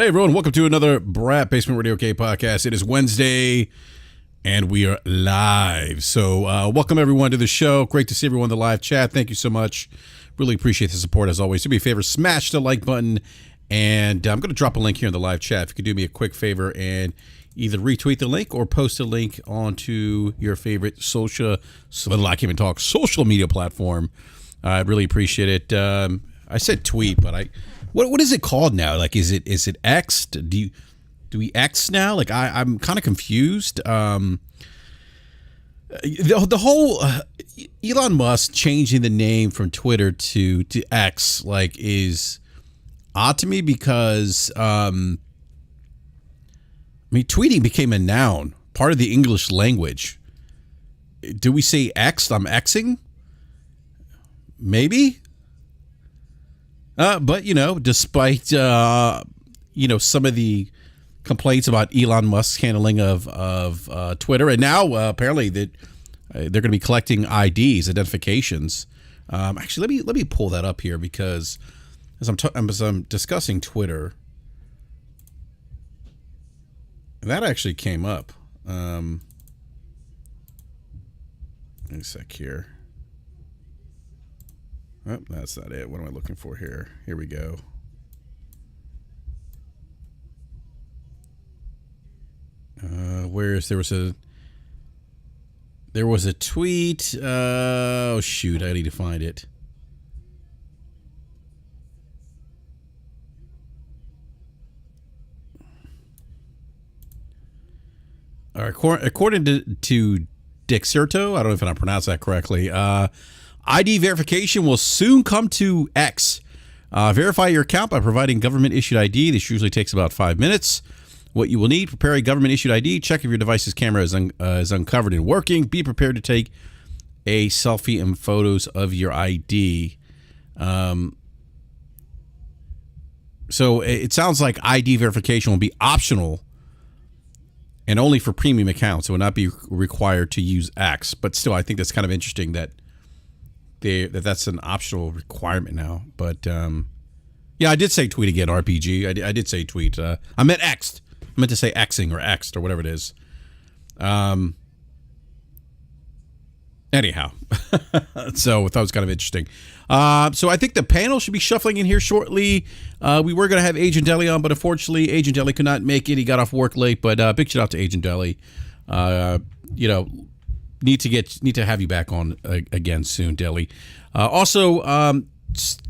Hey everyone, welcome to another BRAP Basement Radio K podcast. It is Wednesday and we are live. So welcome everyone to the show. Great to see everyone in the live chat. Thank you so much. Really appreciate the support as always. Do me a favor, smash the like button. And I'm going to drop a link here in the live chat. If you could do me a quick favor and either retweet the link or post a link onto your favorite social media platform. I'd really appreciate it. I said tweet, but what is it called now? Like, is it X? Do we X now? Like, I'm kind of confused. The whole Elon Musk changing the name from Twitter to X like is odd to me because tweeting became a noun, part of the English language. Do we say X? I'm Xing? Maybe. But, despite, some of the complaints about Elon Musk's handling of Twitter, and now apparently that they're going to be collecting IDs, identifications. Actually, let me pull that up here because as I'm discussing Twitter, that actually came up. Wait a sec here. Oh, that's not it. What am I looking for here? Here we go. There was a tweet. Oh shoot, I need to find it. All right, according to Dexerto, I don't know if I pronounced that correctly. ID verification will soon come to X. Verify your account by providing government-issued ID. This usually takes about 5 minutes. What you will need: prepare a government-issued ID. Check if your device's camera is uncovered and working. Be prepared to take a selfie and photos of your ID. So it sounds like ID verification will be optional and only for premium accounts. It will not be required to use X. But still, I think that's kind of interesting that that's an optional requirement now. But yeah, I did say tweet again, RPG. I did say tweet. I meant X'd. I meant to say Xing or X'd or whatever it is. Anyhow, so that was kind of interesting. So I think the panel should be shuffling in here shortly. We were going to have Agent Deli on, but unfortunately, Agent Deli could not make it. He got off work late, but big shout out to Agent Deli. Need to have you back on again soon, Deli. Also,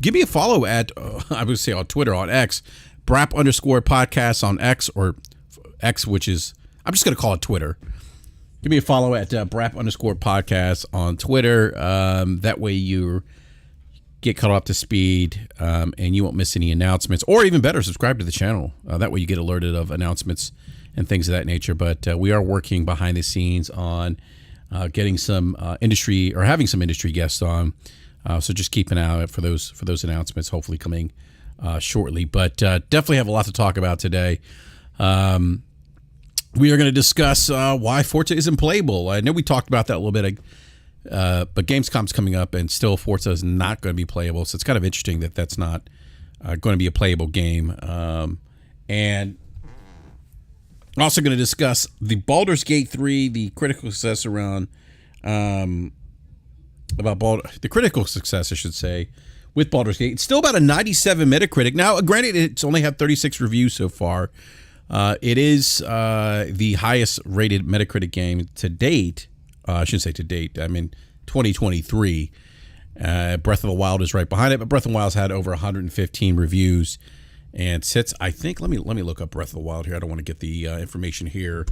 give me a follow at I would say on Twitter, on X, BRAP_podcast on X, or X, which is, I'm just gonna call it Twitter. Give me a follow at BRAP_podcast on Twitter. That way you get caught up to speed, and you won't miss any announcements. Or even better, subscribe to the channel. That way you get alerted of announcements and things of that nature. But we are working behind the scenes on getting some industry, or having some industry guests on. So just keep an eye out for those announcements, hopefully coming shortly. But definitely have a lot to talk about today. We are going to discuss why Forza isn't playable. I know we talked about that a little bit, but Gamescom's coming up, and still Forza is not going to be playable. So it's kind of interesting that that's not going to be a playable game. And I'm also going to discuss the Baldur's Gate 3, the critical success around the critical success, I should say, with Baldur's Gate. It's still about a 97 Metacritic. Now, granted, it's only had 36 reviews so far. It is the highest rated Metacritic game to date. I shouldn't say to date. I mean, 2023. Breath of the Wild is right behind it, but Breath of the Wild's had over 115 reviews and sits, I think, let me look up Breath of the Wild here. I don't want to get the information here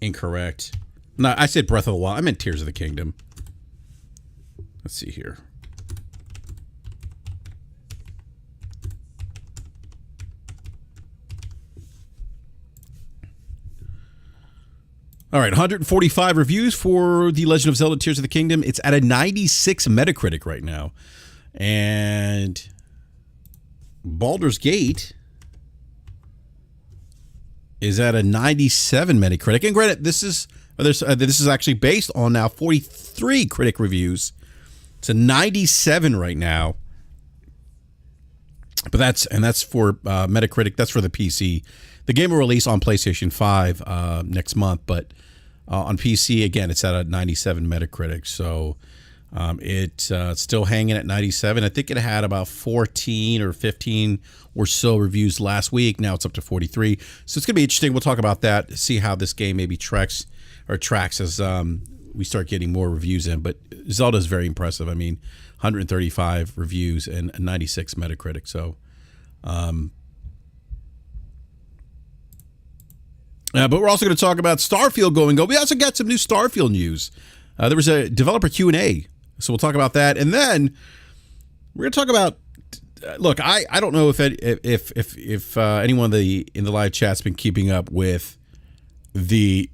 incorrect. No, I said Breath of the Wild. I meant Tears of the Kingdom. Let's see here. All right, 145 reviews for The Legend of Zelda Tears of the Kingdom. It's at a 96 Metacritic right now. And Baldur's Gate is at a 97 Metacritic. And granted, this is actually based on now 43 critic reviews. It's a 97 right now. But that's for Metacritic. That's for the PC. The game will release on PlayStation 5 next month, but on PC again, it's at a 97 Metacritic. So it's still hanging at 97. I think it had about 14 or 15 or so reviews last week. Now it's up to 43. So it's gonna be interesting. We'll talk about that. See how this game maybe tracks as we start getting more reviews in. But Zelda is very impressive. I mean, 135 reviews and 96 Metacritic. So, but we're also going to talk about Starfield going on. We also got some new Starfield news. There was a developer Q&A, so we'll talk about that, and then we're going to talk about. Look, I don't know if anyone in the live chat's been keeping up with the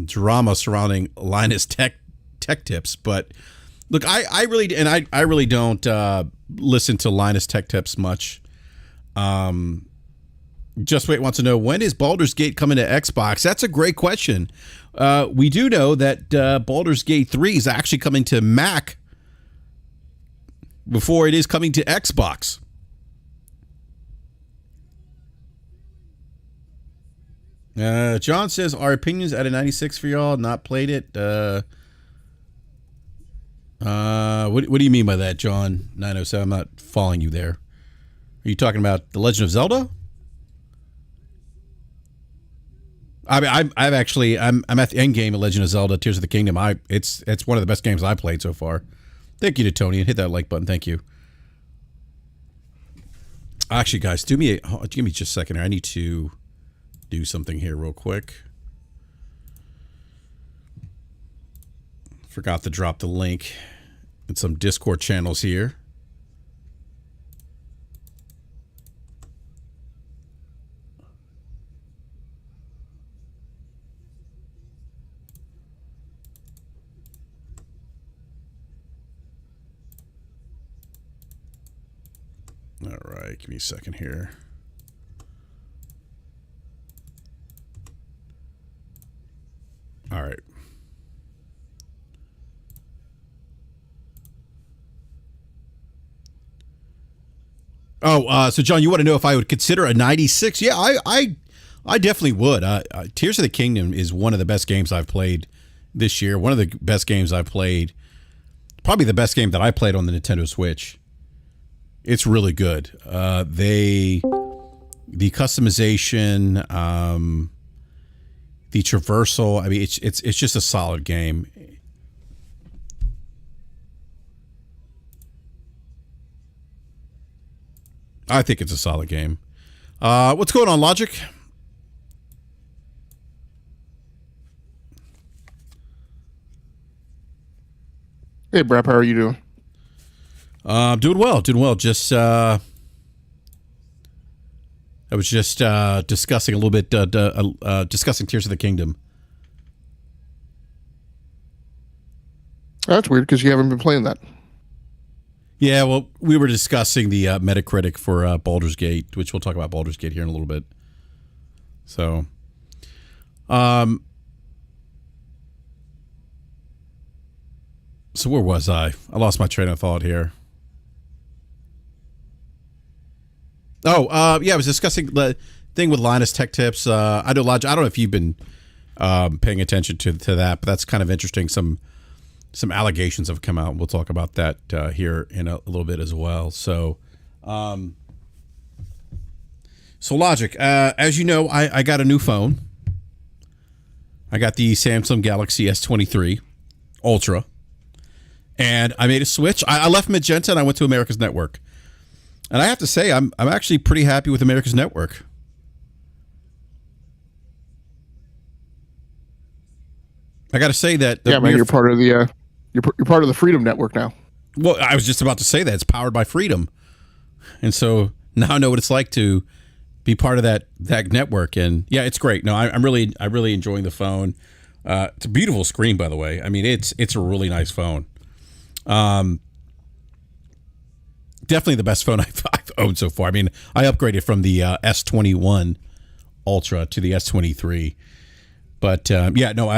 drama surrounding Linus Tech tips, but look, I really don't listen to Linus Tech tips much. Just Wait wants to know, when is Baldur's Gate coming to Xbox? That's a great question. We do know that Baldur's Gate 3 is actually coming to Mac before it is coming to Xbox. John says, our opinions at a 96 for y'all. Not played it. What do you mean by that, John 907? I'm not following you there. Are you talking about The Legend of Zelda? I mean, I'm at the end game of Legend of Zelda: Tears of the Kingdom. It's one of the best games I played so far. Thank you to Tony, and hit that like button. Thank you. Actually, guys, give me just a second here. I need to do something here real quick. Forgot to drop the link in some Discord channels here. All right, give me a second here. All right. Oh, so John, you want to know if I would consider a 96? Yeah, I definitely would. Tears of the Kingdom is one of the best games I've played this year. One of the best games I've played. Probably the best game that I played on the Nintendo Switch. It's really good. The customization, the traversal. I mean, it's just a solid game. I think it's a solid game. What's going on, Logic? Hey, BRAP, how are you doing? Doing well. Just I was just discussing a little bit, discussing Tears of the Kingdom. That's weird because you haven't been playing that. Yeah, well, we were discussing the Metacritic for Baldur's Gate, which we'll talk about Baldur's Gate here in a little bit. So, so where was I? I lost my train of thought here. Oh, yeah, I was discussing the thing with Linus Tech Tips. I know I don't know if you've been paying attention to that, but that's kind of interesting. Some allegations have come out. We'll talk about that here in a little bit as well. So, Logic, as you know, I got a new phone. I got the Samsung Galaxy S23 Ultra, and I made a switch. I left Magenta and I went to America's Network. And I have to say, I'm actually pretty happy with America's Network. I got to say that. Yeah, man, you're part of the you're part of the Freedom Network now. Well, I was just about to say that it's powered by Freedom, and so now I know what it's like to be part of that network. And yeah, it's great. No, I'm really enjoying the phone. It's a beautiful screen, by the way. I mean, it's a really nice phone. Definitely the best phone I've owned so far. I mean, I upgraded from the S21 Ultra to the S23, but yeah, no,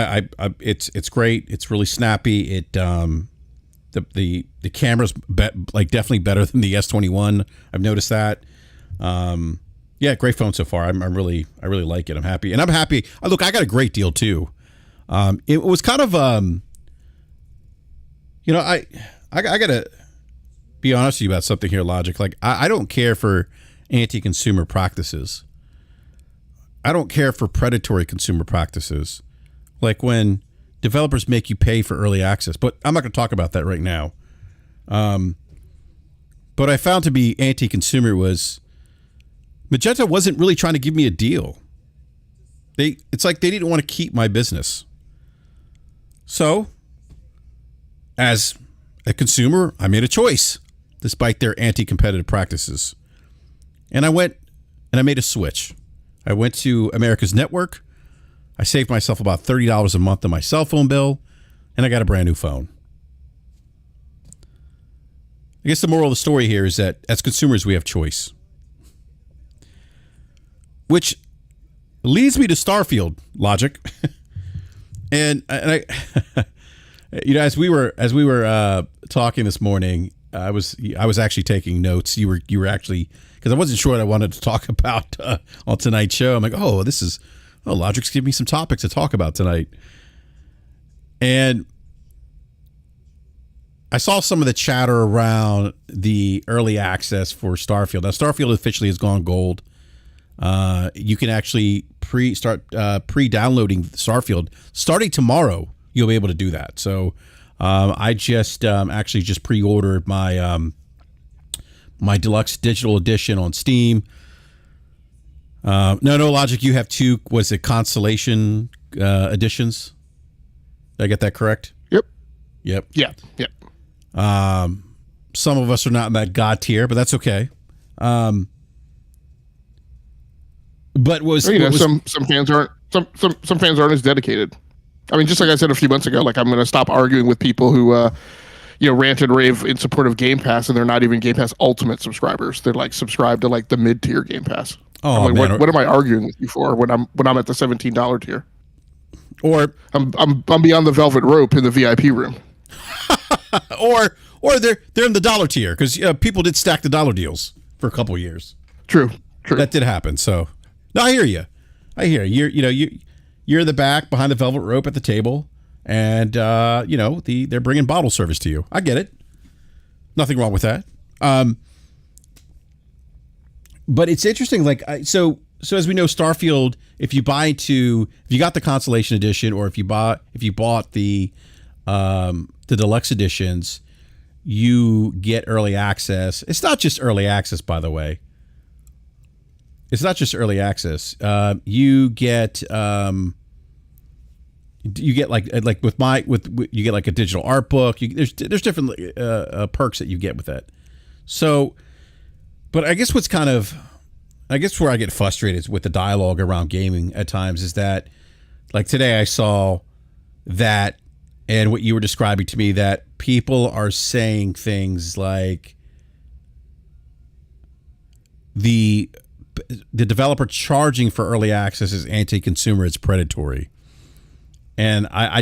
it's great. It's really snappy. It the camera's definitely better than the S21. I've noticed that. Yeah, great phone so far. I really like it. I'm happy, and I'm happy. Look, I got a great deal too. It was kind of, I gotta be honest with you about something here, Logic. Like, I don't care for anti-consumer practices. I don't care for predatory consumer practices, like when developers make you pay for early access. But I'm not going to talk about that right now. But I found to be anti-consumer was Magenta wasn't really trying to give me a deal. It's like they didn't want to keep my business. So, as a consumer, I made a choice, despite their anti-competitive practices. And I went and I made a switch. I went to America's Network. I saved myself about $30 a month on my cell phone bill, and I got a brand new phone. I guess the moral of the story here is that as consumers, we have choice. Which leads me to Starfield, Logic. and I as we were talking this morning, I was actually taking notes. You were actually, because I wasn't sure what I wanted to talk about on tonight's show. I'm like, Logic's giving me some topics to talk about tonight. And I saw some of the chatter around the early access for Starfield. Now, Starfield officially has gone gold. You can actually pre-downloading Starfield starting tomorrow. You'll be able to do that. So I just actually just pre-ordered my my deluxe digital edition on Steam. No, Logic, you have two. Was it Constellation editions? Did I get that correct? Yep. Yeah. Some of us are not in that God tier, but that's okay. But some fans aren't some fans aren't as dedicated. I mean, just like I said a few months ago, like I'm going to stop arguing with people who rant and rave in support of Game Pass, and they're not even Game Pass Ultimate subscribers. They're like subscribed to like the mid tier Game Pass. Oh, I'm like, man. what am I arguing with you for when I'm at the $17 tier? Or I'm beyond the velvet rope in the VIP room. or they're in the dollar tier, because people did stack the dollar deals for a couple of years. True. That did happen. So no, I hear you. You're in the back behind the velvet rope at the table, and they're bringing bottle service to you. I get it. Nothing wrong with that. But it's interesting. Like, so as we know, Starfield, if you got the Constellation edition, or if you bought the deluxe editions, you get early access. It's not just early access, by the way. It's not just early access. You get you get like you get like a digital art book. There's different perks that you get with that. So, but I guess where I get frustrated is with the dialogue around gaming at times is that, like today I saw that, and what you were describing to me, that people are saying things like the developer charging for early access is anti-consumer, it's predatory. And I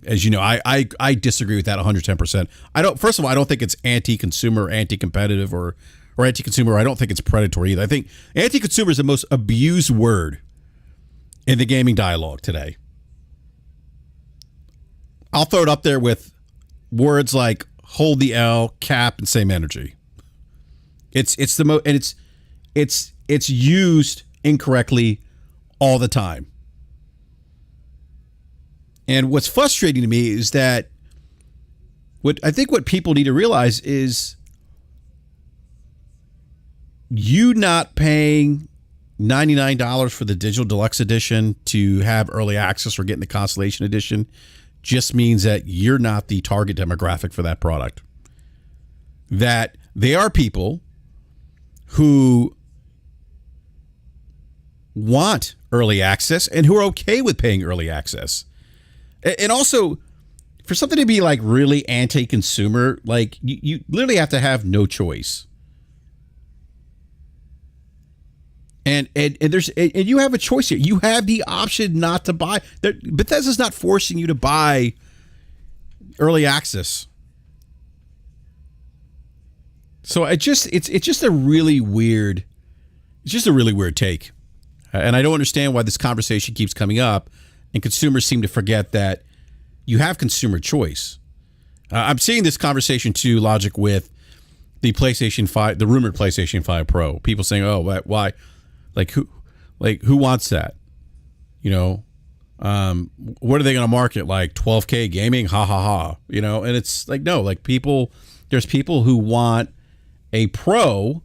as you know, I disagree with that 110%. First of all, I don't think it's anti-consumer, anti-competitive, or anti-consumer. I don't think it's predatory either. I think anti-consumer is the most abused word in the gaming dialogue today. I'll throw it up there with words like hold the L, cap, and same energy. It's the most, and it's used incorrectly all the time. And what's frustrating to me is that what people need to realize is you not paying $99 for the digital deluxe edition to have early access or getting the Constellation edition just means that you're not the target demographic for that product. That they are people who want early access and who are okay with paying early access. And also, for something to be like really anti-consumer, like you literally have to have no choice. And you have a choice here. You have the option not to buy. Bethesda's not forcing you to buy early access. So it's just a really weird, take. And I don't understand why this conversation keeps coming up, and consumers seem to forget that you have consumer choice. I'm seeing this conversation too, Logic, with the PlayStation 5, the rumored PlayStation 5 Pro. People saying, "Oh, why? Who wants that? You know, what are they going to market? Like 12K gaming? Ha ha ha! You know?" And it's like, no, like there's people who want a Pro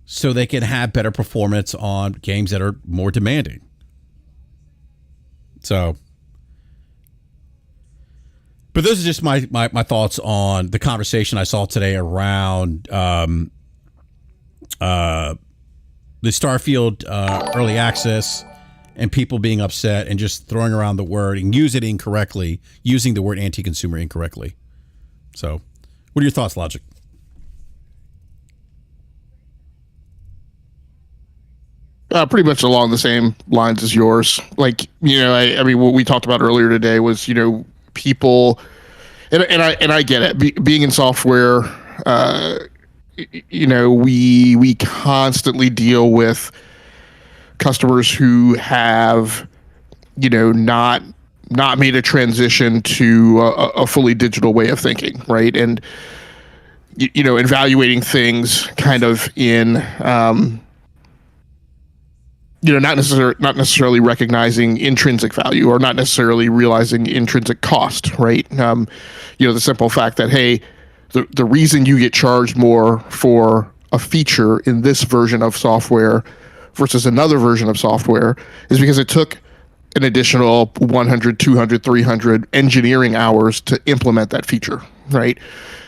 so they can have better performance on games that are more demanding. So, but those are just my thoughts on the conversation I saw today around the Starfield early access and people being upset and just throwing around the word and using the word anti-consumer incorrectly. So, what are your thoughts, Logic? Pretty much along the same lines as yours. Like, I mean, what we talked about earlier today was, people, and I get it. Being in software, we constantly deal with customers who have, not made a transition to a fully digital way of thinking, right? And evaluating things kind of in not necessarily recognizing intrinsic value or not necessarily realizing intrinsic cost, right? The simple fact that, hey, the reason you get charged more for a feature in this version of software versus another version of software is because it took an additional 100, 200, 300 engineering hours to implement that feature, right?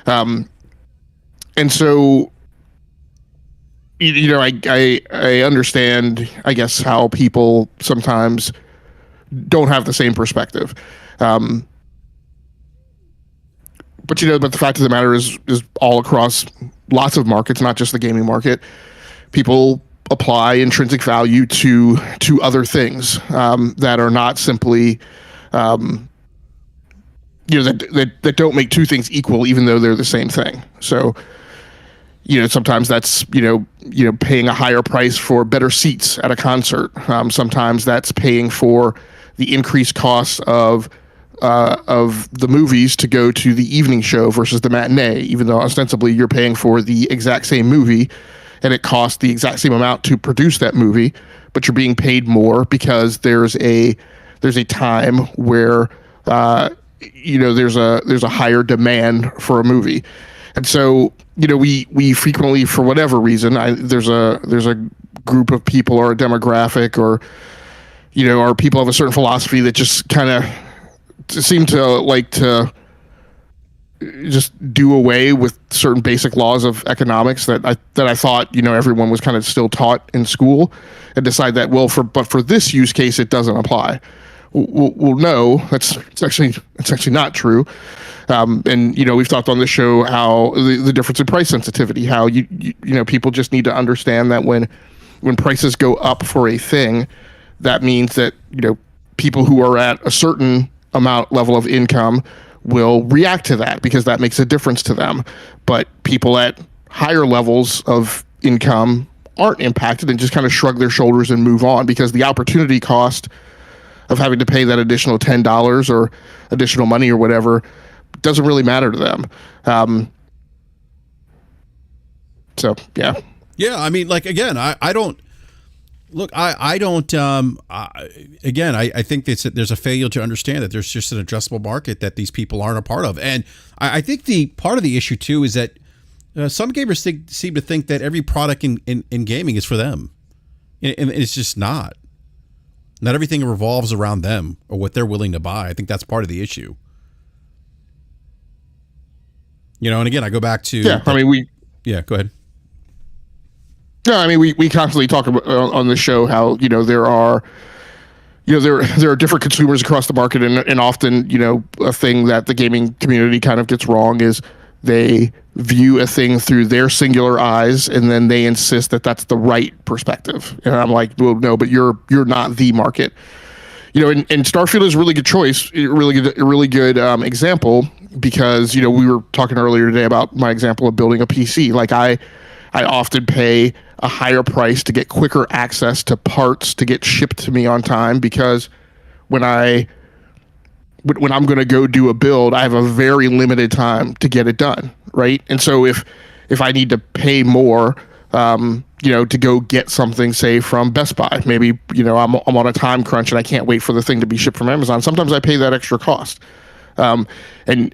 And so, I understand, I guess, how people sometimes don't have the same perspective. But the fact of the matter is all across lots of markets, not just the gaming market, people apply intrinsic value to other things that are not simply, that don't make two things equal, even though they're the same thing. So, sometimes that's, paying a higher price for better seats at a concert. Sometimes that's paying for the increased costs of the movies to go to the evening show versus the matinee, even though ostensibly you're paying for the exact same movie and it costs the exact same amount to produce that movie, but you're being paid more because there's a time where, there's a higher demand for a movie. And so, we frequently, for whatever reason, there's a group of people or a demographic or people have a certain philosophy that just kind of seem to like to just do away with certain basic laws of economics that I thought everyone was kind of still taught in school, and decide that but for this use case it doesn't apply. Well, no, it's actually not true. And we've talked on this show how the difference in price sensitivity, how people just need to understand that when prices go up for a thing, that means that people who are at a certain level of income will react to that because that makes a difference to them. But people at higher levels of income aren't impacted and just kind of shrug their shoulders and move on because the opportunity cost of having to pay that additional $10 or additional money or whatever doesn't really matter to them. So, yeah. Yeah, I mean, like, again, I don't... Look, I don't... again, I think there's a failure to understand that there's just an adjustable market that these people aren't a part of. And I think the part of the issue, too, is that some gamers seem to think that every product in gaming is for them. And it's just not. Not everything revolves around them or what they're willing to buy. I think that's part of the issue. And again, I go back to... Yeah, Yeah, go ahead. No, I mean, we constantly talk about on the show how, there are different consumers across the market, and often, a thing that the gaming community kind of gets wrong is they view a thing through their singular eyes, and then they insist that that's the right perspective. And I'm like, well, no, but you're not the market. And Starfield is a really good choice, a really good example, because, we were talking earlier today about my example of building a PC. Like I often pay a higher price to get quicker access to parts to get shipped to me on time, because when I'm going to go do a build, I have a very limited time to get it done, right? And so if I need to pay more, to go get something, say from Best Buy, maybe, I'm on a time crunch and I can't wait for the thing to be shipped from Amazon. Sometimes I pay that extra cost. And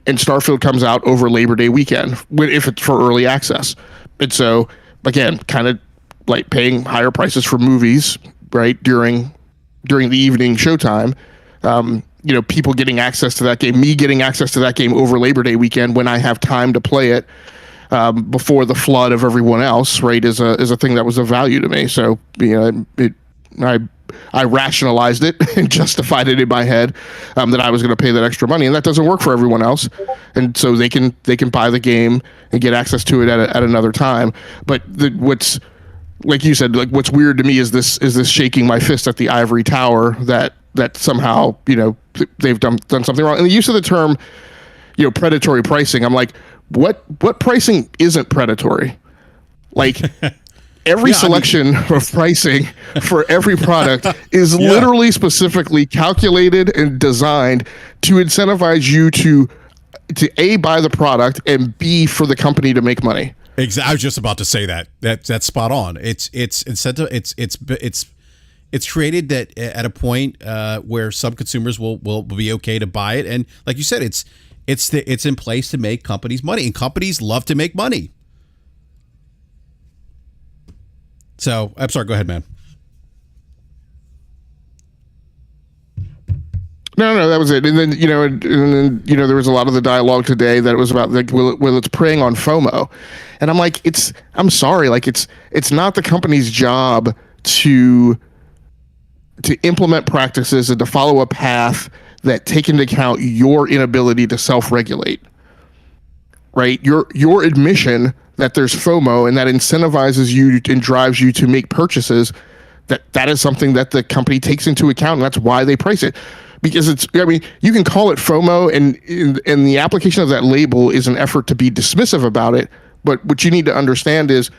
Starfield comes out over Labor Day weekend if it's for early access. And so, again, kind of like paying higher prices for movies, right, during the evening showtime. People getting access to that game, me getting access to that game over Labor Day weekend when I have time to play it before the flood of everyone else, right, is a thing that was of value to me. So, I rationalized it and justified it in my head that I was going to pay that extra money, and that doesn't work for everyone else. And so they can buy the game and get access to it at another time. But what's, like you said, like what's weird to me is this shaking my fist at the ivory tower that somehow they've done something wrong. And the use of the term predatory pricing, I'm like, what pricing isn't predatory? Like every selection of pricing for every product is literally specifically calculated and designed to incentivize you to A, buy the product, and B, for the company to make money. Exactly. I was just about to say that. That's spot on. It's incentive. It's created that at a point where some consumers will be okay to buy it, and like you said, it's in place to make companies money, and companies love to make money. So I'm sorry. Go ahead, man. No, that was it. And then there was a lot of the dialogue today that it was about like, well, it's preying on FOMO, and I'm like, I'm sorry, like it's not the company's job to implement practices and to follow a path that take into account your inability to self-regulate. Right, your admission that there's FOMO and that incentivizes you and drives you to make purchases, that is something that the company takes into account, and that's why they price it. Because you can call it FOMO, and the application of that label is an effort to be dismissive about it. But what you need to understand is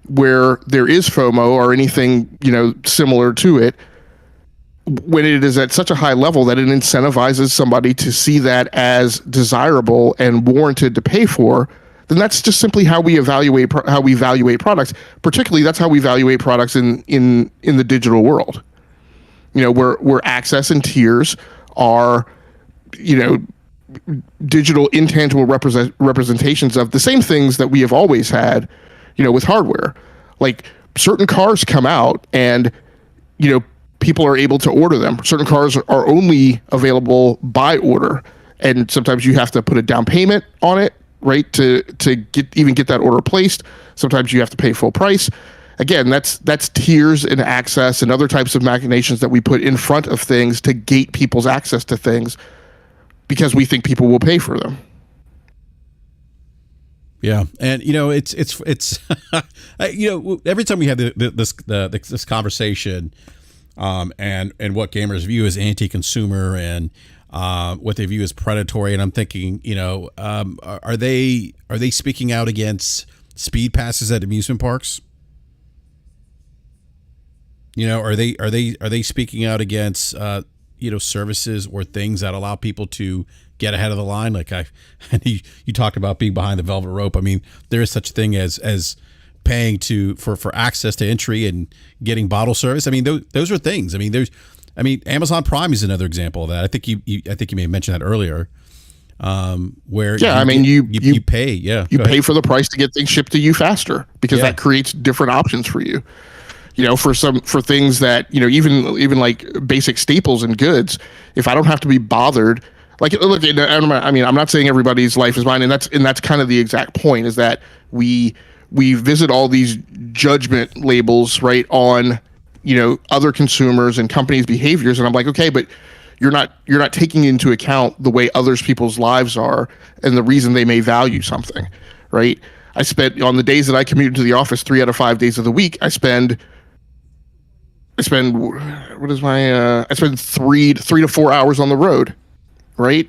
where there is FOMO or anything, similar to it, when it is at such a high level that it incentivizes somebody to see that as desirable and warranted to pay for, then that's just simply how we evaluate products. Particularly, that's how we evaluate products in the digital world. Where access and tiers are, digital intangible representations of the same things that we have always had, with hardware. Like certain cars come out and, people are able to order them. Certain cars are only available by order, and sometimes you have to put a down payment on it, right, to get that order placed. Sometimes you have to pay full price. Again, that's tiers and access and other types of machinations that we put in front of things to gate people's access to things because we think people will pay for them. Yeah, and it's every time we have this conversation, and what gamers view as anti-consumer and what they view as predatory, and I'm thinking, are they speaking out against speed passes at amusement parks? Are they speaking out against services or things that allow people to get ahead of the line? Like you talked about being behind the velvet rope. I mean, there is such a thing as paying for access to entry and getting bottle service. I mean, those are things. I mean, Amazon Prime is another example of that. I think you may have mentioned that earlier. Where you pay. Yeah, you pay for the price to get things shipped to you faster because that creates different options for you. For things that, even like basic staples and goods, if I don't have to be bothered, like, look, I'm not saying everybody's life is mine, and that's kind of the exact point, is that we visit all these judgment labels, right, on, other consumers and companies' behaviors, and I'm like, okay, but you're not taking into account the way others people's lives are and the reason they may value something, right? I spent, on the days that I commute to the office 3 out of 5 days of the week, I spend 3 to 4 hours on the road, right?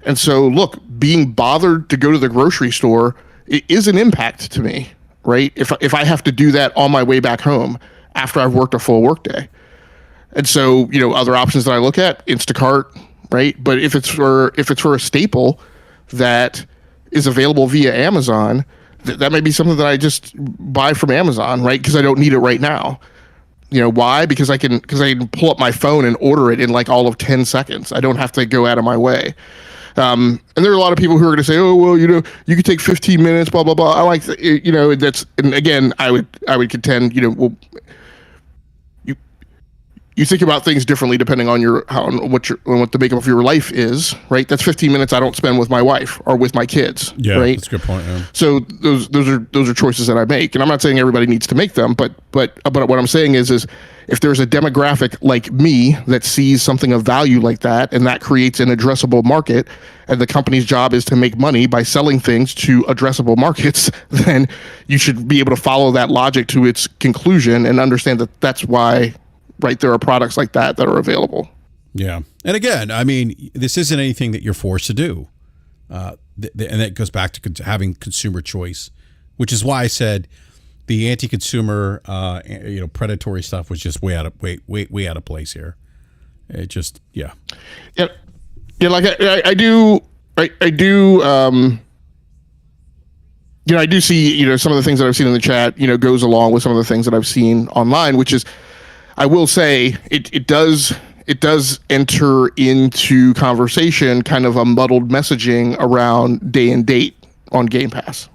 And so, look, being bothered to go to the grocery store is an impact to me, right? If I have to do that on my way back home after I've worked a full workday. And so, other options that I look at, Instacart, right? But if it's for a staple that is available via Amazon, that may be something that I just buy from Amazon, right? Because I don't need it right now. Why? Because I can pull up my phone and order it in like all of 10 seconds. I don't have to go out of my way. And there are a lot of people who are going to say, oh, well, you could take 15 minutes, blah, blah, blah. I like, and again, I would contend, you think about things differently depending on what the makeup of your life is, right? That's 15 minutes I don't spend with my wife or with my kids, right? That's a good point. Yeah. So those are choices that I make, and I'm not saying everybody needs to make them, but what I'm saying is if there's a demographic like me that sees something of value like that, and that creates an addressable market, and the company's job is to make money by selling things to addressable markets, then you should be able to follow that logic to its conclusion and understand that that's why. Right, there are products like that are available. Yeah, and again, I mean, this isn't anything that you're forced to do, and that goes back to having consumer choice, which is why I said the anti-consumer, predatory stuff was just way out of place here. It just, yeah. Like I do. I do see, some of the things that I've seen in the chat, goes along with some of the things that I've seen online, which is. I will say it does enter into conversation kind of a muddled messaging around day and date on Game Pass,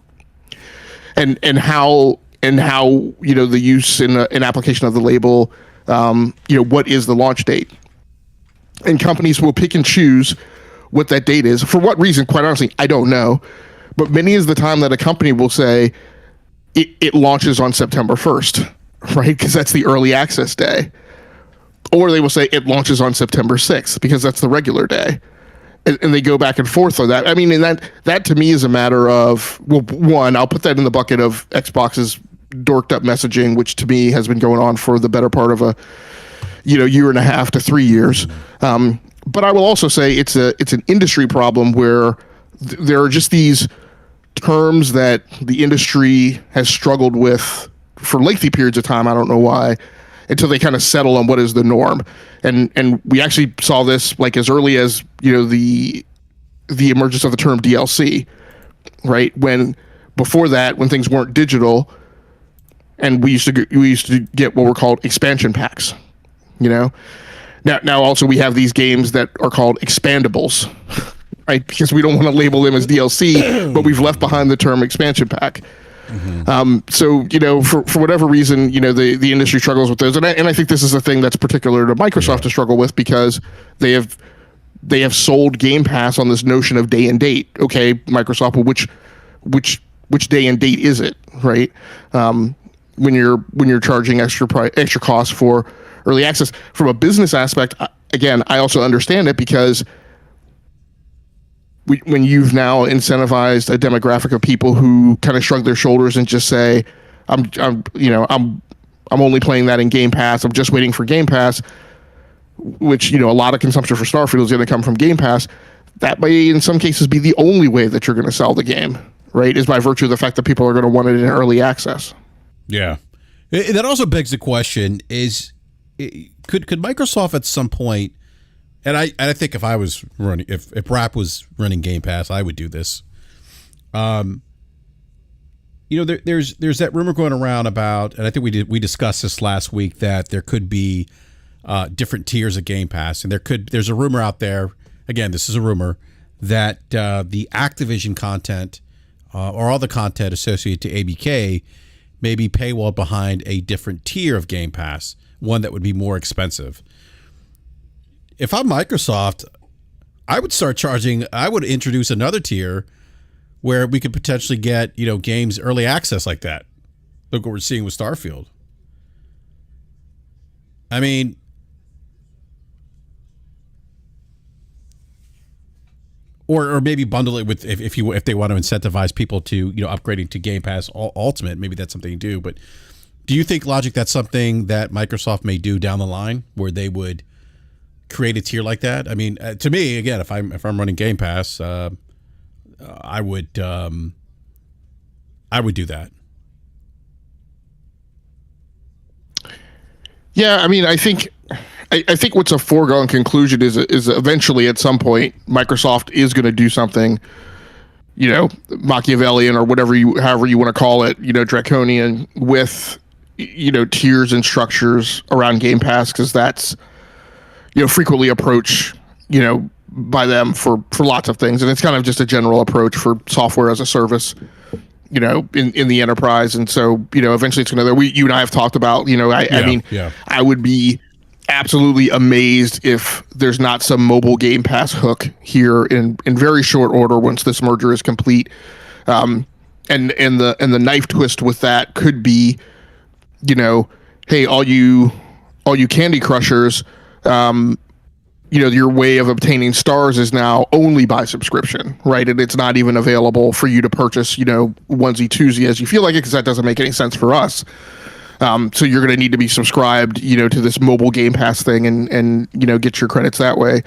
and how the use in application of the label, what is the launch date, and companies will pick and choose what that date is. For what reason? Quite honestly, I don't know, but many is the time that a company will say it launches on September 1st. Right, because that's the early access day, or they will say it launches on September 6th because that's the regular day, and they go back and forth on that. I mean, and that to me is a matter of, well, one, I'll put that in the bucket of Xbox's dorked up messaging, which to me has been going on for the better part of a year and a half to 3 years. But I will also say it's an industry problem where there are just these terms that the industry has struggled with for lengthy periods of time. I don't know why, until they kind of settle on what is the norm. And we actually saw this like as early as, the emergence of the term DLC, right? When before that, when things weren't digital, and we used to get what were called expansion packs, Now also we have these games that are called expandables, right? Because we don't want to label them as DLC, but we've left behind the term expansion pack. Mm-hmm. So for whatever reason, the industry struggles with those, and I think this is a thing that's particular to Microsoft to struggle with, because they have sold Game Pass on this notion of day and date. Okay, Microsoft, well, which day and date is it, right? When you're charging extra costs for early access, from a business aspect, again, I also understand it, because when you've now incentivized a demographic of people who kind of shrug their shoulders and just say, I'm only playing that in Game Pass, I'm just waiting for Game Pass, which, a lot of consumption for Starfield is going to come from Game Pass. That may, in some cases, be the only way that you're going to sell the game, right? Is by virtue of the fact that people are going to want it in early access. Yeah. That also begs the question, could Microsoft at some point, and I think if I was running, if BRAP was running Game Pass, I would do this. There's that rumor going around about, and I think we discussed this last week, that there could be different tiers of Game Pass, and there's a rumor out there. Again, this is a rumor that the Activision content or all the content associated to ABK may be paywalled behind a different tier of Game Pass, one that would be more expensive. If I'm Microsoft, I would introduce another tier where we could potentially get, games early access like that. Look what we're seeing with Starfield. I mean, or maybe bundle it with, if they want to incentivize people to, upgrading to Game Pass Ultimate, maybe that's something to do. But do you think, Logic, that's something that Microsoft may do down the line, where they would create a tier like that. I mean, to me, again, if I'm running Game Pass, I would do that. Yeah, I mean, I think what's a foregone conclusion is eventually at some point Microsoft is going to do something, Machiavellian or however you want to call it, draconian with, tiers and structures around Game Pass, because that's, frequently approach, by them for lots of things, and it's kind of just a general approach for software as a service, in the enterprise. And so, eventually it's going to, you and I have talked about, I would be absolutely amazed if there's not some mobile Game Pass hook here in very short order once this merger is complete. And the knife twist with that could be, hey, all you Candy Crushers, your way of obtaining stars is now only by subscription, right? And it's not even available for you to purchase, onesie twosie as you feel like it, because that doesn't make any sense for us. So you're going to need to be subscribed, to this mobile Game Pass thing and get your credits that way.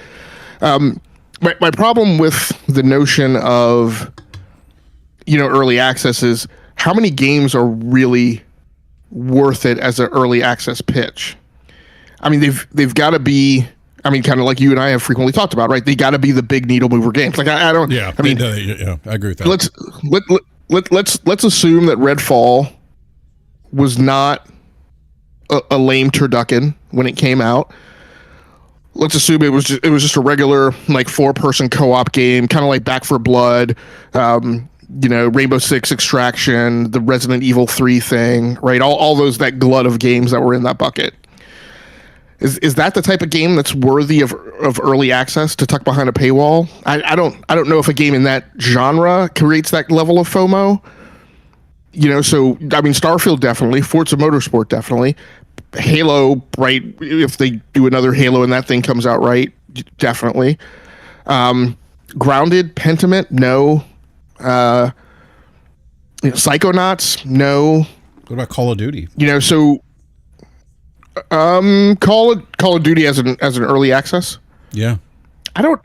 My problem with the notion of, early access is how many games are really worth it as an early access pitch. I mean, they've got to be, kind of like you and I have frequently talked about, right? They got to be the big needle mover games. Like I don't. Yeah. I mean, I agree with that. Let's assume that Redfall was not a lame turducken when it came out. Let's assume it was just a regular 4-person co-op game, kind of like Back 4 Blood, Rainbow Six Extraction, the Resident Evil 3 thing, right? All those, that glut of games that were in that bucket. Is that the type of game that's worthy of early access to tuck behind a paywall? I don't know if a game in that genre creates that level of FOMO. So Starfield definitely, Forza Motorsport definitely, Halo, right? If they do another Halo and that thing comes out right, definitely. Grounded, Pentiment, no. Psychonauts, no. What about Call of Duty? So. Call of Duty as an early access. Yeah.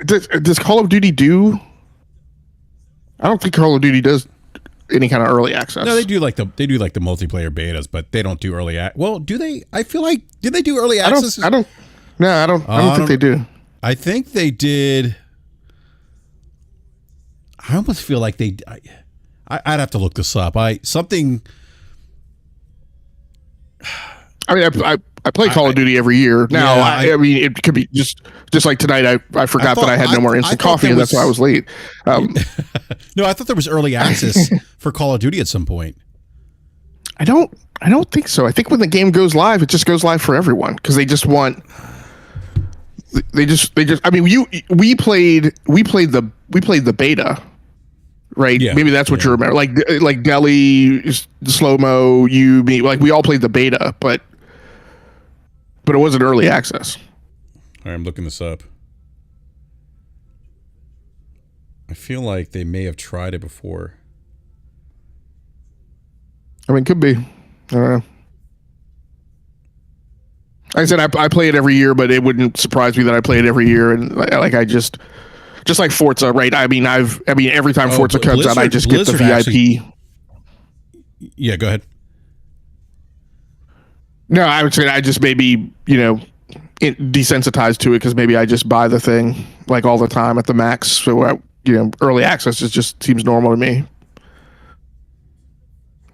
Does Call of Duty do? I don't think Call of Duty does any kind of early access. No, they do like the multiplayer betas, but they don't do early Well, do they? I feel like, did they do early access? I don't think they do. I think they did. I almost feel like they. I'd have to look this up. I play Call of Duty every year. Now, yeah, it could be just like tonight. I forgot that I had no more instant coffee, and that's why I was late. No, I thought there was early access for Call of Duty at some point. I don't think so. I think when the game goes live, it just goes live for everyone, because they just want. They just. I mean, we played the beta. Right, yeah, maybe that's what you remember. Like Deli, Slow Mo, you, me, we all played the beta, but it wasn't early access. All right, I'm looking this up. I feel like they may have tried it before. Could be. I don't know. Like I said, I play it every year, but it wouldn't surprise me that I play it every year, and I just like Forza, right? Every time Forza comes out, I just get the VIP. Actually, yeah, go ahead. No, I would say I just maybe, desensitized to it, because maybe I just buy the thing all the time at the max. So, early access just seems normal to me.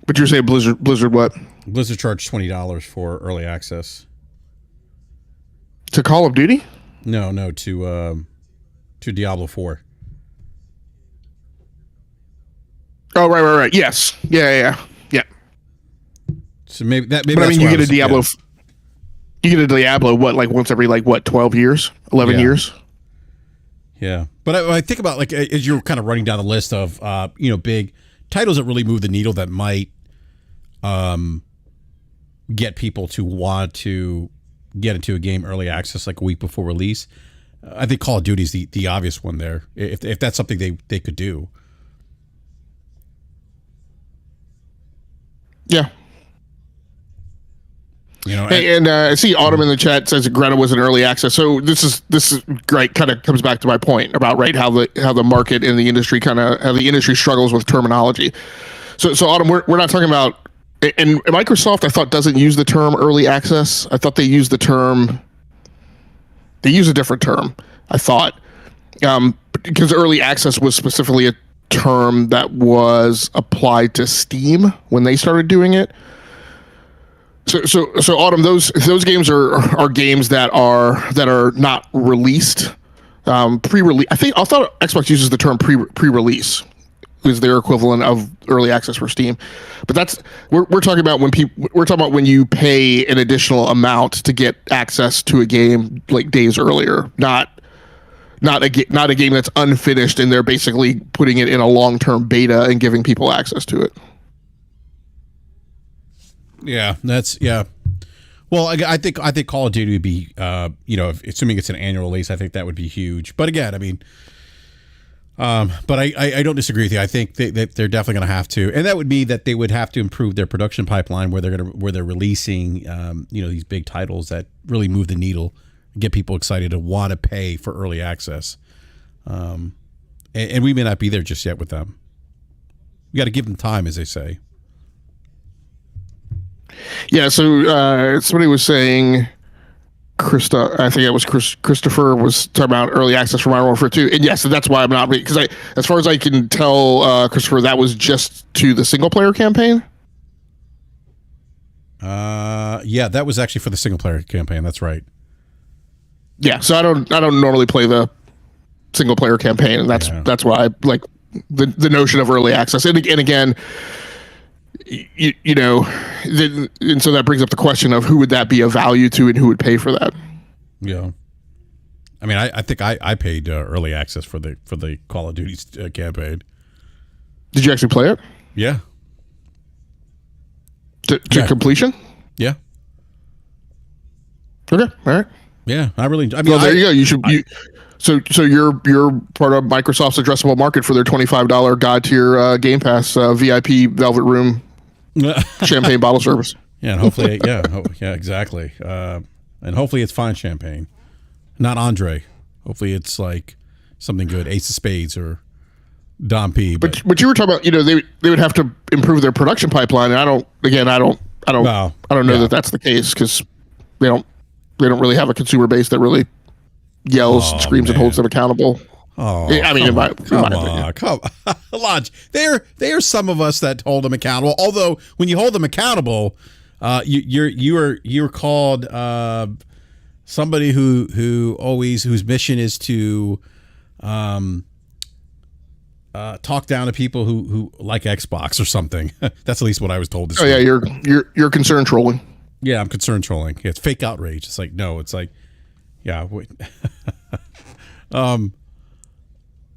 But you're saying Blizzard what? Blizzard charged $20 for early access. To Call of Duty? No, to Diablo 4. Oh, right. Yes. Yeah. So maybe that. Maybe but that's you get a Diablo. Yeah. You get a Diablo once every 12 years, 11 years. Yeah, but I think about as you're kind of running down the list of big titles that really move the needle that might get people to want to get into a game early access a week before release. I think Call of Duty is the obvious one there. If that's something they could do. Yeah. Hey, and I see Autumn in the chat says Greta was an early access. So this is great. Kind of comes back to my point about how the market in the industry how the industry struggles with terminology. So Autumn, we're not talking about, and Microsoft I thought doesn't use the term early access. I thought they use a different term. I thought because early access was specifically a term that was applied to Steam when they started doing it. So Autumn, those games are games that are not released, pre-release. I thought Xbox uses the term pre-release, is their equivalent of early access for Steam, but we're talking about when you pay an additional amount to get access to a game like days earlier, not a game that's unfinished and they're basically putting it in a long-term beta and giving people access to it. Yeah, Well, I think Call of Duty would be, assuming it's an annual release, I think that would be huge. But again, I mean, but I don't disagree with you. I think that they're definitely going to have to, and that would mean that they would have to improve their production pipeline where they're releasing, these big titles that really move the needle, get people excited to want to pay for early access. And we may not be there just yet with them. We got to give them time, as they say. Yeah, so somebody was saying, I think it was Christopher was talking about early access for Modern Warfare 2, and yes, that's why I'm not, because as far as I can tell, Christopher, that was just to the single player campaign. Yeah, that was actually for the single player campaign. That's right. Yeah, so I don't normally play the single player campaign, and that's why I like the notion of early access, and again. And so that brings up the question of who would that be of value to and who would pay for that. Yeah, I mean, I think I paid early access for the Call of Duty campaign. Did you actually play it? Yeah. To completion? Yeah. Okay. All right. Yeah, I mean, well, there you go. You should. So you're part of Microsoft's addressable market for their $25 God tier Game Pass VIP Velvet Room champagne bottle service. Yeah, and hopefully, yeah, exactly. And hopefully it's fine champagne, not Andre. Hopefully it's like something good, Ace of Spades or Dom P. But you were talking about, they would have to improve their production pipeline. And I don't know that that's the case because they don't really have a consumer base that really yells and screams and holds them accountable. Oh, I mean, in my opinion. Come on, Lodge. They are some of us that hold them accountable. Although when you hold them accountable, you're called somebody whose mission is to talk down to people who like Xbox or something. That's at least what I was told. Yeah, you're concerned trolling. Yeah, I'm concerned trolling. Yeah, it's fake outrage. It's like no, it's like yeah.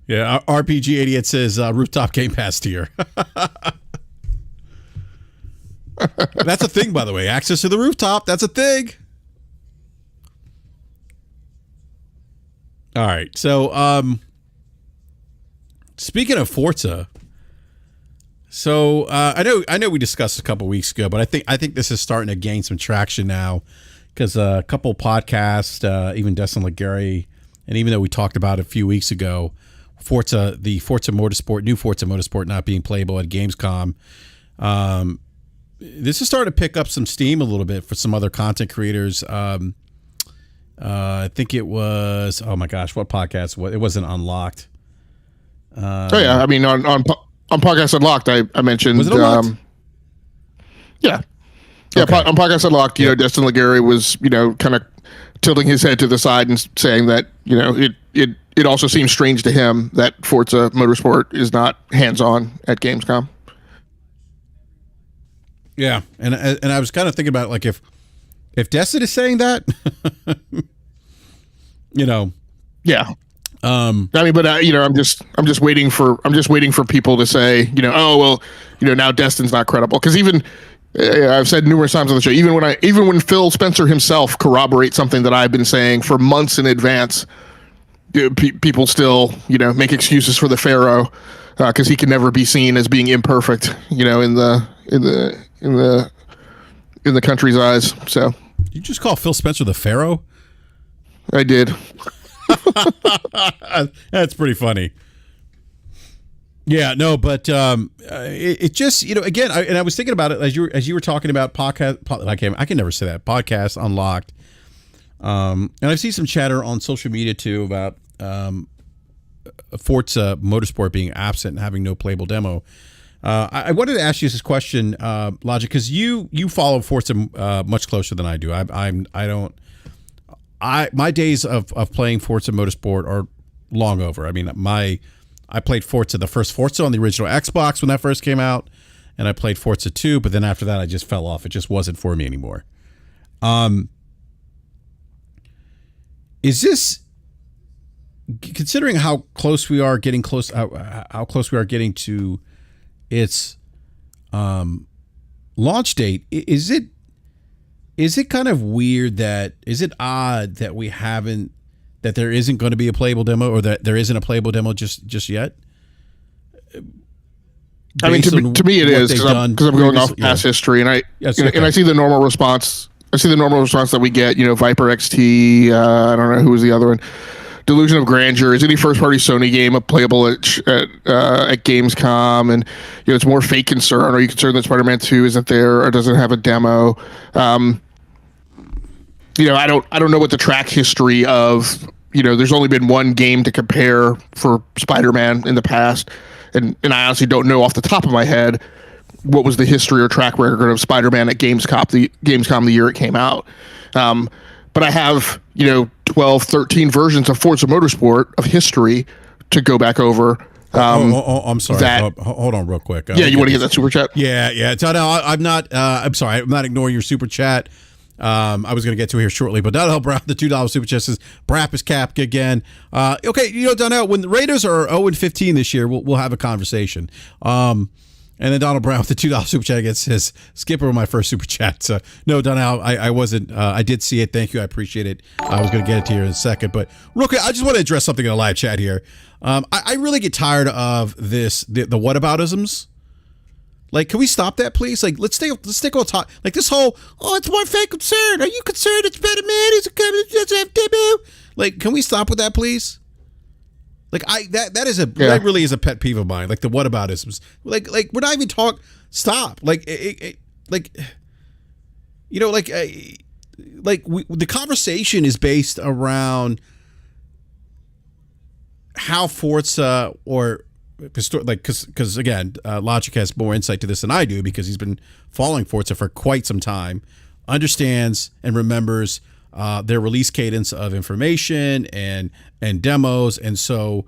Yeah, RPG 88 says rooftop Game Pass tier. That's a thing, by the way. Access to the rooftop. That's a thing. All right. So, speaking of Forza, so I know we discussed a couple weeks ago, but I think this is starting to gain some traction now because a couple podcasts, even Destin Legary, and even though we talked about it a few weeks ago, the Forza Motorsport, new Forza Motorsport not being playable at Gamescom. This is starting to pick up some steam a little bit for some other content creators. I think it was, oh my gosh, what podcast? It wasn't Unlocked. I mean, on Podcast Unlocked, I mentioned. Was it Unlocked? Yeah. Okay. On Podcast Unlocked, Destin Legary was, kind of tilting his head to the side and saying that, it also seems strange to him that Forza Motorsport is not hands-on at Gamescom. Yeah, and I was kind of thinking about like if Destin is saying that, Yeah. I mean, but I'm just waiting for people to say, now Destin's not credible because even I've said numerous times on the show, even when Phil Spencer himself corroborates something that I've been saying for months in advance, people still make excuses for the Pharaoh because he can never be seen as being imperfect, in the in the country's eyes. So you just call Phil Spencer the Pharaoh? I did. That's pretty funny. Yeah, no, but it just, again, I was thinking about it as you were talking about podcast. I can never say that, podcast unlocked. And I've seen some chatter on social media too about Forza Motorsport being absent and having no playable demo. I wanted to ask you this question, Logic, because you follow Forza much closer than I do. My days of playing Forza Motorsport are long over. I mean, I played the first Forza on the original Xbox when that first came out, and I played Forza 2, but then after that I just fell off. It just wasn't for me anymore. Is this, considering how close we are getting how close we are getting to its launch date, is it kind of weird is it odd that there isn't going to be a playable demo, or that there isn't a playable demo just yet? I mean, to me it is, because I'm going off past history, and I see the normal response. I see the normal response that we get. Viper XT. I don't know who was the other one. Delusion of Grandeur. Is any first-party Sony game playable at Gamescom? And it's more fake concern. Are you concerned that Spider-Man 2 isn't there or doesn't have a demo? I don't know what the track history of, there's only been one game to compare for Spider-Man in the past. And I honestly don't know off the top of my head what was the history or track record of Spider-Man at Gamescom the year it came out. But I have, 12, 13 versions of Forza Motorsport of history to go back over. I'm sorry. Hold on real quick. You want to get that super chat? Yeah. So, no, I'm not. I'm sorry. I'm not ignoring your super chat. I was going to get to it here shortly, but Donnell Brown, the $2 super chat, says BRAP is capped again. Okay, Donnell, when the Raiders are 0-15 this year, we'll have a conversation. And then Donald Brown with the $2 super chat again says, skip over my first super chat. So, no, Donnell, I wasn't. I did see it. Thank you. I appreciate it. I was going to get it to you in a second. But real quick, I just want to address something in a live chat here. I really get tired of the whataboutisms. Like, can we stop that, please? Like, let's stick on top. Like, this whole, it's more fake concern. Are you concerned it's Spider-Man? Like, can we stop with that, please? Like, that really is a pet peeve of mine. Like, the whataboutisms. Like we're not even stop. Like, the conversation is based around how Forza because again, Logic has more insight to this than I do because he's been following Forza for quite some time, understands and remembers their release cadence of information and demos, and so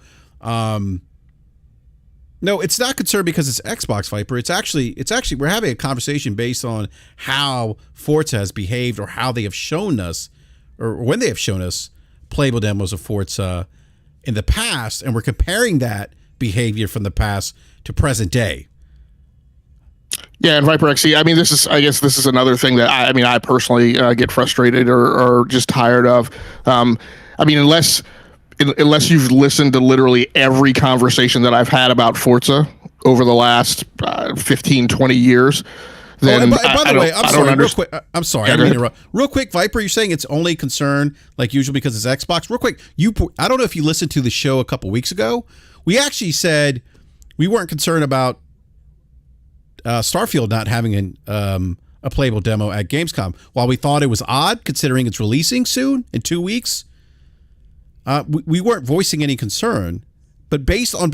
no, it's not concerned because it's Xbox, Viper. It's actually we're having a conversation based on how Forza has behaved or how they have shown us, or when they have shown us playable demos of Forza in the past, and we're comparing that behavior from the past to present day. Yeah, and Viper XC, I guess this is another thing that I personally get frustrated or just tired of. Unless you've listened to literally every conversation that I've had about Forza over the last 15, 20 years, then by the way, I'm sorry, real quick. I'm sorry, I didn't interrupt. Real quick, Viper, you're saying it's only concern, like usual, because it's Xbox. Real quick, I don't know if you listened to the show a couple weeks ago. We actually said we weren't concerned about Starfield not having a playable demo at Gamescom. While we thought it was odd, considering it's releasing soon in 2 weeks, we weren't voicing any concern. But based on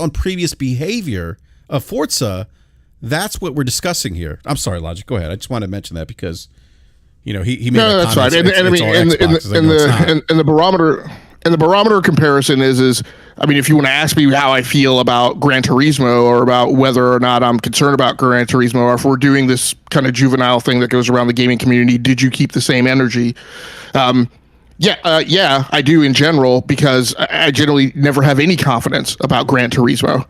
previous behavior of Forza, that's what we're discussing here. I'm sorry, Logic. Go ahead. I just want to mention that because he made no, that's right. And the barometer. And the barometer comparison is if you want to ask me how I feel about Gran Turismo, or about whether or not I'm concerned about Gran Turismo, or if we're doing this kind of juvenile thing that goes around the gaming community, did you keep the same energy? Yeah, I do in general, because I generally never have any confidence about Gran Turismo,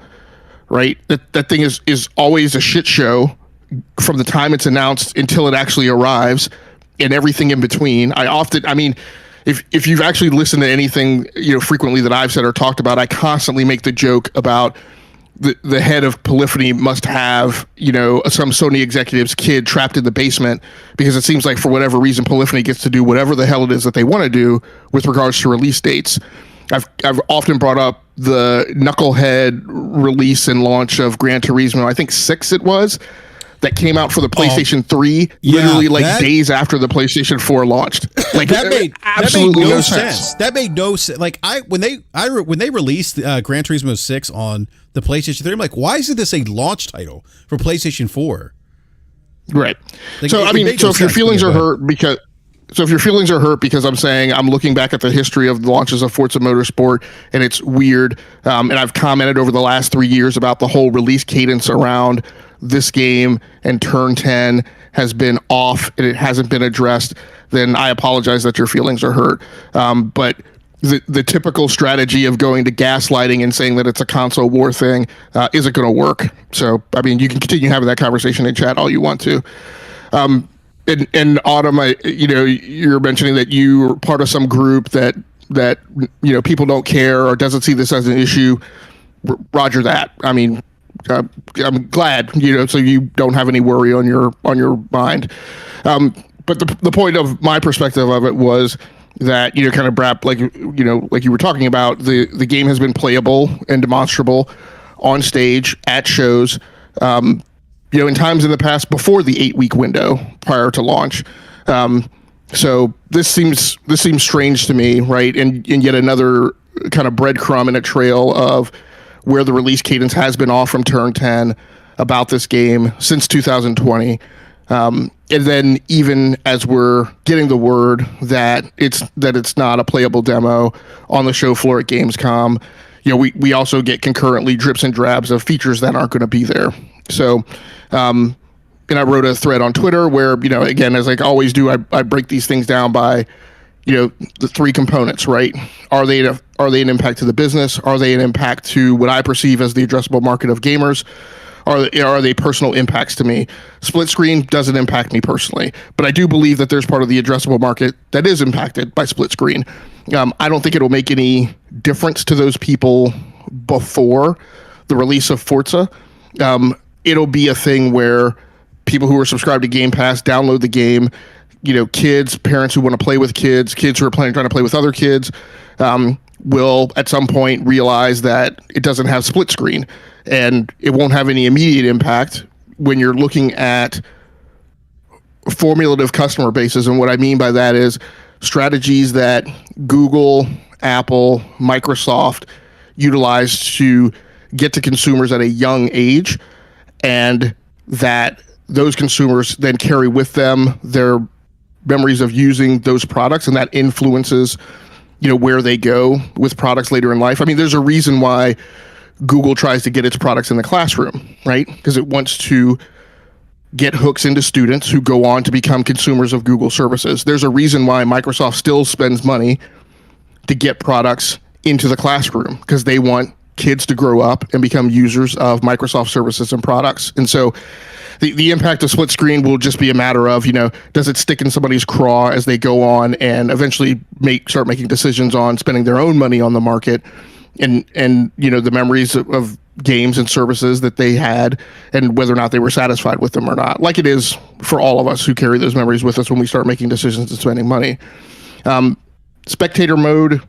right? That thing is always a shit show from the time it's announced until it actually arrives, and everything in between. If you've actually listened to anything frequently that I've said or talked about, I constantly make the joke about the head of Polyphony must have, some Sony executive's kid trapped in the basement, because it seems like for whatever reason Polyphony gets to do whatever the hell it is that they want to do with regards to release dates. I've often brought up the knucklehead release and launch of Gran Turismo, I think 6 it was, that came out for the PlayStation 3 literally days after the PlayStation 4 launched. Like that made absolutely no sense. That made no sense. Like when they released Gran Turismo 6 on the PlayStation 3, I'm like, why isn't this a launch title for PlayStation 4? Right. Like, so if your feelings are hurt because I'm saying I'm looking back at the history of the launches of Forza Motorsport and it's weird, and I've commented over the last 3 years about the whole release cadence around this game, and Turn 10 has been off and it hasn't been addressed, then I apologize that your feelings are hurt. But the typical strategy of going to gaslighting and saying that it's a console war thing isn't going to work. So, I mean, you can continue having that conversation in chat all you want to. And Autumn, you're mentioning that you're part of some group that people don't care or doesn't see this as an issue. Roger that. I mean, I'm glad, so you don't have any worry on your mind. But the point of my perspective of it was that, kind of BRAP, like you were talking about, the game has been playable and demonstrable on stage at shows, in times in the past before the 8-week window prior to launch. So this seems strange to me, right? And yet another kind of breadcrumb in a trail of where the release cadence has been off from Turn 10 about this game since 2020. And then even as we're getting the word that it's not a playable demo on the show floor at Gamescom, we also get concurrently drips and drabs of features that aren't going to be there. So, and I wrote a thread on Twitter where, again, as I always do, I break these things down by, the 3 components, right? Are they an impact to the business? Are they an impact to what I perceive as the addressable market of gamers? Are they personal impacts to me? Split screen doesn't impact me personally, but I do believe that there's part of the addressable market that is impacted by split screen. I don't think it'll make any difference to those people before the release of Forza. It'll be a thing where people who are subscribed to Game Pass download the game, kids, parents who want to play with kids who are trying to play with other kids, will at some point realize that it doesn't have split screen, and it won't have any immediate impact when you're looking at formulative customer bases. And what I mean by that is strategies that Google, Apple, Microsoft utilize to get to consumers at a young age, and that those consumers then carry with them their memories of using those products, and that influences where they go with products later in life. I mean, there's a reason why Google tries to get its products in the classroom, right? Because it wants to get hooks into students who go on to become consumers of Google services. There's a reason why Microsoft still spends money to get products into the classroom, because they want kids to grow up and become users of Microsoft services and products. And so the impact of split screen will just be a matter of, does it stick in somebody's craw as they go on and eventually start making decisions on spending their own money on the market, and the memories of games and services that they had, and whether or not they were satisfied with them or not, like it is for all of us who carry those memories with us when we start making decisions and spending money. Spectator mode,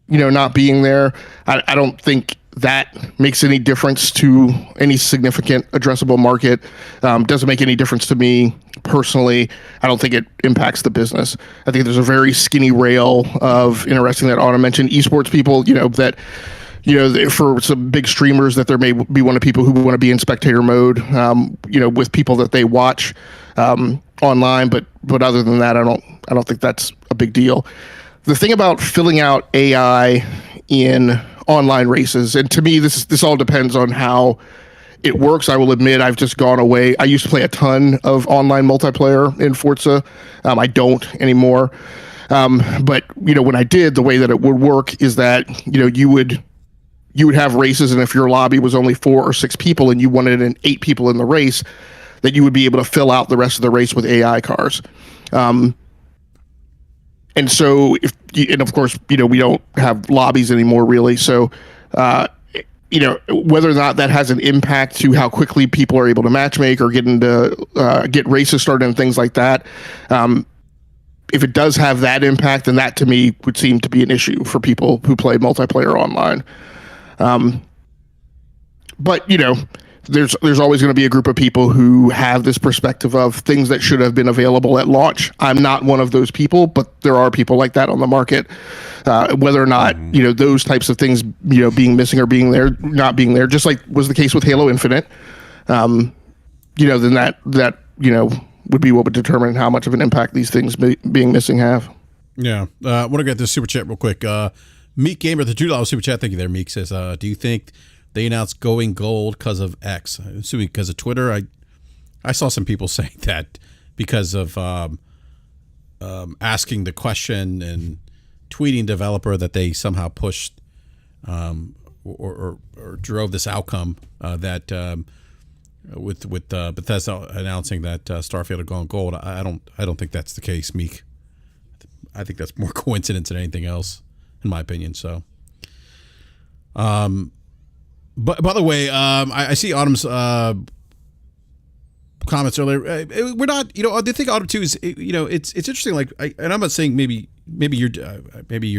not being there, I don't think that makes any difference to any significant addressable market. Doesn't make any difference to me personally. I don't think it impacts the business. I think there's a very skinny rail of, interesting that Autumn mentioned, esports people, for some big streamers, that there may be one of people who want to be in spectator mode, with people that they watch online. But other than that, I don't think that's a big deal. The thing about filling out AI in online races, and to me, this all depends on how it works. I will admit, I've just gone away. I used to play a ton of online multiplayer in Forza. I don't anymore. But when I did, the way that it would work is that you would have races, and if your lobby was only 4 or 6 people and you wanted 8 people in the race, that you would be able to fill out the rest of the race with AI cars. And so, and of course, we don't have lobbies anymore, really. So whether or not that has an impact to how quickly people are able to matchmake or get races started and things like that. If it does have that impact, then that to me would seem to be an issue for people who play multiplayer online. But there's always going to be a group of people who have this perspective of things that should have been available at launch. I'm not one of those people, but there are people like that on the market. Whether or not those types of things being missing or being there, not being there, just like was the case with Halo Infinite, then that would be what would determine how much of an impact these things being missing have. Yeah, I want to get this super chat real quick. Meek Gamer, the $2 super chat. Thank you there, Meek says, do you think they announced going gold because of X? I'm assuming because of Twitter. I saw some people saying that because of asking the question and tweeting developer that they somehow pushed or drove this outcome that with Bethesda announcing that Starfield had gone gold. I don't think that's the case, Meek. I think that's more coincidence than anything else, in my opinion. So, but by the way, I see Autumn's comments earlier. We're not, the thing Autumn too is, it's interesting. Like, and I'm not saying maybe you're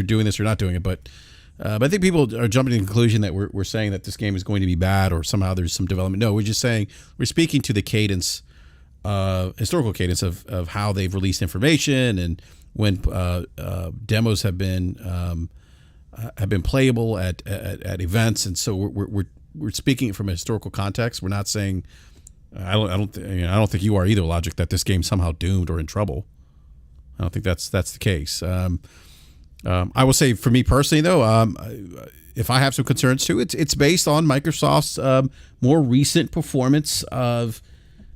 doing this or not doing it, but I think people are jumping to the conclusion that we're saying that this game is going to be bad or somehow there's some development. No, we're just saying we're speaking to the cadence, historical cadence of how they've released information and when demos have been playable at events, and so we're speaking from a historical context. We're not saying I don't think you are either, Logic, that this game's somehow doomed or in trouble. I don't think that's the case. I will say, for me personally, though, if I have some concerns too, it's based on Microsoft's more recent performance of,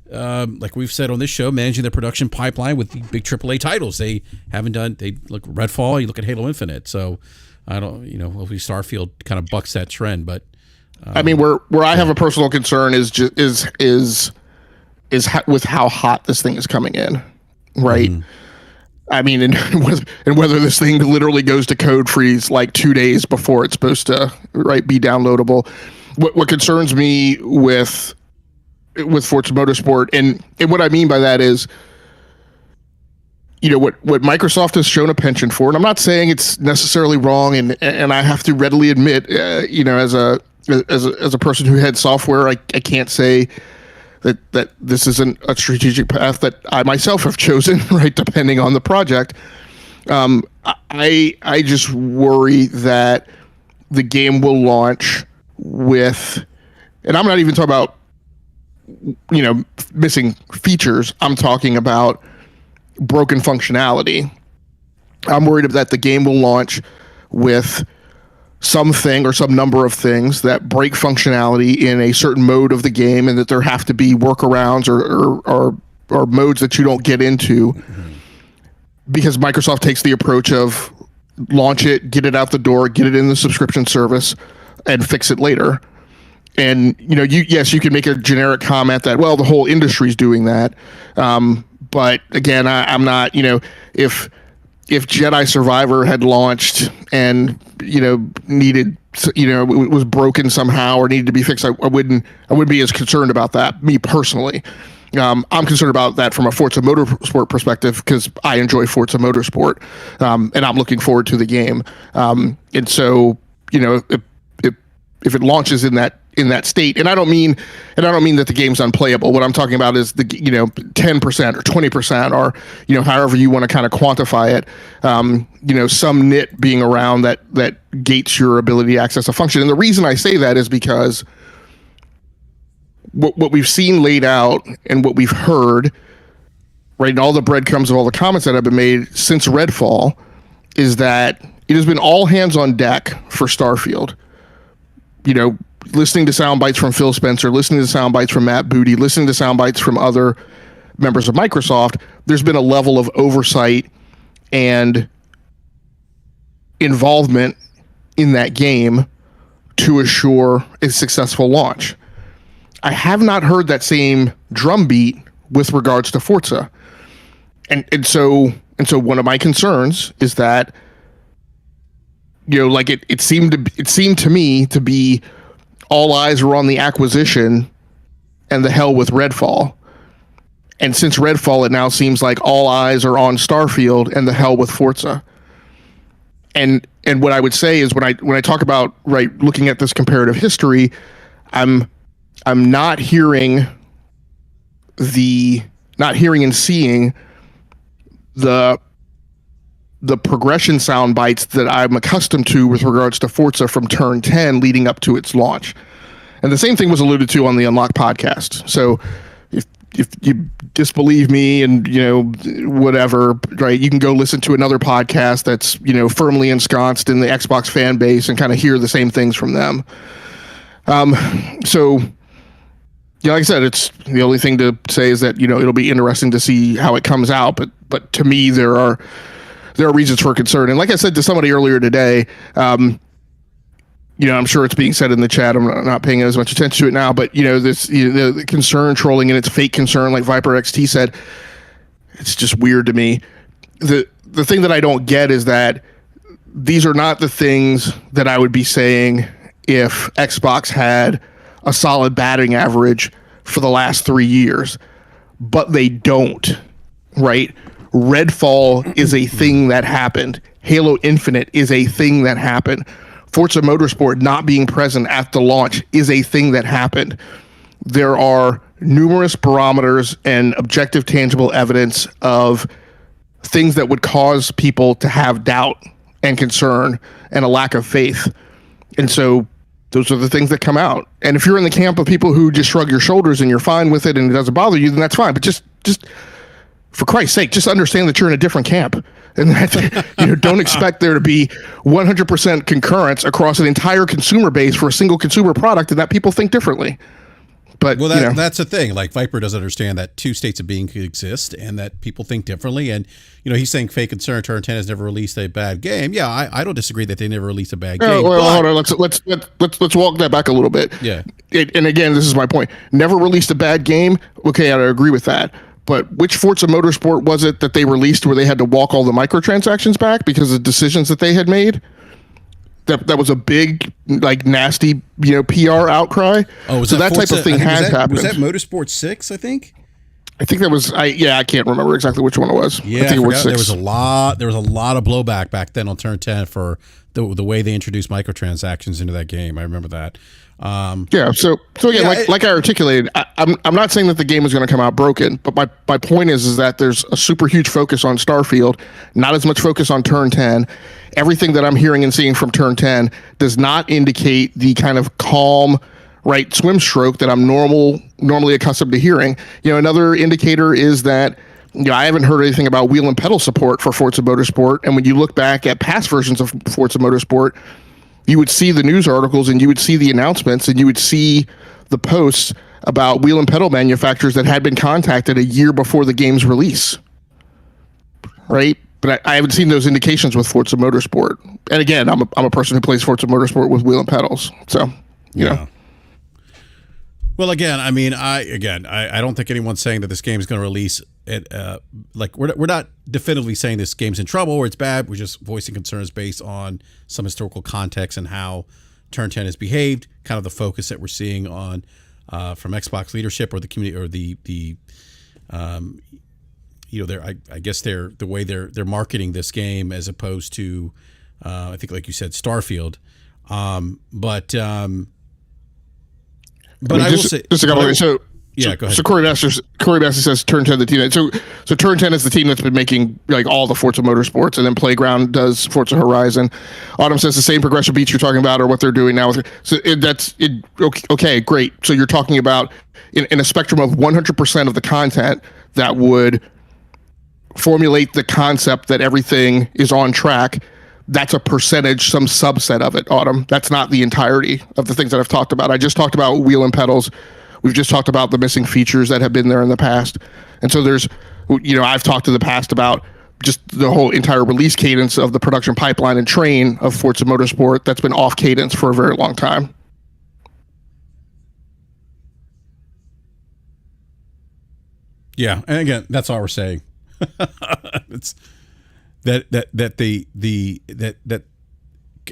like we've said on this show, managing their production pipeline with the big AAA titles. They haven't done. They look Redfall. You look at Halo Infinite. So I don't, hopefully Starfield kind of bucks that trend. But I mean, where I have a personal concern is with how hot this thing is coming in, right? Mm-hmm. I mean, and whether this thing literally goes to code freeze like 2 days before it's supposed to, right, be downloadable. What concerns me with Forza Motorsport, and what I mean by that is, what Microsoft has shown a penchant for, and I'm not saying it's necessarily wrong, and I have to readily admit, as a person who heads software, I can't say that this isn't a strategic path that I myself have chosen, right, depending on the project. I just worry that the game will launch with, and I'm not even talking about, missing features. I'm talking about broken functionality. I'm worried that the game will launch with something or some number of things that break functionality in a certain mode of the game, and that there have to be workarounds or modes that you don't get into, because Microsoft takes the approach of launch it, get it out the door, get it in the subscription service, and fix it later. And you can make a generic comment that, well, the whole industry's doing that, but again, I'm not. If Jedi Survivor had launched and needed, it was broken somehow or needed to be fixed, I wouldn't be as concerned about that, me personally. I'm concerned about that from a Forza Motorsport perspective, because I enjoy Forza Motorsport, and I'm looking forward to the game. And so, if it launches in that state, and I don't mean that the game's unplayable. What I'm talking about is the 10% or 20% or however you want to kind of quantify it. Some nit being around that gates your ability to access a function. And the reason I say that is because what we've seen laid out and what we've heard, right, and all the breadcrumbs of all the comments that have been made since Redfall, is that it has been all hands on deck for Starfield. Listening to sound bites from Phil Spencer, listening to sound bites from Matt Booty, listening to sound bites from other members of Microsoft, there's been a level of oversight and involvement in that game to assure a successful launch. I have not heard that same drumbeat with regards to Forza. And so one of my concerns is that, it seemed to me to be all eyes were on the acquisition and the hell with Redfall. And since Redfall, it now seems like all eyes are on Starfield and the hell with Forza. And what I would say is when I talk about looking at this comparative history, I'm not hearing and seeing the progression sound bites that I'm accustomed to with regards to Forza from Turn 10 leading up to its launch. And the same thing was alluded to on the Unlock podcast. So if you disbelieve me and, whatever, right, you can go listen to another podcast that's, firmly ensconced in the Xbox fan base and kind of hear the same things from them. So, like I said, it's the only thing to say is that, it'll be interesting to see how it comes out. But to me, there are reasons for concern. And like I said to somebody earlier today, I'm sure it's being said in the chat. I'm not paying as much attention to it now, but this the concern trolling and it's fake concern, like Viper XT said, it's just weird to me. The thing that I don't get is that these are not the things that I would be saying if Xbox had a solid batting average for the last 3 years, but they don't, right? Redfall is a thing that happened. Halo Infinite is a thing that happened. Forza Motorsport not being present at the launch is a thing that happened. There are numerous barometers and objective, tangible evidence of things that would cause people to have doubt and concern and a lack of faith. And so those are the things that come out. And if you're in the camp of people who just shrug your shoulders and you're fine with it and it doesn't bother you, then that's fine. But just for Christ's sake, just understand that you're in a different camp. And that, don't expect there to be 100% concurrence across an entire consumer base for a single consumer product and that people think differently. But that's the thing. Like Viper doesn't understand that two states of being exist and that people think differently. And he's saying fake concern. Turn 10 has never released a bad game. Yeah, I don't disagree that they never released a bad game. Well, hold on. Let's walk that back a little bit. Yeah. And again, this is my point. Never released a bad game. Okay, I agree with that. But which Forza Motorsport was it that they released where they had to walk all the microtransactions back because of decisions that they had made? That was a big, nasty, PR outcry. Oh, so that type of thing has happened. Was that Motorsport 6, I think? I think that was, I can't remember exactly which one it was. Yeah, I think it was 6. There was a lot of blowback back then on Turn 10 for the way they introduced microtransactions into that game. I remember that. So again, like I articulated, I'm not saying that the game is going to come out broken, but my point is that there's a super huge focus on Starfield, not as much focus on Turn 10. Everything that I'm hearing and seeing from Turn 10 does not indicate the kind of calm, swim stroke that I'm normally accustomed to hearing. Another indicator is that I haven't heard anything about wheel and pedal support for Forza Motorsport, and when you look back at past versions of Forza Motorsport, you would see the news articles and you would see the announcements and you would see the posts about wheel and pedal manufacturers that had been contacted a year before the game's release. Right? But I haven't seen those indications with Forza Motorsport. And again, I'm a person who plays Forza Motorsport with wheel and pedals. So, you know. Well, again, I mean, I don't think anyone's saying that this game is going to release it. We're not definitively saying this game's in trouble or it's bad. We're just voicing concerns based on some historical context and how Turn 10 has behaved. Kind of the focus that we're seeing on from Xbox leadership or the community or I guess the way they're marketing this game as opposed to I think, like you said, Starfield. But I will say, just a couple of so yeah, go ahead. So Corey Master says Turn 10 the team. So Turn 10 is the team that's been making all the Forza Motorsports, and then Playground does Forza Horizon. Autumn says the same progression beats you're talking about are what they're doing now. Okay, great. So you're talking about in a spectrum of 100% of the content that would formulate the concept that everything is on track. That's a percentage, some subset of it, Autumn. That's not the entirety of the things that I've talked about. I just talked about wheel and pedals. We've just talked about the missing features that have been there in the past. And so there's, I've talked in the past about just the whole entire release cadence of the production pipeline and train of Forza Motorsport that's been off cadence for a very long time. Yeah, and again, that's all we're saying. It's that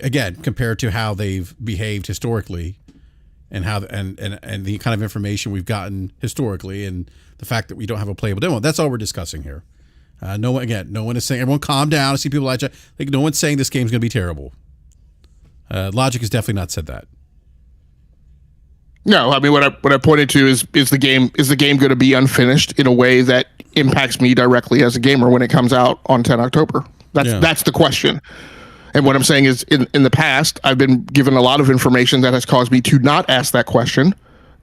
again, compared to how they've behaved historically, and how and the kind of information we've gotten historically, and the fact that we don't have a playable demo. That's all we're discussing here. No one is saying, everyone calm down. I see people like no one's saying this game's going to be terrible. Logic has definitely not said that. No, I mean what I pointed to is the game going to be unfinished in a way that impacts me directly as a gamer when it comes out on 10 October. That's the question. And what I'm saying is in the past, I've been given a lot of information that has caused me to not ask that question.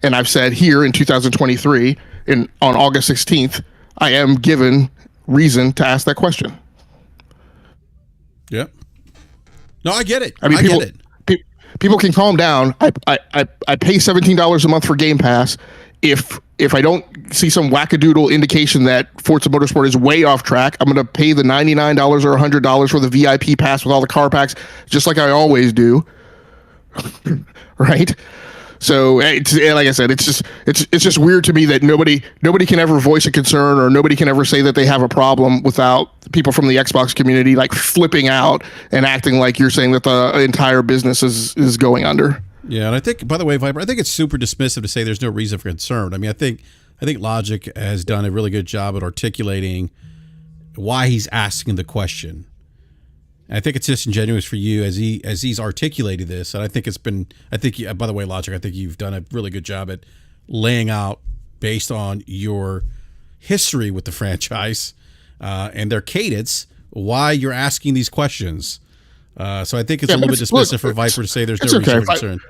And I've said here in 2023, on August 16th, I am given reason to ask that question. Yeah. No, I get it. I mean, people can calm down. I pay $17 a month for Game Pass. If I don't see some wackadoodle indication that Forza Motorsport is way off track, I'm going to pay the $99 or $100 for the VIP pass with all the car packs, just like I always do. Right? So, like I said, it's just weird to me that nobody can ever voice a concern, or nobody can ever say that they have a problem without people from the Xbox community like flipping out and acting like you're saying that the entire business is going under. Yeah, and I think, by the way, Viper, I think it's super dismissive to say there's no reason for concern. I mean, I think Logic has done a really good job at articulating why he's asking the question. And I think it's disingenuous for you as he's articulated this, and by the way, Logic, I think you've done a really good job at laying out, based on your history with the franchise and their cadence, why you're asking these questions. So I think it's a little bit dismissive for Viper to say there's no reason for concern.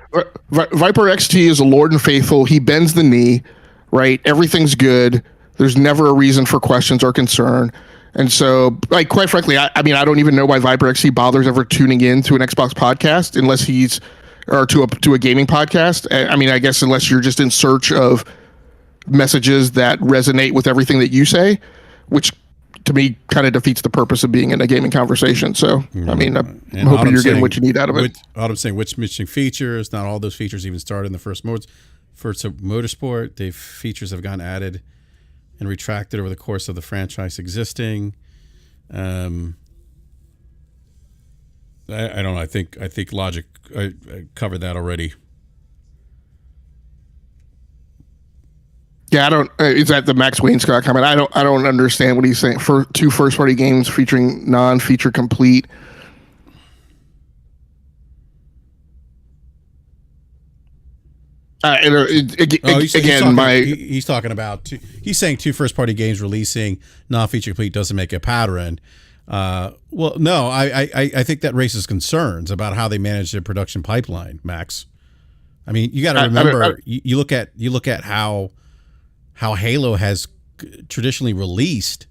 Viper XT is a Lord and faithful. He bends the knee, right? Everything's good. There's never a reason for questions or concern. And so, like, quite frankly, I mean, I don't even know why Viper XT bothers ever tuning in to an Xbox podcast or to a gaming podcast. I mean, I guess unless you're just in search of messages that resonate with everything that you say, which to me kind of defeats the purpose of being in a gaming conversation. So, I mean, I'm hoping you're getting what you need out of it. Autumn's saying which missing features, not all those features even started in the first Forza Motorsport. The features have gotten added and retracted over the course of the franchise existing. I don't know. I think Logic covered that already. Yeah, I don't. Is that the Max Wainscott comment? I don't understand what he's saying. For two first-party games featuring non-feature complete. He's talking about. He's saying two first-party games releasing non-feature complete doesn't make a pattern. Well, no, I think that raises concerns about how they manage their production pipeline, Max. I mean, you got to remember. You look at how Halo has traditionally released,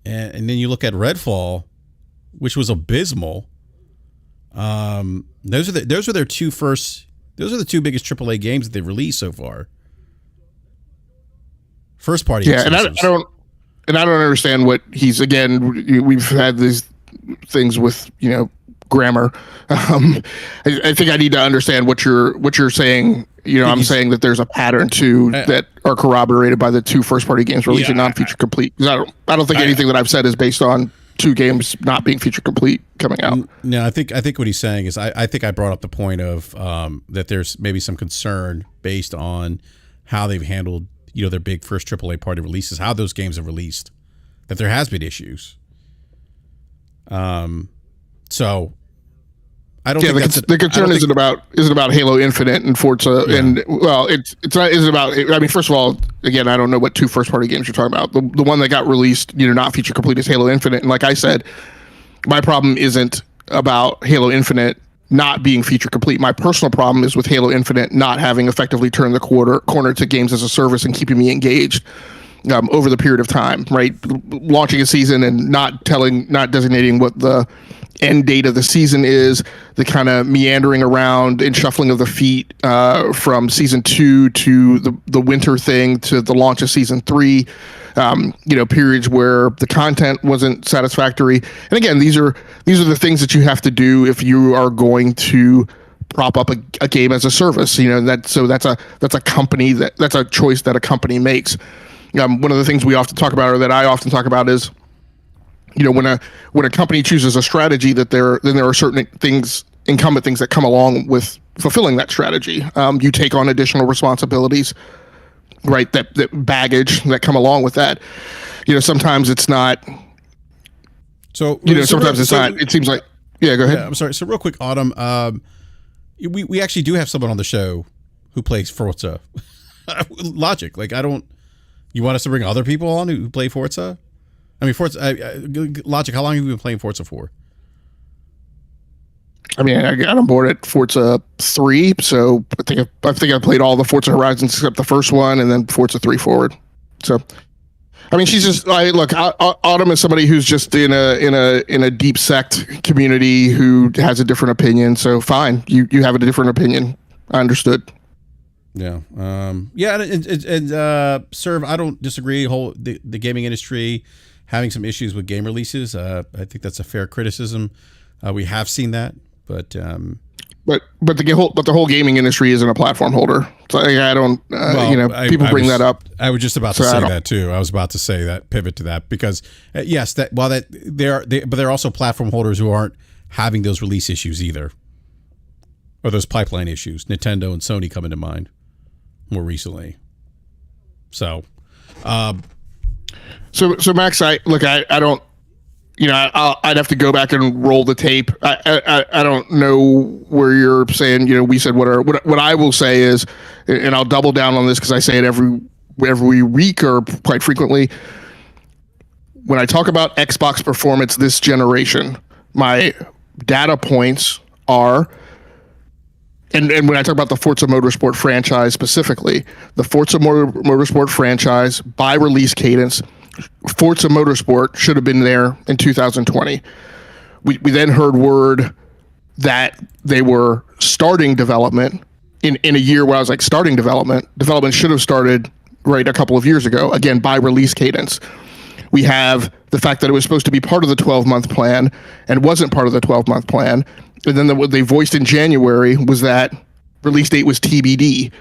and then you look at Redfall, which was abysmal. Those are the two biggest AAA games that they've released so far. First party. Yeah, and I don't understand what he's, again. We've had these things with grammar. I think I need to understand what you're saying. I'm saying that there's a pattern that are corroborated by the two first-party games releasing non-feature complete. I don't think anything that I've said is based on two games not being feature complete coming out. No, I think what he's saying is I think I brought up the point of that there's maybe some concern based on how they've handled their big first AAA party releases, how those games have released, that there has been issues. So I don't think the concern isn't about Halo Infinite and Forza, and it's not isn't about. I mean, first of all, again, I don't know what two first party games you're talking about. The one that got released, not feature complete, is Halo Infinite, and like I said, my problem isn't about Halo Infinite not being feature complete. My personal problem is with Halo Infinite not having effectively turned the corner to games as a service and keeping me engaged over the period of time. Right, launching a season and not designating what the end date of the season is, the kind of meandering around and shuffling of the feet from season 2 to the winter thing to the launch of season 3, periods where the content wasn't satisfactory. And again, these are the things that you have to do if you are going to prop up a game as a service. That's a company that's a choice that a company makes. One of the things we often talk about, or that I often talk about, is when a company chooses a strategy, then there are certain incumbent things that come along with fulfilling that strategy. You take on additional responsibilities, right? That baggage that come along with that. Sometimes it's not. So sometimes it's not. It seems like. Yeah, go ahead. Yeah, I'm sorry. So real quick, Autumn. We actually do have someone on the show who plays Forza. Logic. Like, you want us to bring other people on who play Forza? I mean, Forza. Logic. How long have you been playing Forza for? I mean, I got on board at Forza 3, so I think I played all the Forza Horizons except the first one, and then Forza 3 forward. So, I mean, she's just look. Autumn is somebody who's just in a deep sect community who has a different opinion. So fine, you have a different opinion. I understood. Yeah. And Serve, I don't disagree. The gaming industry having some issues with game releases. I think that's a fair criticism. We have seen that, but the whole gaming industry isn't a platform holder. So I don't. People bring that up. I was just about to say that too. I was about to say that, pivot to that, because yes, that while that but there are also platform holders who aren't having those release issues either, or those pipeline issues. Nintendo and Sony come into mind more recently. So Max, I don't. I'd have to go back and roll the tape. I don't know where you're saying. We said what I will say is, and I'll double down on this because I say it every week or quite frequently. When I talk about Xbox performance this generation, my data points are, and when I talk about the Forza Motorsport franchise specifically, the Forza Motorsport franchise by release cadence. Forza Motorsport should have been there in 2020. We then heard word that they were starting development in a year where I was like, starting development should have started right a couple of years ago, again, by release cadence. We have the fact that it was supposed to be part of the 12-month plan and wasn't part of the 12-month plan. And then what they voiced in January was that release date was TBD.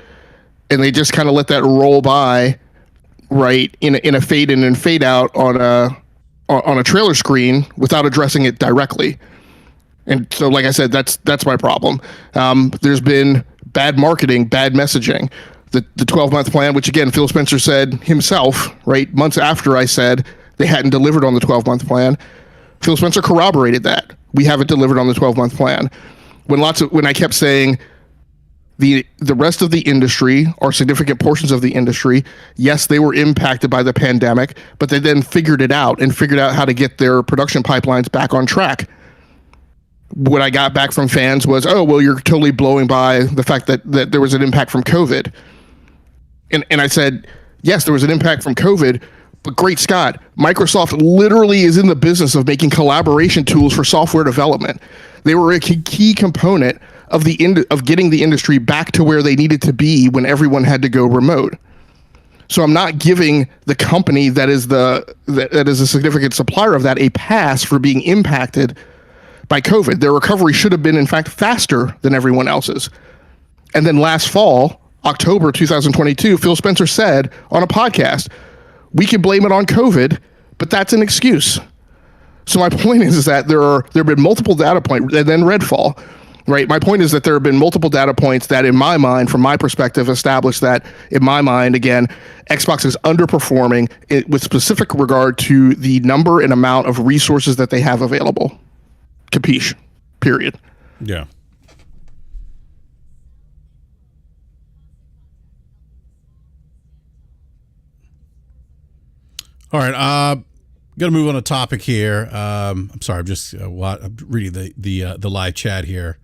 And they just kind of let that roll by, right, in a fade in and fade out on a trailer screen without addressing it directly. And so, like I said, that's my problem. There's been bad marketing, bad messaging. The 12-month plan, which again, Phil Spencer said himself, right, months after I said they hadn't delivered on the 12-month plan, Phil Spencer corroborated that. We haven't delivered on the 12-month plan. When I kept saying the rest of the industry, or significant portions of the industry, yes, they were impacted by the pandemic, but they then figured out how to get their production pipelines back on track. What I got back from fans was, oh, well, you're totally blowing by the fact that there was an impact from COVID. And I said, yes, there was an impact from COVID, but great Scott, Microsoft literally is in the business of making collaboration tools for software development. They were a key component of getting the industry back to where they needed to be when everyone had to go remote. So I'm not giving the company that is a significant supplier of that a pass for being impacted by COVID. Their recovery should have been, in fact, faster than everyone else's. And then last fall, October 2022, Phil Spencer said on a podcast, we can blame it on COVID, but that's an excuse. So my point is that there have been multiple data points, and then Redfall, right? My point is that there have been multiple data points that, in my mind, from my perspective, establish that, in my mind, again, Xbox is underperforming with specific regard to the number and amount of resources that they have available. Capiche. Period. Yeah. All right. Gonna move on a topic here. I'm sorry. I'm just I'm reading the live chat here.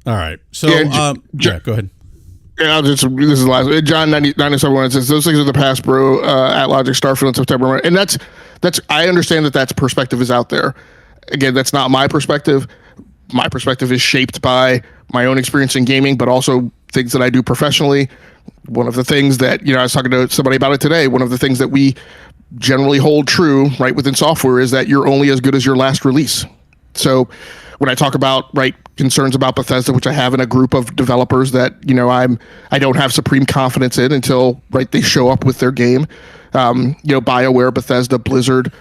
All right. So go ahead. Yeah, this is the last. John 97 says those things are the past, bro. At Logic, Starfield in September, and that's. I understand that perspective is out there. Again, that's not my perspective. My perspective is shaped by my own experience in gaming, but also things that I do professionally. One of the things that, I was talking to somebody about it today. One of the things that we generally hold true, right, within software is that you're only as good as your last release. So when I talk about, right, concerns about Bethesda, which I have in a group of developers that, I don't have supreme confidence in until, right, they show up with their game. BioWare, Bethesda, Blizzard,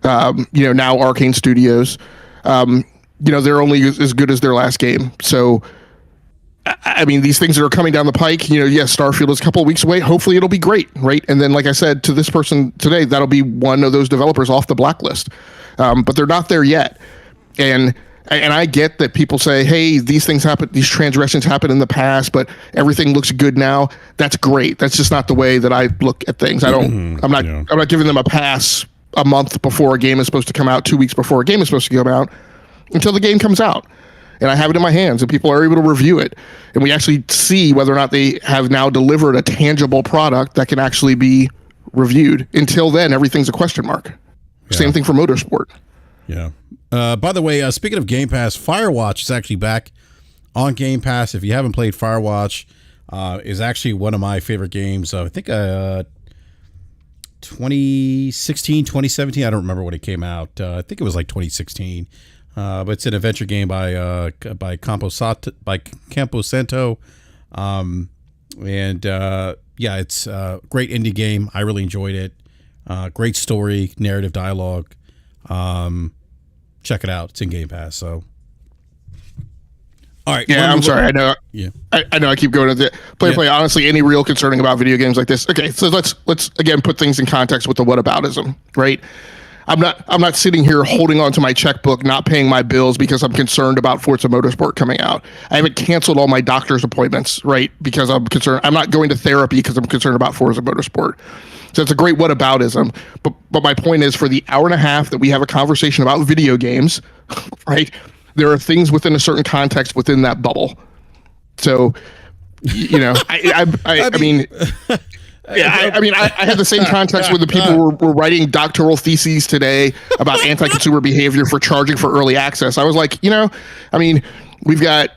now Arcane Studios. they're only as good as their last game. So, I mean, these things that are coming down the pike, yes, Starfield is a couple of weeks away. Hopefully it'll be great, right? And then, like I said to this person today, that'll be one of those developers off the blacklist. But they're not there yet. And I get that people say, hey, these things happen, these transgressions happen in the past, but everything looks good now. That's great. That's just not the way that I look at things. I'm not giving them a pass a month before a game is supposed to come out, 2 weeks before a game is supposed to come out, until the game comes out. And I have it in my hands, and people are able to review it. And we actually see whether or not they have now delivered a tangible product that can actually be reviewed. Until then, everything's a question mark. Yeah. Same thing for motorsport. Yeah. By the way, speaking of Game Pass, Firewatch is actually back on Game Pass. If you haven't played Firewatch, is actually one of my favorite games. I think 2016, 2017. I don't remember when it came out. I think it was like 2016. But it's an adventure game by Campo Santo. It's a great indie game. I really enjoyed it. Great story, narrative, dialogue. Check it out. It's in Game Pass. So, all right. Yeah, I'm sorry. I know. Yeah, I know. I keep going to play. Honestly, any real concerning about video games like this. Okay, so let's again put things in context with the whataboutism, right? I'm not sitting here holding on to my checkbook, not paying my bills because I'm concerned about Forza Motorsport coming out. I haven't canceled all my doctor's appointments, right? Because I'm concerned. I'm not going to therapy because I'm concerned about Forza Motorsport. So it's a great whataboutism. But my point is, for the hour and a half that we have a conversation about video games, right? There are things within a certain context within that bubble. So, I mean. Yeah, I had the same context when the people were writing doctoral theses today about anti-consumer behavior for charging for early access. I was like, we've got,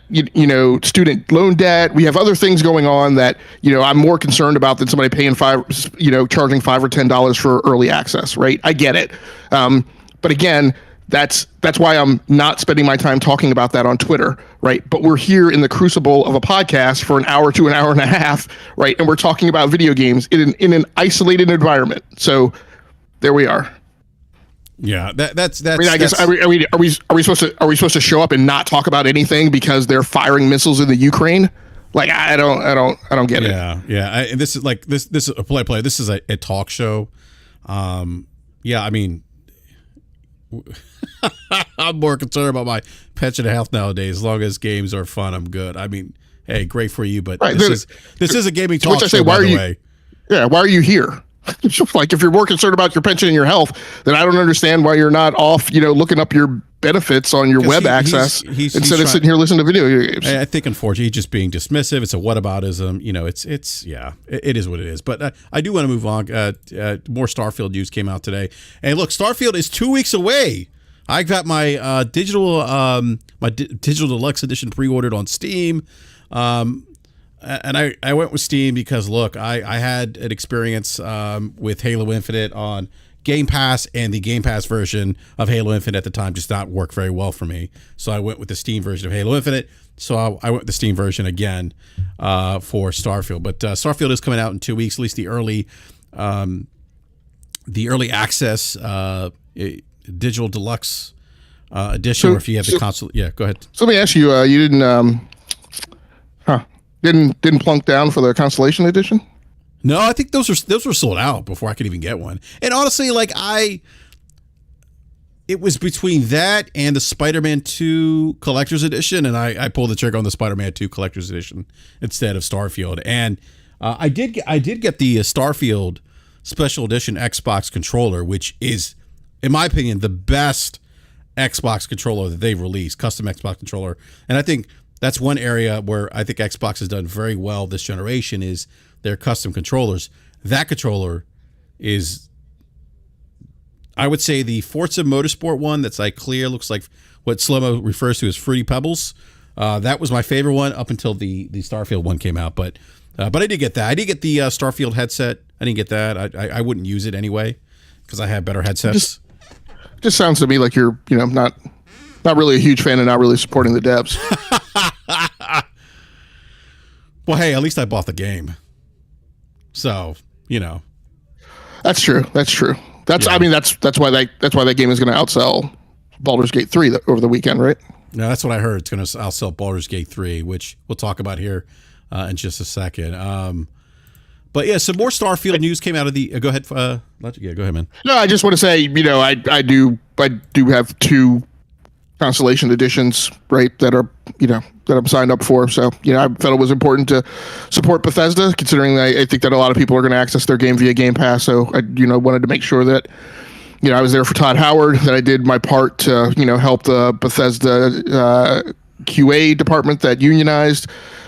student loan debt. We have other things going on that, I'm more concerned about than somebody paying charging $5 or $10 for early access, right? I get it. But again, that's why I'm not spending my time talking about that on Twitter, right? But we're here in the crucible of a podcast for an hour to an hour and a half, right? And we're talking about video games in an isolated environment. So there we are. Yeah, that's. I guess are we supposed to show up and not talk about anything because they're firing missiles in the Ukraine? Like I don't get it. Yeah. This is like this is a play. This is a talk show. I'm more concerned about my pension and health nowadays. As long as games are fun, I'm good. I mean, hey, great for you, but right, this is a gaming talk show, by the way. Yeah, why are you here? It's just like, if you're more concerned about your pension and your health, then I don't understand why you're not off, looking up your benefits on your web access instead of sitting here listening to video games. I think, unfortunately, he's just being dismissive. It's a whataboutism. It is what it is. But I do want to move on. More Starfield news came out today. And look, Starfield is 2 weeks away. I got my digital deluxe edition pre-ordered on Steam. And I went with Steam because, look, I had an experience with Halo Infinite on Game Pass, and the Game Pass version of Halo Infinite at the time just not work very well for me. So I went with the Steam version of Halo Infinite. So I went with the Steam version again for Starfield. But Starfield is coming out in 2 weeks, at least the early access digital deluxe edition, or if you have the console. Yeah, go ahead. So let me ask you, you didn't plunk down for the Constellation edition? No, I think those were sold out before I could even get one. And honestly, it was between that and the Spider-Man 2 Collector's Edition, and I pulled the trigger on the Spider-Man 2 Collector's Edition instead of Starfield. And I did get the Starfield Special Edition Xbox controller, which is, in my opinion, the best Xbox controller that they've released, custom Xbox controller. And I think that's one area where I think Xbox has done very well this generation is their custom controllers. That controller is, I would say, the Forza Motorsport one that's like clear, looks like what Slomo refers to as Fruity Pebbles. That was my favorite one up until the Starfield one came out. But I did get that. I did get the Starfield headset. I didn't get that. I wouldn't use it anyway because I have better headsets. Just sounds to me like you're, not really a huge fan and not really supporting the devs. Well, hey, at least I bought the game. So, That's true. That's why that game is going to outsell Baldur's Gate 3 over the weekend, right? No, that's what I heard. It's going to sell Baldur's Gate 3, which we'll talk about here in just a second. But yeah, some more Starfield news came out of the. Go ahead. Go ahead, man. No, I just want to say, I do have 2 Constellation editions, right? That are, that I'm signed up for. So, I felt it was important to support Bethesda, considering that I think that a lot of people are going to access their game via Game Pass. So I, wanted to make sure that, I was there for Todd Howard, that I did my part to, help the Bethesda QA department that unionized,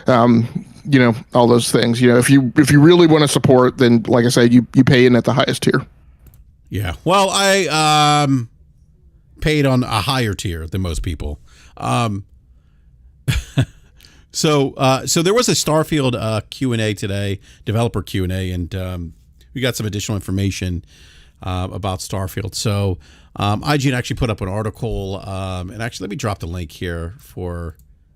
all those things. If you really want to support, then like I said, you pay in at the highest tier. Yeah. Well, I paid on a higher tier than most people. So there was a Starfield Q&A today, developer Q&A, and we got some additional information about Starfield. So IGN actually put up an article, and actually let me drop the link here for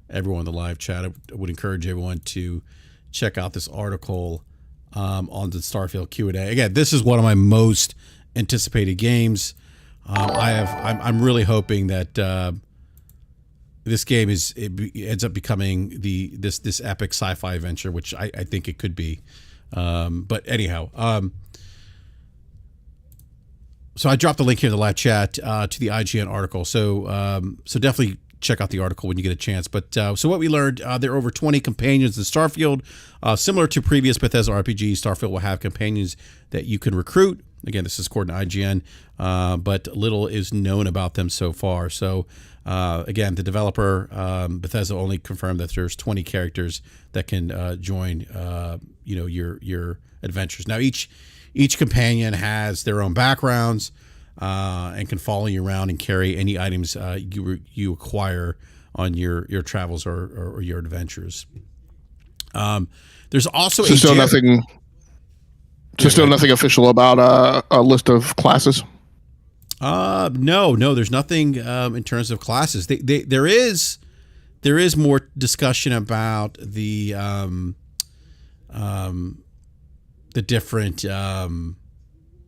everyone in the live chat. I would encourage everyone to check out this article on the Starfield Q&A. Again, this is one of my most anticipated games. I'm really hoping that this game ends up becoming this epic sci-fi adventure, which I think it could be. But anyhow, so I dropped the link here in the live chat to the IGN article. So definitely check out the article when you get a chance. But so what we learned, there are over 20 companions in Starfield. Similar to previous Bethesda RPGs, Starfield will have companions that you can recruit. Again, this is according to IGN, but little is known about them so far. So again, the developer, Bethesda, only confirmed that there's 20 characters that can join your adventures. Now each companion has their own backgrounds and can follow you around and carry any items you acquire on your travels or your adventures. There's also nothing official about a list of classes. No, there's nothing in terms of classes. There is more discussion about the different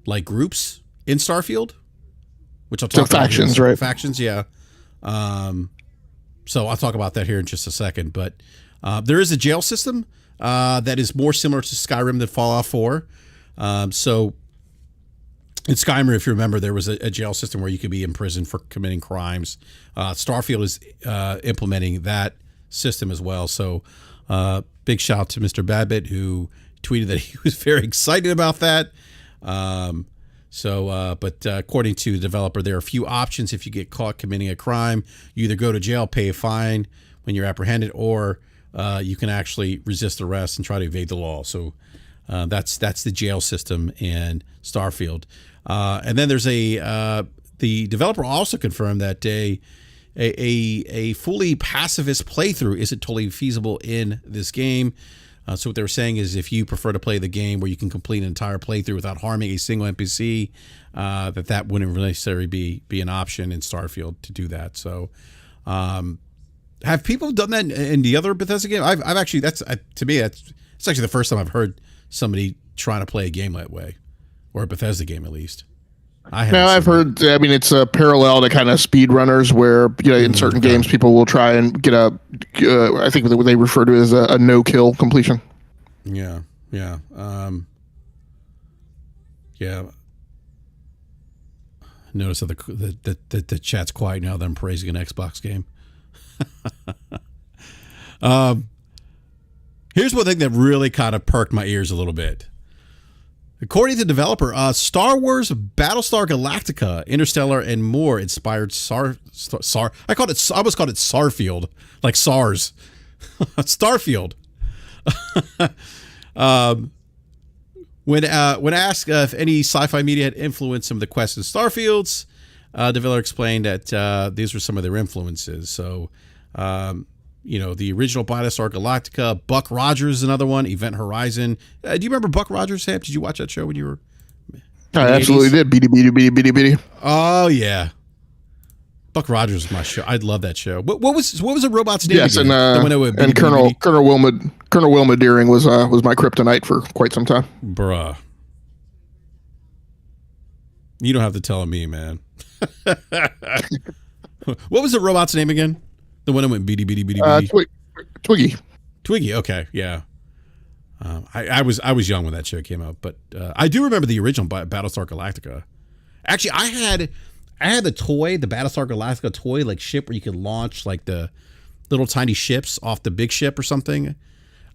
like groups in Starfield, which I'll talk about. Factions, right? Factions, yeah. So I'll talk about that here in just a second. But there is a jail system that is more similar to Skyrim than Fallout 4. So in Skyrim, if you remember, there was a jail system where you could be imprisoned for committing crimes. Starfield is implementing that system as well. So big shout out to Mr. Babbitt, who tweeted that he was very excited about that. But according to the developer, there are a few options if you get caught committing a crime. You either go to jail, pay a fine when you're apprehended, or you can actually resist arrest and try to evade the law. So that's the jail system in Starfield. And then there's the developer also confirmed that a fully pacifist playthrough isn't totally feasible in this game. So what they were saying is if you prefer to play the game where you can complete an entire playthrough without harming a single NPC, that wouldn't necessarily be an option in Starfield to do that. So have people done that in the other Bethesda game? I've actually, to me, it's actually the first time I've heard somebody trying to play a game that way, or a Bethesda game at least. I've heard. I mean, it's a parallel to kind of speedrunners, where in certain games people will try and get I think what they refer to as a no-kill completion. Yeah. Notice that the chat's quiet now that I'm praising an Xbox game. Here's one thing that really kind of perked my ears a little bit. According to the developer, Star Wars, Battlestar Galactica, Interstellar, and more inspired I almost called it Starfield, like SARS. Starfield. When asked if any sci-fi media had influenced some of the quests in Starfields, developer explained that these were some of their influences. So, the original Battlestar Galactica, Buck Rogers is another one, Event Horizon. Do you remember Buck Rogers, Sam? Did you watch that show when you were... I absolutely did. Beady. Oh, yeah. Buck Rogers was my show. I love that show. What was the robot's name? Yes, again? And Colonel Wilma Deering was my kryptonite for quite some time. Bruh. You don't have to tell me, man. What was the robot's name again? The one that went beady beady beady beady. Twiggy. Twiggy. Okay, yeah. I was young when that show came out, but I do remember the original Battlestar Galactica. Actually, I had the toy, the Battlestar Galactica toy, like ship where you could launch like the little tiny ships off the big ship or something.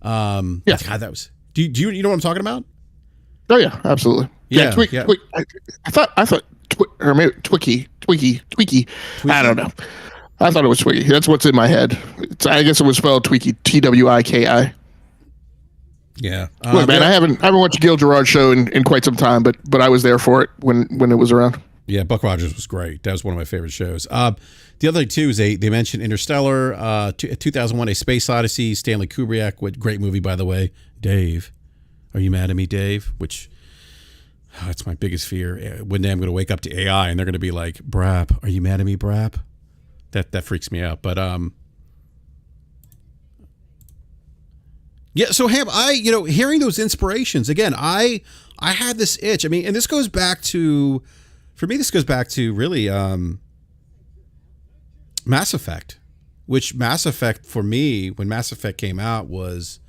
Yeah, God, that was. Do you know what I'm talking about? Oh yeah, absolutely. Yeah, I thought, or maybe Twiggy. I don't know. I thought it was Twiggy. That's what's in my head. I guess it was spelled Twiki, Twiki. Yeah. Look, man, I haven't watched Gil Gerard's show in quite some time, but I was there for it when it was around. Yeah, Buck Rogers was great. That was one of my favorite shows. The other thing too is they mentioned Interstellar, 2001: A Space Odyssey, Stanley Kubrick. What great movie, by the way. Dave, are you mad at me, Dave? Which that's my biggest fear. One day I'm going to wake up to AI and they're going to be like, "BRAP, are you mad at me, BRAP?" That freaks me out. But yeah. So Ham, hearing those inspirations again, I had this itch. I mean, and this goes back to, for me, really Mass Effect, which Mass Effect for me, when Mass Effect came out, was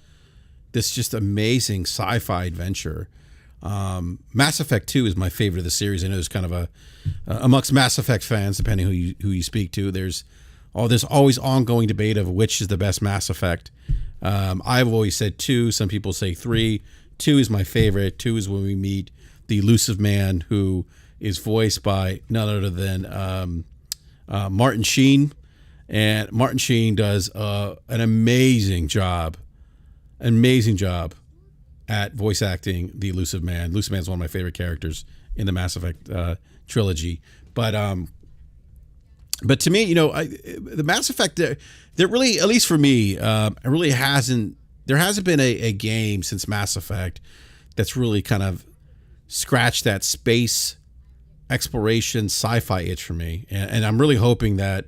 this just amazing sci-fi adventure. Mass Effect 2 is my favorite of the series. I know there's kind of a amongst Mass Effect fans, depending who you speak to, there's always ongoing debate of which is the best Mass Effect. I've always said 2. Some people say 3. 2 is my favorite. 2 is when we meet the elusive man who is voiced by none other than Martin Sheen, and Martin Sheen does an amazing job at voice acting the elusive man. Elusive Man is one of my favorite characters in the Mass Effect trilogy. But to me, the Mass Effect, there really, at least for me, there hasn't been a game since Mass Effect that's really kind of scratched that space exploration sci-fi itch for me. And I'm really hoping that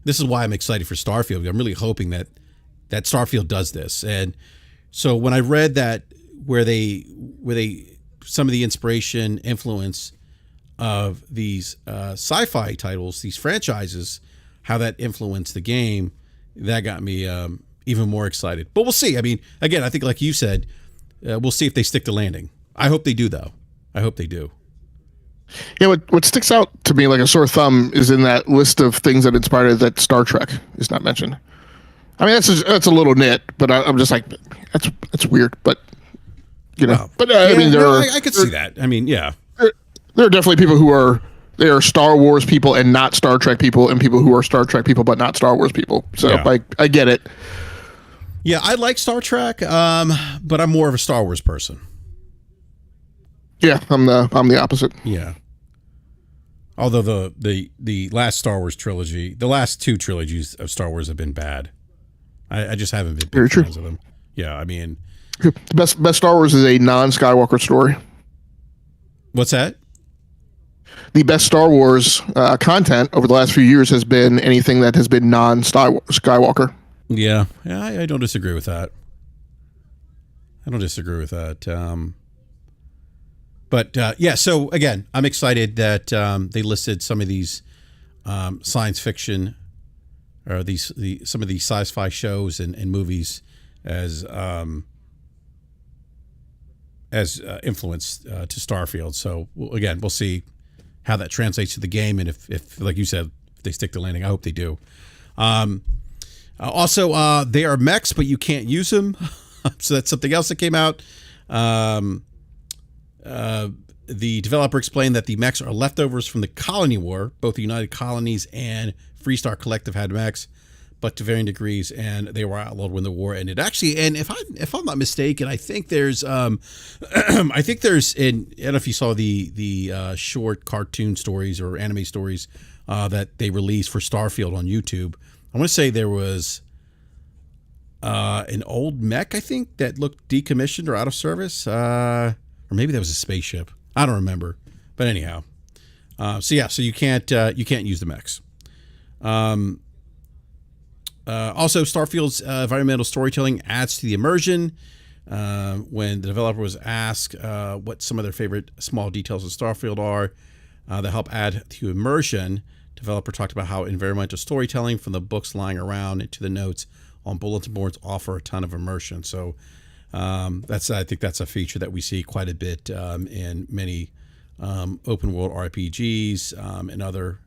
this is why I'm excited for Starfield. I'm really hoping that Starfield does this. And so when I read that where they some of the inspiration influence of these sci-fi titles, these franchises, how that influenced the game, that got me even more excited. But we'll see. I mean, again, I think like you said, we'll see if they stick to landing. I hope they do, though. I hope they do. Yeah, what sticks out to me like a sore thumb is in that list of things that inspired that Star Trek is not mentioned. I mean, that's a little nit, but I'm just like, that's weird. But but I mean, I could see that. I mean, yeah, there are definitely people who are Star Wars people and not Star Trek people, and people who are Star Trek people but not Star Wars people. So yeah. I get it. Yeah, I like Star Trek, but I'm more of a Star Wars person. Yeah, I'm the opposite. Yeah. Although the last Star Wars trilogy, the last 2 trilogies of Star Wars have been bad. I just haven't been big fans of them. Yeah, I mean, best Star Wars is a non-Skywalker story. What's that? The best Star Wars content over the last few years has been anything that has been non-Skywalker. Yeah, I don't disagree with that. But yeah, so again, I'm excited that they listed some of these science fiction or some of these sci-fi shows and movies as influence to Starfield. So again, we'll see how that translates to the game, and if like you said, if they stick to landing, I hope they do. Also, they are mechs, but you can't use them. So that's something else that came out. The developer explained that the mechs are leftovers from the Colony War. Both the United Colonies and Freestar Collective had mechs, but to varying degrees, and they were outlawed when the war ended. Actually, and if I'm not mistaken, I think there's I don't know if you saw the short cartoon stories or anime stories that they released for Starfield on YouTube. I want to say there was an old mech, I think, that looked decommissioned or out of service. Or maybe that was a spaceship. I don't remember. But anyhow. So you can't use the mechs. Also, Starfield's environmental storytelling adds to the immersion. When the developer was asked what some of their favorite small details of Starfield are that help add to immersion, Developer talked about how environmental storytelling from the books lying around to the notes on bulletin boards offer a ton of immersion. So I think that's a feature that we see quite a bit in many open world RPGs and other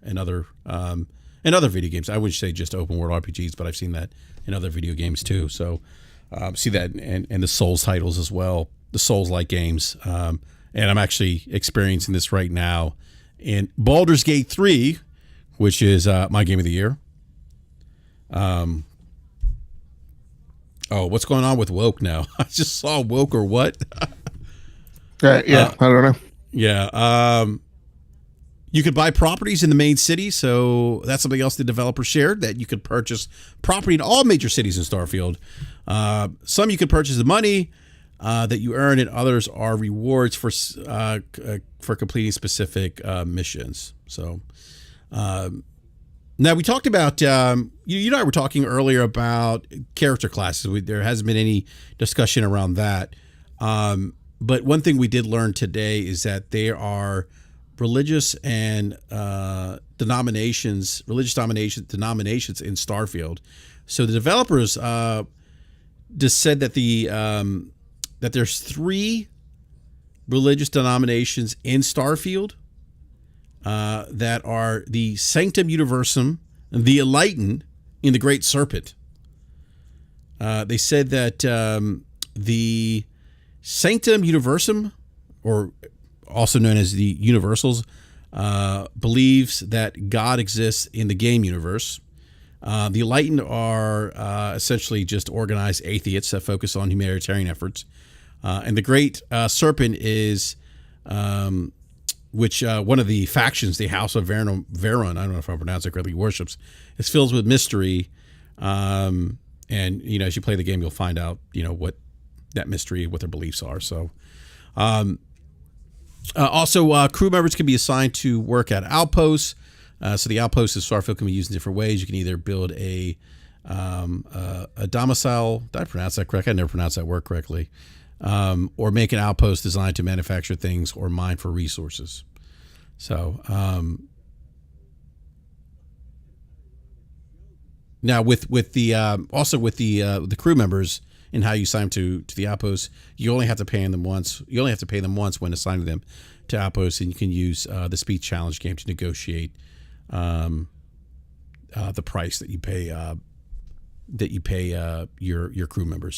video games. I wouldn't say just open world RPGs, but I've seen that in other video games too. So see that in the Souls titles as well, the Souls-like games. And I'm actually experiencing this right now in Baldur's Gate 3, which is my game of the year. Oh, what's going on with Woke now? I just saw Woke or what? I don't know. Yeah. You could buy properties in the main city, so that's something else the developer shared, that you could purchase property in all major cities in Starfield. Some you could purchase the money that you earn, and others are rewards for completing specific missions. So now we talked about you and I were talking earlier about character classes. There hasn't been any discussion around that. But one thing we did learn today is that there are religious and denominations in Starfield. So the developers just said that that there's 3 religious denominations in Starfield that are the Sanctum Universum, the Enlightened, and the Great Serpent. They said that the Sanctum Universum, or also known as the Universals, believes that God exists in the game universe. The Enlightened are essentially just organized atheists that focus on humanitarian efforts. And the Great Serpent is, which one of the factions, the House of Veron, I don't know if I pronounced it correctly, worships, is filled with mystery. And, as you play the game, you'll find out, what that mystery, what their beliefs are. So, also, crew members can be assigned to work at outposts. So the outposts in Starfield can be used in different ways. You can either build a domicile. Did I pronounce that correct? I never pronounced that word correctly. Or make an outpost designed to manufacture things or mine for resources. So now with the crew members and how you assign them to the outposts, you only have to pay them once. You only have to pay them once when assigning them to outposts, and you can use the speed challenge game to negotiate the price that you pay your crew members.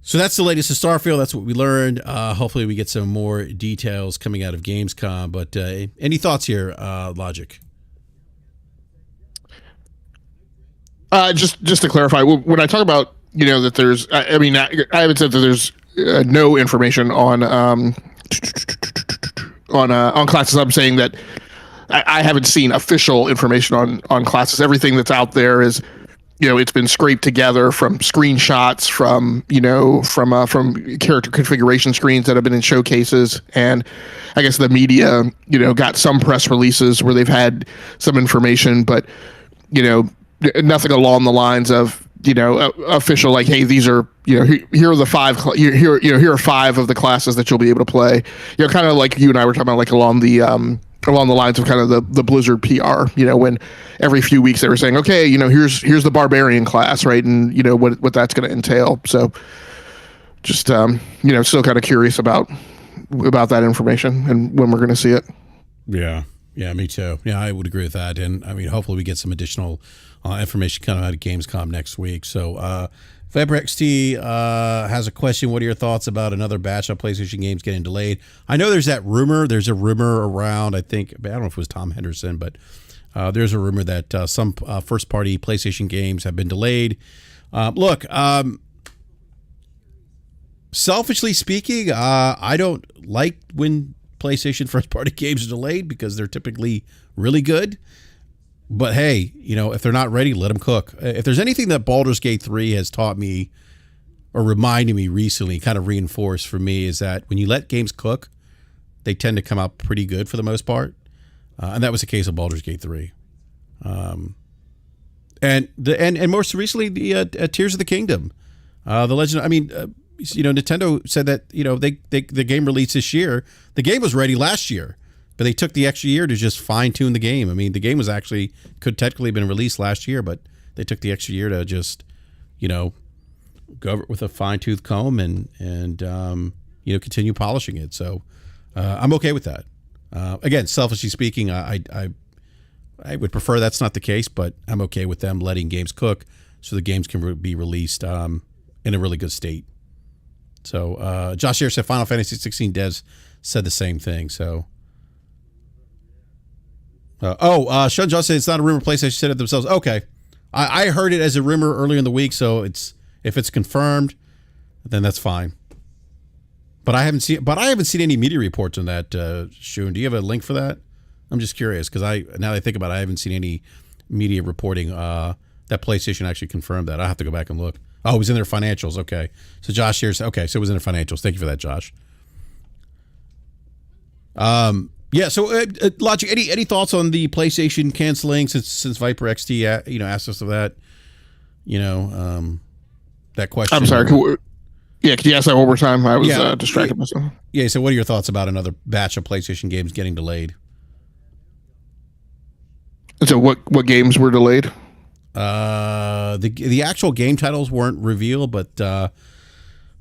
So that's the latest in Starfield. That's what we learned. Hopefully we get some more details coming out of Gamescom. But any thoughts here, Logic? Just to clarify, when I talk about that there's, I haven't said that there's no information on classes. I'm saying that I haven't seen official information on classes. Everything that's out there is, it's been scraped together from screenshots, from character configuration screens that have been in showcases, and I guess the media, got some press releases where they've had some information, but nothing along the lines of official, like, hey, these are, here are the 5 here are 5 of the classes that you'll be able to play. Kind of like you and I were talking about, like along the lines of kind of the Blizzard PR, when every few weeks they were saying, okay, here's the barbarian class, right? And what that's going to entail. So just still kind of curious about that information and when we're going to see it. Yeah, me too. Yeah, I would agree with that. And hopefully we get some additional information coming out of Gamescom next week. So FebRXT has a question. What are your thoughts about another batch of PlayStation games getting delayed? I know there's that rumor. There's a rumor around, I don't know if it was Tom Henderson, but there's a rumor that some first-party PlayStation games have been delayed. Look, selfishly speaking, I don't like when PlayStation first-party games are delayed because they're typically really good. But hey, if they're not ready, let them cook. If there's anything that Baldur's Gate 3 has taught me or reminded me recently, kind of reinforced for me, is that when you let games cook, they tend to come out pretty good for the most part. And that was the case of Baldur's Gate 3. And most recently, the Tears of the Kingdom. The Legend, Nintendo said that, the game released this year. The game was ready last year. But they took the extra year to just fine tune the game. I mean, the game could technically have been released last year, but they took the extra year to just, go over it with a fine tooth comb and continue polishing it. So I'm okay with that. Again, selfishly speaking, I would prefer that's not the case, but I'm okay with them letting games cook so the games can be released in a really good state. So Josh here said Final Fantasy 16 devs said the same thing. So. Sean Johnson said it's not a rumor. PlayStation said it themselves. Okay. I heard it as a rumor earlier in the week, so if it's confirmed, then that's fine. But I haven't seen any media reports on that, Shun. Do you have a link for that? I'm just curious, because now that I think about it, I haven't seen any media reporting that PlayStation actually confirmed that. I'll have to go back and look. Oh, it was in their financials. Okay. So Josh here said, okay, so it was in their financials. Thank you for that, Josh. Yeah, so Logic, any thoughts on the PlayStation canceling since Viper XT asked us of that? That question. I'm sorry. Could you ask that one more time? I was distracted myself. Yeah, so what are your thoughts about another batch of PlayStation games getting delayed? So what games were delayed? The actual game titles weren't revealed, but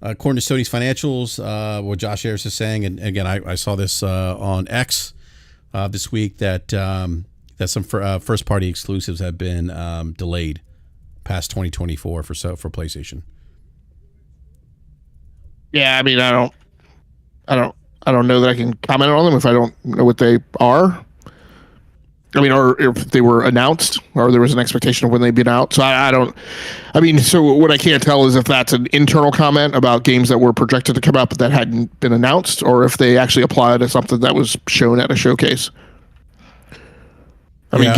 according to Sony's financials, what Josh Harris is saying, and again, I saw this on X this week that some first party exclusives have been delayed past 2024 for PlayStation. Yeah, I mean, I don't know that I can comment on them if I don't know what they are. I mean, or if they were announced, or there was an expectation of when they'd been out. So I don't. I mean, so what I can't tell is if that's an internal comment about games that were projected to come out but that hadn't been announced, or if they actually applied to something that was shown at a showcase. I mean,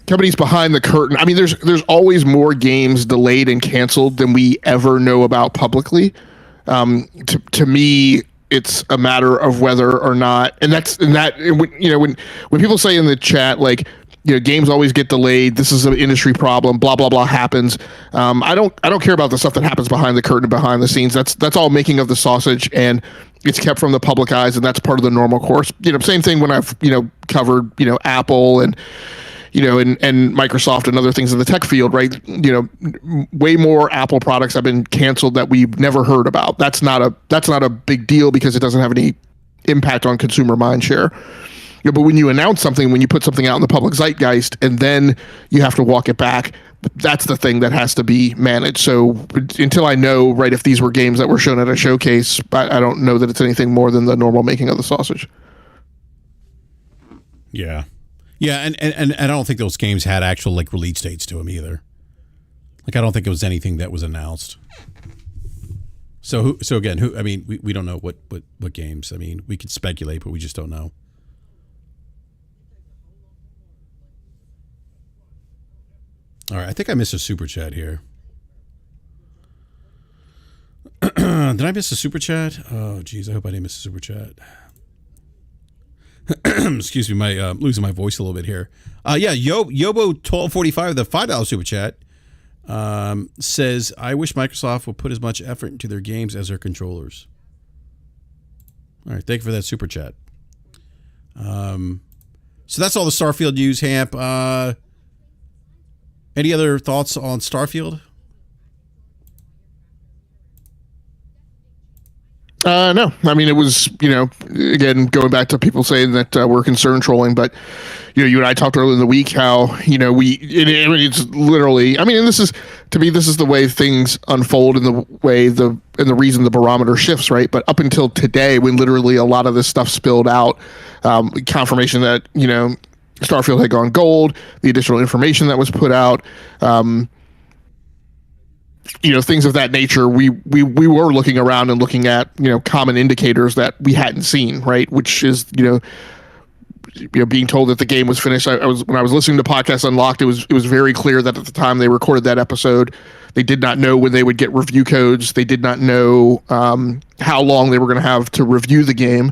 companies behind the curtain. I mean, there's always more games delayed and canceled than we ever know about publicly. To me, it's a matter of whether or not, and when people say in the chat, like, games always get delayed, this is an industry problem, blah blah blah happens. I don't care about the stuff that happens behind the curtain, behind the scenes. That's all making of the sausage, and it's kept from the public eyes, and that's part of the normal course. Same thing when I've covered Apple and and Microsoft and other things in the tech field, right? Way more Apple products have been canceled that we've never heard about. That's not a big deal because it doesn't have any impact on consumer mindshare. But when you announce something, when you put something out in the public zeitgeist, and then you have to walk it back, that's the thing that has to be managed. So until I know, right, if these were games that were shown at a showcase, I don't know that it's anything more than the normal making of the sausage. Yeah. Yeah, and I don't think those games had actual release dates to them either. I don't think it was anything that was announced. So again, I mean, we don't know what games. I mean, we could speculate, but we just don't know. All right, I think I missed a super chat here. Did I miss a super chat? Oh, geez, I hope I didn't miss a super chat. Excuse me, losing my voice a little bit here. Yobo1245, the $5 super chat, says, I wish Microsoft would put as much effort into their games as their controllers. All right, thank you for that super chat. So that's all the Starfield news, Hamp. Any other thoughts on Starfield? No, I mean, it was, again, going back to people saying that we're concern trolling, but, you and I talked earlier in the week how, it's literally, I mean, and this is the way things unfold and the reason the barometer shifts, right? But up until today, when literally a lot of this stuff spilled out, confirmation that, Starfield had gone gold, the additional information that was put out, things of that nature, we were looking around and looking at, common indicators that we hadn't seen, right? Which is, being told that the game was finished. When I was listening to Podcast Unlocked, it was very clear that at the time they recorded that episode, they did not know when they would get review codes. They did not know how long they were going to have to review the game.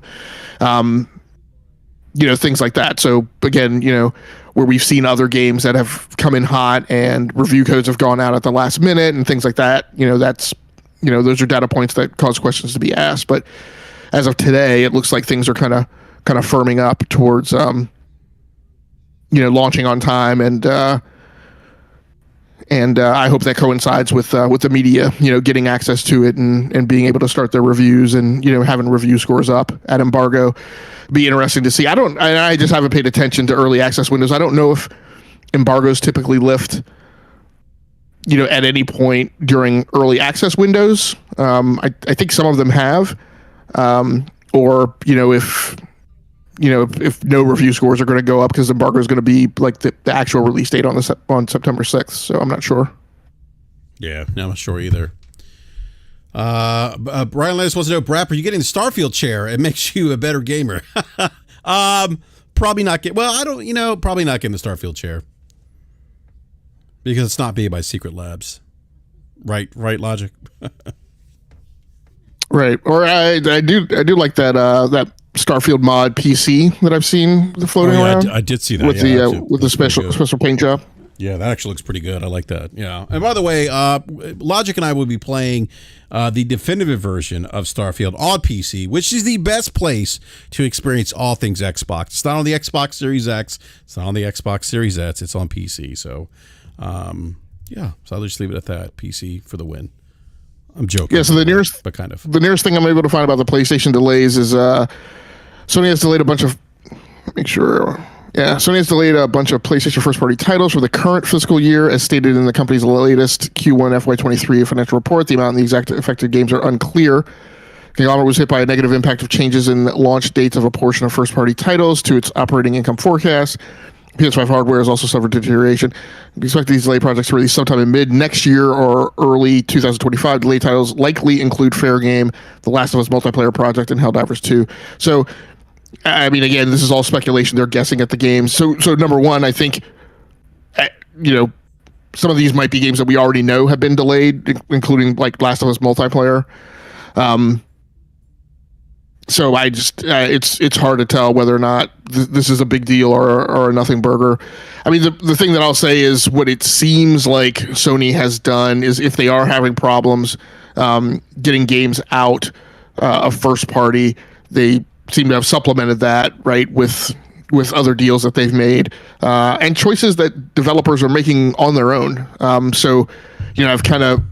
Things like that. So again, where we've seen other games that have come in hot and review codes have gone out at the last minute and things like that, that's, those are data points that cause questions to be asked. But as of today, it looks like things are kind of firming up towards launching on time, and I hope that coincides with the media, getting access to it and being able to start their reviews and having review scores up at embargo. Be interesting to see. I just haven't paid attention to early access windows. I don't know if embargoes typically lift at any point during early access windows. I think some of them have, or if no review scores are going to go up because embargo is going to be like the actual release date on September 6th. So I'm not sure. Yeah, I'm not sure either. Brian Linus wants to know, BRAP, are you getting the Starfield chair? It makes you a better gamer. Probably not probably not getting the Starfield chair because it's not made by Secret Labs. Right, Logic. Right. Or I do like that Starfield mod PC that I've seen floating around. I did see that with the special paint job. Yeah, that actually looks pretty good. I like that. Yeah. And by the way, Logic and I will be playing the definitive version of Starfield on PC, which is the best place to experience all things Xbox. It's not on the Xbox Series X. It's not on the Xbox Series S. It's on PC. So, so I'll just leave it at that. PC for the win. I'm joking. Yeah, so the nearest thing I'm able to find about the PlayStation delays is Sony has delayed a bunch of PlayStation first-party titles for the current fiscal year, as stated in the company's latest Q1 FY23 financial report. The amount and the exact affected games are unclear. The conglomerate was hit by a negative impact of changes in launch dates of a portion of first-party titles to its operating income forecast. PS5 hardware has also suffered deterioration. We expect these delayed projects to release sometime in mid-next year or early 2025. Delayed titles likely include Fair Game, The Last of Us multiplayer project, and Helldivers 2. So, I mean, again, this is all speculation. They're guessing at the games. So number one, I think, some of these might be games that we already know have been delayed, including like Last of Us multiplayer. So I just it's hard to tell whether or not this is a big deal or a nothing burger. I mean, the thing that I'll say is what it seems like Sony has done is, if they are having problems getting games out of first party, they seem to have supplemented that, right, with other deals that they've made and choices that developers are making on their own. So I've kind of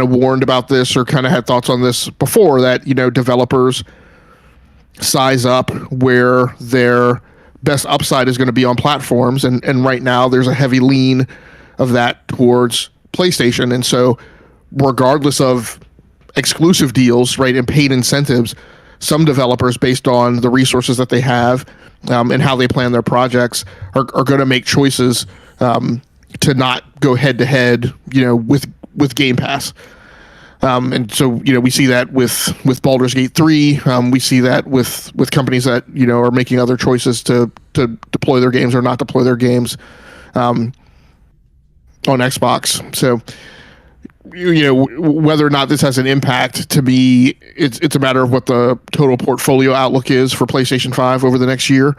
warned about this, or kind of had thoughts on this before, that, developers size up where their best upside is going to be on platforms. And right now there's a heavy lean of that towards PlayStation. And so regardless of exclusive deals, right, and paid incentives, some developers, based on the resources that they have and how they plan their projects, are going to make choices to not go head to head, with Game Pass. And so, we see that with Baldur's Gate 3. We see that with companies that, are making other choices to deploy their games or not deploy their games on Xbox. So, whether or not this has an impact, to me, it's a matter of what the total portfolio outlook is for PlayStation 5 over the next year,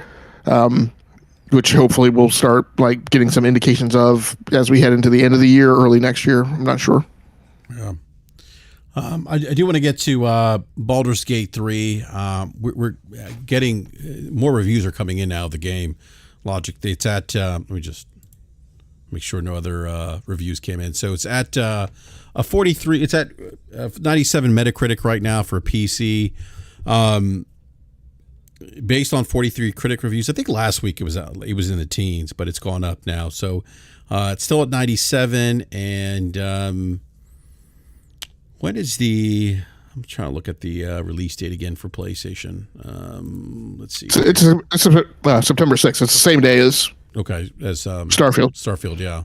which hopefully we'll start getting some indications of as we head into the end of the year, early next year. I'm not sure. Yeah. I do want to get to Baldur's Gate 3. We're getting more reviews are coming in now of the game. Logic. It's at let me just make sure no other reviews came in. So it's at a 43. It's at 97 Metacritic right now for PC. Based on 43 critic reviews. I think last week it was in the teens, but it's gone up now. So it's still at 97. And when is I'm trying to look at the release date again for PlayStation. Let's see. It's September 6th. It's the same day as Starfield. Starfield, yeah.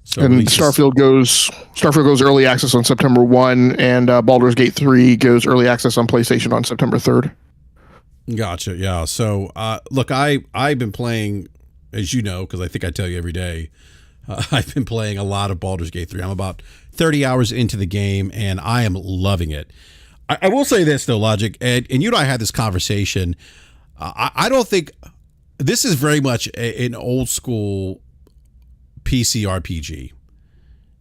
So and Starfield goes early access on September 1, and Baldur's Gate 3 goes early access on PlayStation on September 3rd. Gotcha. Yeah. So, look, I've been playing, as you know, because I think I tell you every day, I've been playing a lot of Baldur's Gate 3. I'm about 30 hours into the game, and I am loving it. I will say this, though, Logic, and you and I had this conversation. I don't think this is very much an old school PC RPG.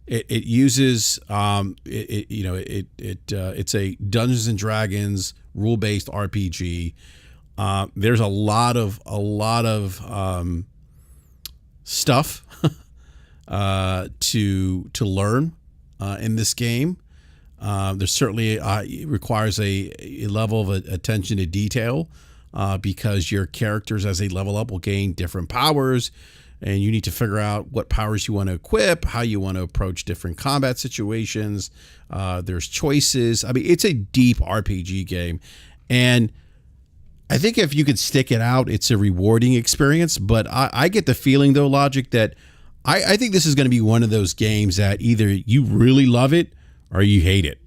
It uses it's a Dungeons and Dragons rule based RPG. There's a lot of stuff to learn in this game. There's certainly it requires a level of attention to detail because your characters, as they level up, will gain different powers, and you need to figure out what powers you want to equip, how you want to approach different combat situations. There's choices. I mean, it's a deep RPG game, and I think if you could stick it out, it's a rewarding experience. But I get the feeling, though, Logic, that I think this is going to be one of those games that either you really love it or you hate it.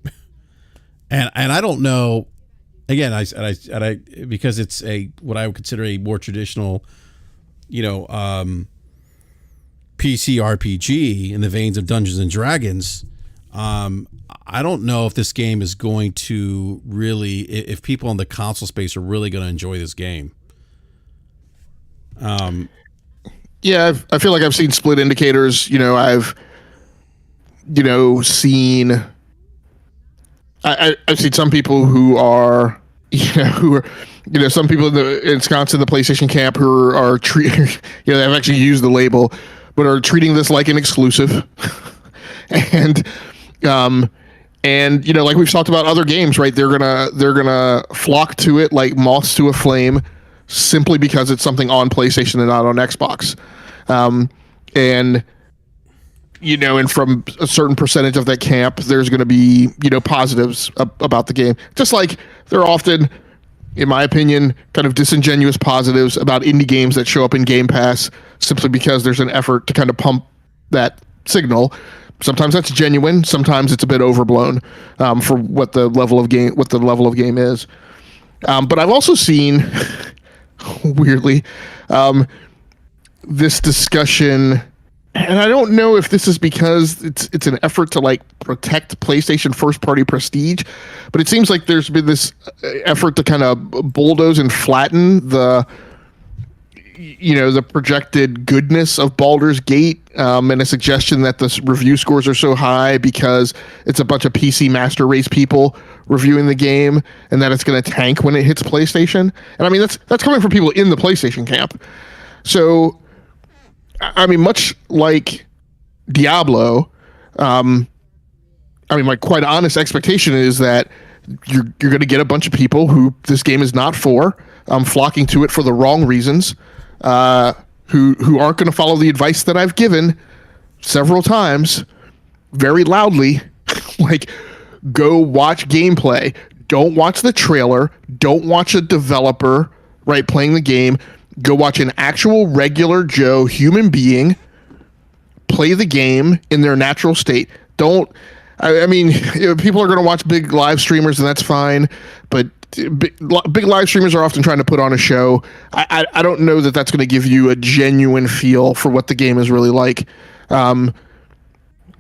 And I don't know. Again, I because it's what I would consider a more traditional, PC RPG in the veins of Dungeons and Dragons. I don't know if this game is going to really, if people in the console space are really going to enjoy this game. Yeah, I feel like I've seen split indicators. I've seen. I've seen some people who are, some people in the Wisconsin, the PlayStation camp, who are treating, they've actually used the label, but are treating this like an exclusive, and like we've talked about other games, right? They're gonna flock to it like moths to a flame, simply because it's something on PlayStation and not on Xbox, and from a certain percentage of that camp, there's going to be, positives about the game. Just like there are often, in my opinion, kind of disingenuous positives about indie games that show up in Game Pass simply because there's an effort to kind of pump that signal. Sometimes that's genuine. Sometimes it's a bit overblown for what the level of game is. But I've also seen, weirdly, this discussion. And I don't know if this is because it's an effort to like protect PlayStation first party prestige, but it seems like there's been this effort to kind of bulldoze and flatten the projected goodness of Baldur's Gate, and a suggestion that the review scores are so high because it's a bunch of PC master race people reviewing the game, and that it's going to tank when it hits PlayStation. And I mean that's coming from people in the PlayStation camp. So I mean, much like Diablo, my quite honest expectation is that you're going to get a bunch of people who this game is not for, flocking to it for the wrong reasons, who aren't going to follow the advice that I've given several times, very loudly, like go watch gameplay, don't watch the trailer, don't watch a developer, right, playing the game. Go watch an actual regular Joe human being play the game in their natural state. People are going to watch big live streamers, and that's fine. But big live streamers are often trying to put on a show. I don't know that that's going to give you a genuine feel for what the game is really like.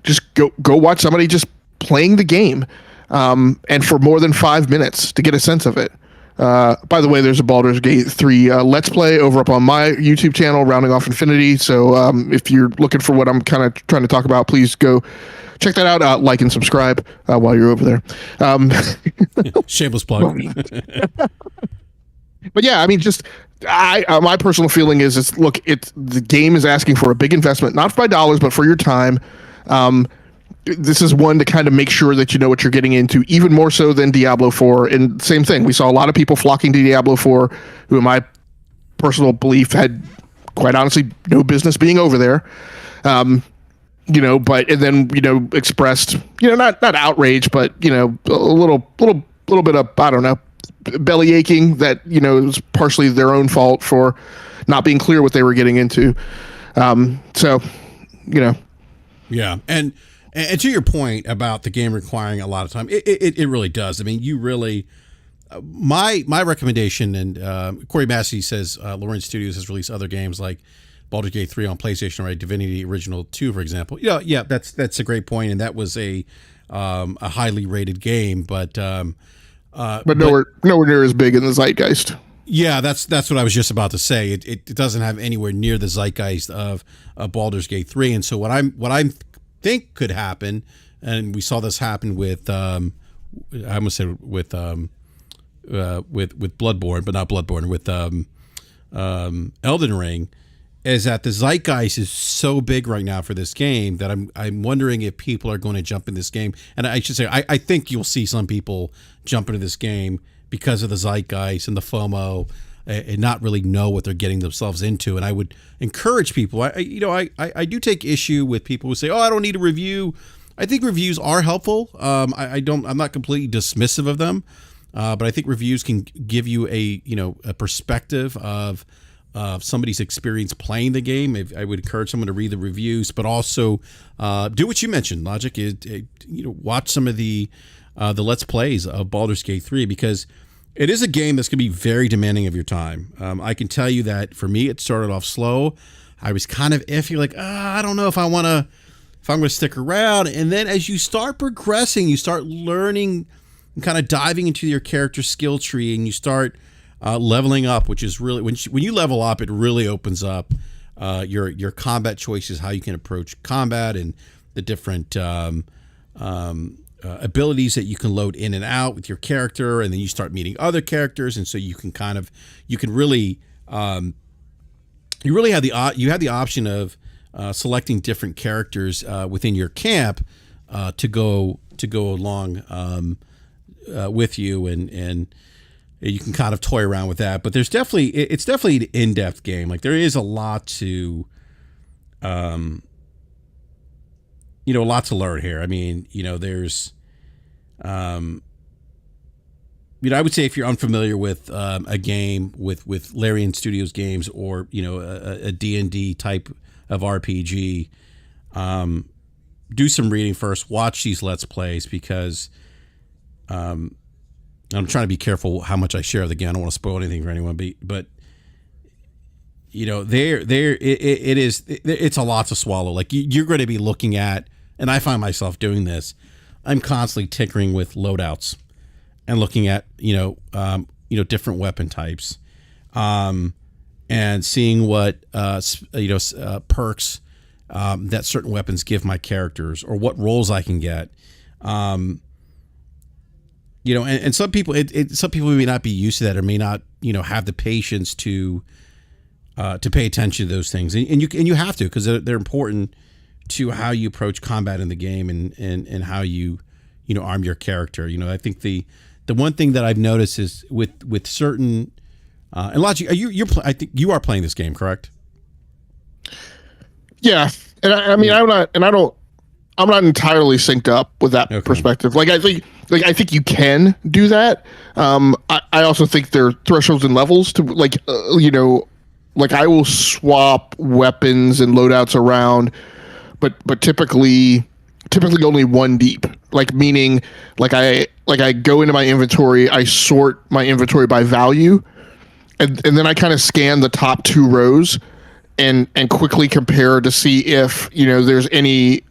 Just go watch somebody just playing the game, and for more than 5 minutes to get a sense of it. By the way, there's a Baldur's Gate 3 Let's Play over up on my YouTube channel, Rounding Off Infinity. So if you're looking for what I'm kind of trying to talk about, please go check that out. Like and subscribe while you're over there. Shameless plug. But yeah, I mean, just my personal feeling is the game is asking for a big investment, not by dollars, but for your time. This is one to kind of make sure that you know what you're getting into, even more so than Diablo 4. And same thing, we saw a lot of people flocking to Diablo 4, who in my personal belief had, quite honestly, no business being over there. But and then expressed not outrage, but a little bit of, I don't know, belly aching that it was partially their own fault for not being clear what they were getting into. Yeah, and to your point about the game requiring a lot of time, it really does. I mean, you really, my recommendation, and Corey Massey says Lawrence Studios has released other games like Baldur's Gate 3 on PlayStation, right? Divinity Original 2, for example. Yeah, that's a great point, and that was a highly rated game, but nowhere near as big in the zeitgeist. Yeah, that's what I was just about to say. It doesn't have anywhere near the zeitgeist of Baldur's Gate 3, and so what I'm think could happen, and we saw this happen with I almost said with Bloodborne, but not Bloodborne, with Elden Ring, is that the zeitgeist is so big right now for this game that I'm wondering if people are going to jump in this game. And I should say, I think you'll see some people jump into this game because of the zeitgeist and the FOMO, and not really know what they're getting themselves into. And I would encourage people. I do take issue with people who say, "Oh, I don't need a review." I think reviews are helpful. I'm not completely dismissive of them, but I think reviews can give you a perspective of somebody's experience playing the game. I would encourage someone to read the reviews, but also do what you mentioned, Logic. Watch some of the Let's Plays of Baldur's Gate 3, because it is a game that's going to be very demanding of your time. I can tell you that for me, it started off slow. I was kind of iffy, like, I don't know if I'm going to stick around. And then as you start progressing, you start learning and kind of diving into your character skill tree, and you start leveling up, which is really, when you level up, it really opens up your combat choices, how you can approach combat, and the different abilities that you can load in and out with your character. And then you start meeting other characters, and so you can really have the option of selecting different characters within your camp to go along with you, and you can kind of toy around with that. But it's definitely an in-depth game. Like, there is a lot to a lot to learn here. I mean, there's I would say, if you're unfamiliar with a game with Larian Studios games, or a D&D type of RPG, do some reading first. Watch these Let's Plays, because I'm trying to be careful how much I share of the game. I don't want to spoil anything for anyone, but it's a lot to swallow. Like, you're going to be looking at, and I find myself doing this, I'm constantly tinkering with loadouts and looking at different weapon types, and seeing what perks that certain weapons give my characters, or what roles I can get. And some people, some people may not be used to that, or may not, have the patience to pay attention to those things, and you have to, because they're important to how you approach combat in the game, and how you arm your character. I think the one thing that I've noticed is with certain and Logic, I think you are playing this game, correct? Yeah, and I'm not entirely synced up with that perspective. Like, I think you can do that. I also think there are thresholds and levels to, like I will swap weapons and loadouts around, but typically only one deep. Like, meaning, I go into my inventory, I sort my inventory by value, and then I kind of scan the top two rows and quickly compare to see if there's any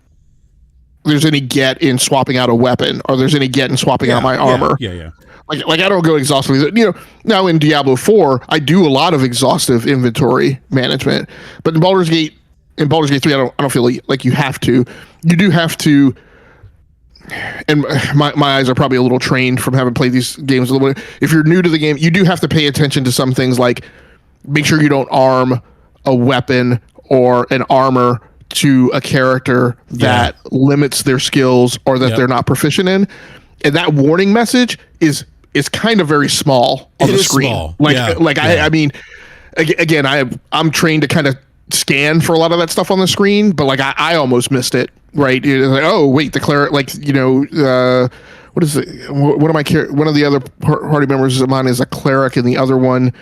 get in swapping out a weapon, or there's any get in swapping out my armor. Yeah. Like I don't go exhaustively. Now in Diablo 4, I do a lot of exhaustive inventory management, but in Baldur's Gate 3, I don't feel like you have to. You do have to. And my eyes are probably a little trained from having played these games a little bit. If you're new to the game, you do have to pay attention to some things, like make sure you don't arm a weapon or an armor to a character that limits their skills, or that they're not proficient in. And that warning message is kind of very small on the screen. Small. I mean, again, I'm trained to kind of scan for a lot of that stuff on the screen, but I almost missed it. Right? It's like, oh wait, the cleric, what is it? One of the other party members of mine is a cleric, and the other one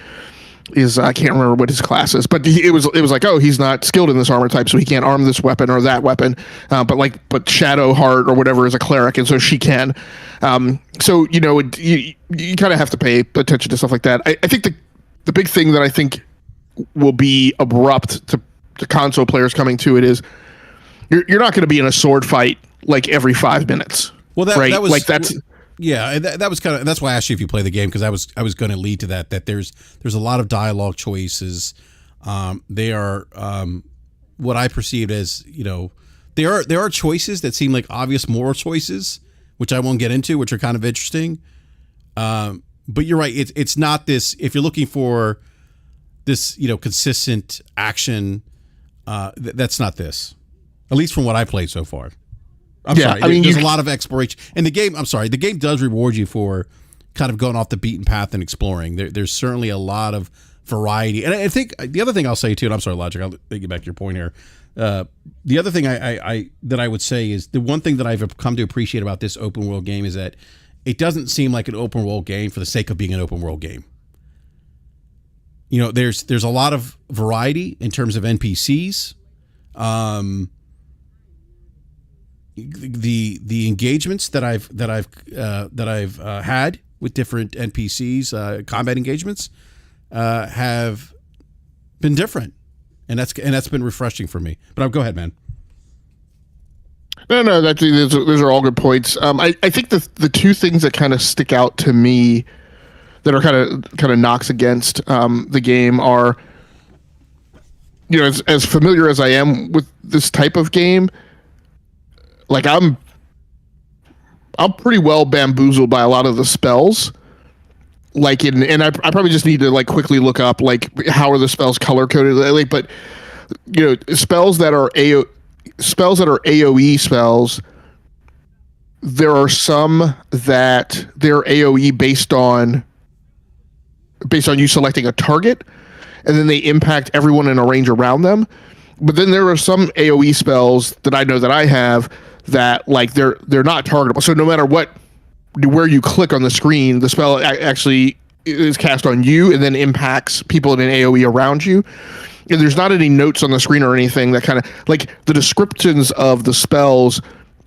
is, I can't remember what his class is, but it was like, oh, he's not skilled in this armor type, so he can't arm this weapon or that weapon. But Shadowheart or whatever is a cleric, and so she can. So you kind of have to pay attention to stuff like that. I think the big thing that I think will be abrupt to console players coming to it is, you're not going to be in a sword fight like every 5 minutes. Well, that was like that's. Yeah, that was kind of, that's why I asked you if you play the game, because I was going to lead to that there's a lot of dialogue choices. They are what I perceived as There are choices that seem like obvious moral choices, which I won't get into, which are kind of interesting. But you're right. It's not this. If you're looking for this, consistent action, that's not this. At least from what I played so far. I'm sorry. There's a lot of exploration, and the game. I'm sorry. The game does reward you for kind of going off the beaten path and exploring. There's certainly a lot of variety, and I think the other thing I'll say too. And I'm sorry, Logic. I'll get back to your point here. The other thing that I would say is the one thing that I've come to appreciate about this open world game is that it doesn't seem like an open world game for the sake of being an open world game. There's a lot of variety in terms of NPCs. The engagements that I've had with different NPCs, combat engagements, have been different. And that's been refreshing for me. But go ahead, man. No, those are all good points. I think the two things that kind of stick out to me that are kind of knocks against the game are, as familiar as I am with this type of game, like I'm pretty well bamboozled by a lot of the spells. Like I probably just need to like quickly look up like how are the spells color coded. Like, but spells that are AOE spells. There are some that they're AOE based on you selecting a target, and then they impact everyone in a range around them. But then there are some AOE spells that I know that I have that like they're not targetable. So no matter where you click on the screen, the spell actually is cast on you and then impacts people in an AoE around you. And there's not any notes on the screen or anything that kind of like the descriptions of the spells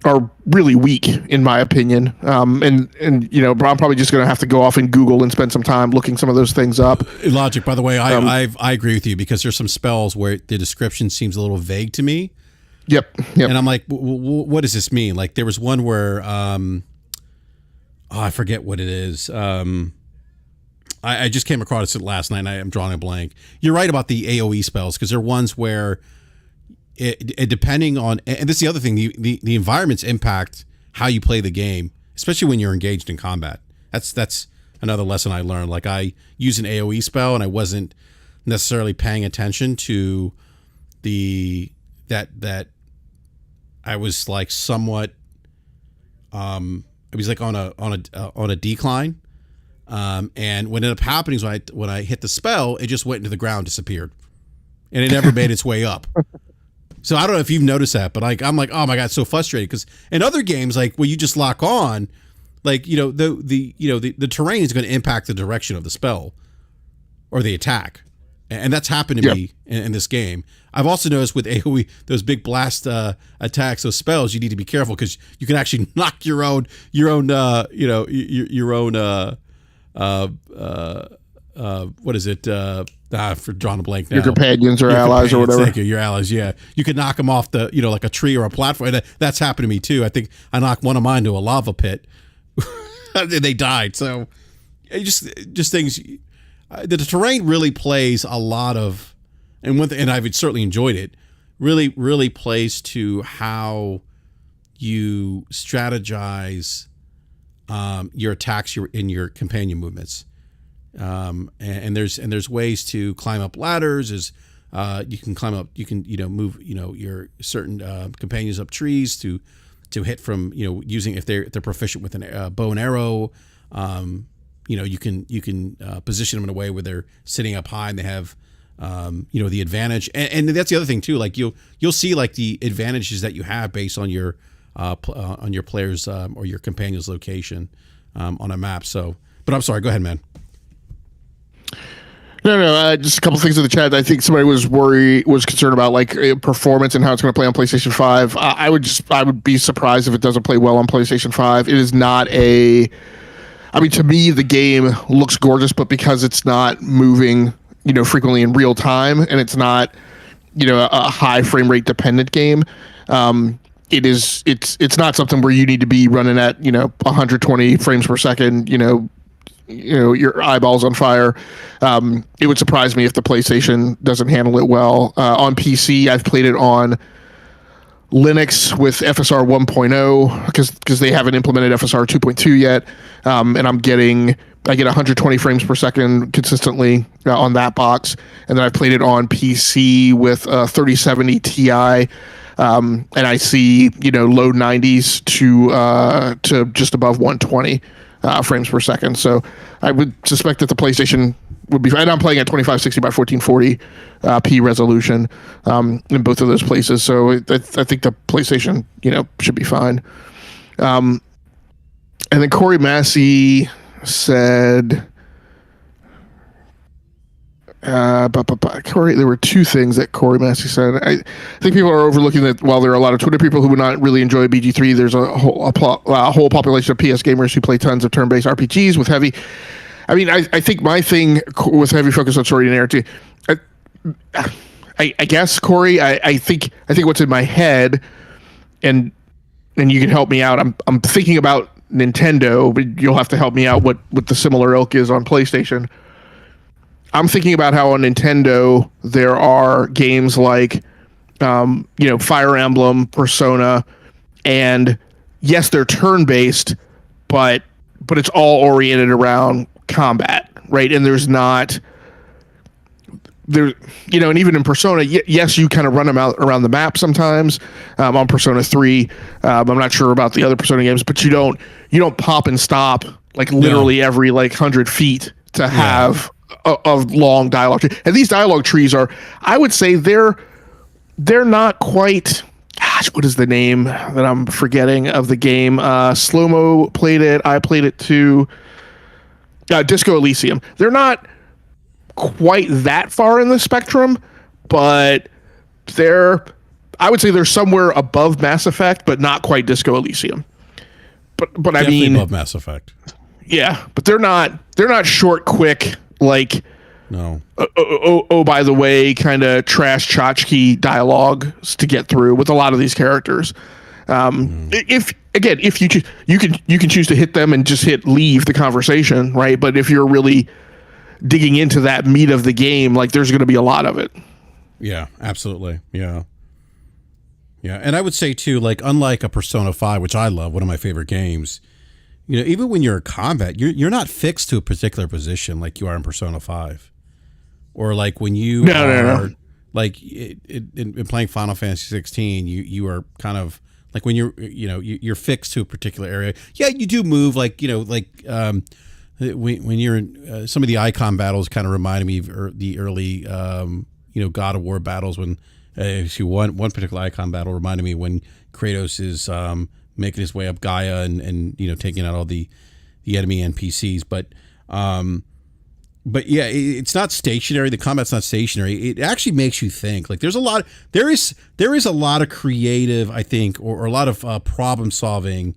are really weak in my opinion. And I'm probably just going to have to go off and Google and spend some time looking some of those things up. Logic, by the way, I agree with you because there's some spells where the description seems a little vague to me. Yep. And I'm like, what does this mean? Like there was one where, I forget what it is. I just came across it last night and I'm drawing a blank. You're right about the AoE spells because they're ones where it depending on, and this is the other thing, the environments impact how you play the game, especially when you're engaged in combat. That's another lesson I learned. Like I used an AoE spell and I wasn't necessarily paying attention to that I was like somewhat, it was like on a decline, and what ended up happening is when I hit the spell, it just went into the ground, disappeared, and it never made its way up. So I don't know if you've noticed that, but like I'm like, oh my god, so frustrated because in other games like where you just lock on, like the terrain is going to impact the direction of the spell or the attack, and that's happened to me in this game. I've also noticed with AoE, those big blast attacks, those spells, you need to be careful because you can actually knock your own what is it? For drawing a blank now. Your companions or allies or whatever. Thank you. Your allies, yeah. You could knock them off the, like a tree or a platform. And that's happened to me too. I think I knocked one of mine to a lava pit. And they died. So just things. The terrain really plays a lot of, and I've certainly enjoyed it. Really, really plays to how you strategize your attacks in your companion movements. And there's ways to climb up ladders. You can climb up. You can move your certain companions up trees to hit from using if they're proficient with a bow and arrow. You can position them in a way where they're sitting up high and they have the advantage. And that's the other thing too. Like you'll see like the advantages that you have based on your players or your companion's location on a map. So, but I'm sorry. Go ahead, man. No, just a couple things in the chat. I think somebody was concerned about like performance and how it's going to play on PlayStation 5. I would be surprised if it doesn't play well on PlayStation 5. It is not to me, the game looks gorgeous, but because it's not moving, frequently in real time and it's not, a high frame rate dependent game, it's not something where you need to be running at, 120 frames per second, your eyeballs on fire. It would surprise me if the PlayStation doesn't handle it well. On PC, I've played it on Linux with FSR 1.0 because they haven't implemented FSR 2.2 yet, and I get 120 frames per second consistently on that box, and then I've played it on PC with 3070 Ti, and I see low 90s to just above 120 frames per second. So I would suspect that the PlayStation would be, and I'm playing at 2560 by 1440 p resolution in both of those places. So I think the PlayStation should be fine. And then Corey Massey said, Corey, there were two things that Corey Massey said. I think people are overlooking that while there are a lot of Twitter people who would not really enjoy BG3, there's a whole population of PS gamers who play tons of turn-based RPGs with heavy. I mean, I think my thing with heavy focus on story and narrative, I guess, Corey, I think what's in my head, and you can help me out. I'm thinking about Nintendo, but you'll have to help me out what the similar ilk is on PlayStation. I'm thinking about how on Nintendo there are games like Fire Emblem, Persona, and yes, they're turn-based, but it's all oriented around combat, right? And there's not there, and even in Persona, yes, you kind of run them out around the map sometimes. On Persona 3, I'm not sure about the other Persona games, but you don't pop and stop like literally every 100 feet to have a long dialogue tree. And these dialogue trees are, I would say, they're not quite. Gosh, what is the name that I'm forgetting of the game? Slow-Mo played it. I played it too. Disco Elysium. They're not quite that far in the spectrum, but I would say they're somewhere above Mass Effect, but not quite Disco Elysium. But definitely, I mean, above Mass Effect. Yeah, but they're not short, quick, like no. Oh, by the way, kind of trash tchotchke dialogue to get through with a lot of these characters. If you can choose to hit them and just hit leave the conversation, right? But if you're really digging into that meat of the game, there's going to be a lot of it. Yeah, absolutely. Yeah. And I would say too, unlike a Persona 5, which I love, one of my favorite games, even when you're in combat, you're not fixed to a particular position like you are in Persona 5. Or when you no. In playing Final Fantasy 16, you are kind of when you're fixed to a particular area. Yeah, you do move when you're in some of the icon battles kind of reminded me of the early God of War battles when one particular icon battle reminded me when Kratos is making his way up Gaia and taking out all the enemy NPCs, but yeah, it's not stationary. The combat's not stationary. It actually makes you think. There is a lot of creative, I think, or a lot of problem solving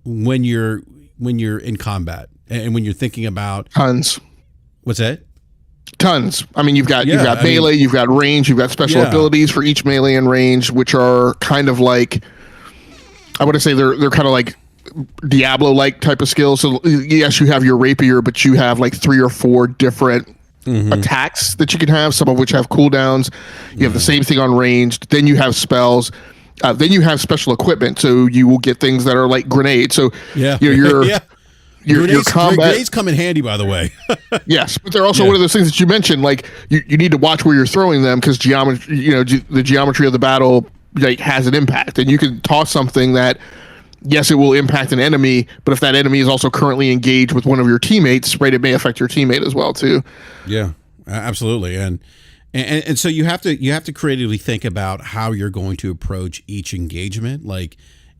when you're in combat and when you're thinking about tons. What's that? Tons. I mean, you've got melee, you've got range, you've got special abilities for each melee and range, which are kind of I want to say they're kind of like Diablo-like type of skills. So yes, you have your rapier, but you have 3 or 4 different attacks that you can have, some of which have cooldowns. You have the same thing on ranged. Then you have spells. Then you have special equipment, so you will get things that are like grenades. So your combat grenades come in handy, by the way. Yes, but they're also one of those things that you mentioned. You need to watch where you're throwing them because geometry. The geometry of the battle has an impact, and you can toss something that. Yes, it will impact an enemy, but if that enemy is also currently engaged with one of your teammates, right, it may affect your teammate as well too. Yeah, absolutely, and so you have to creatively think about how you're going to approach each engagement,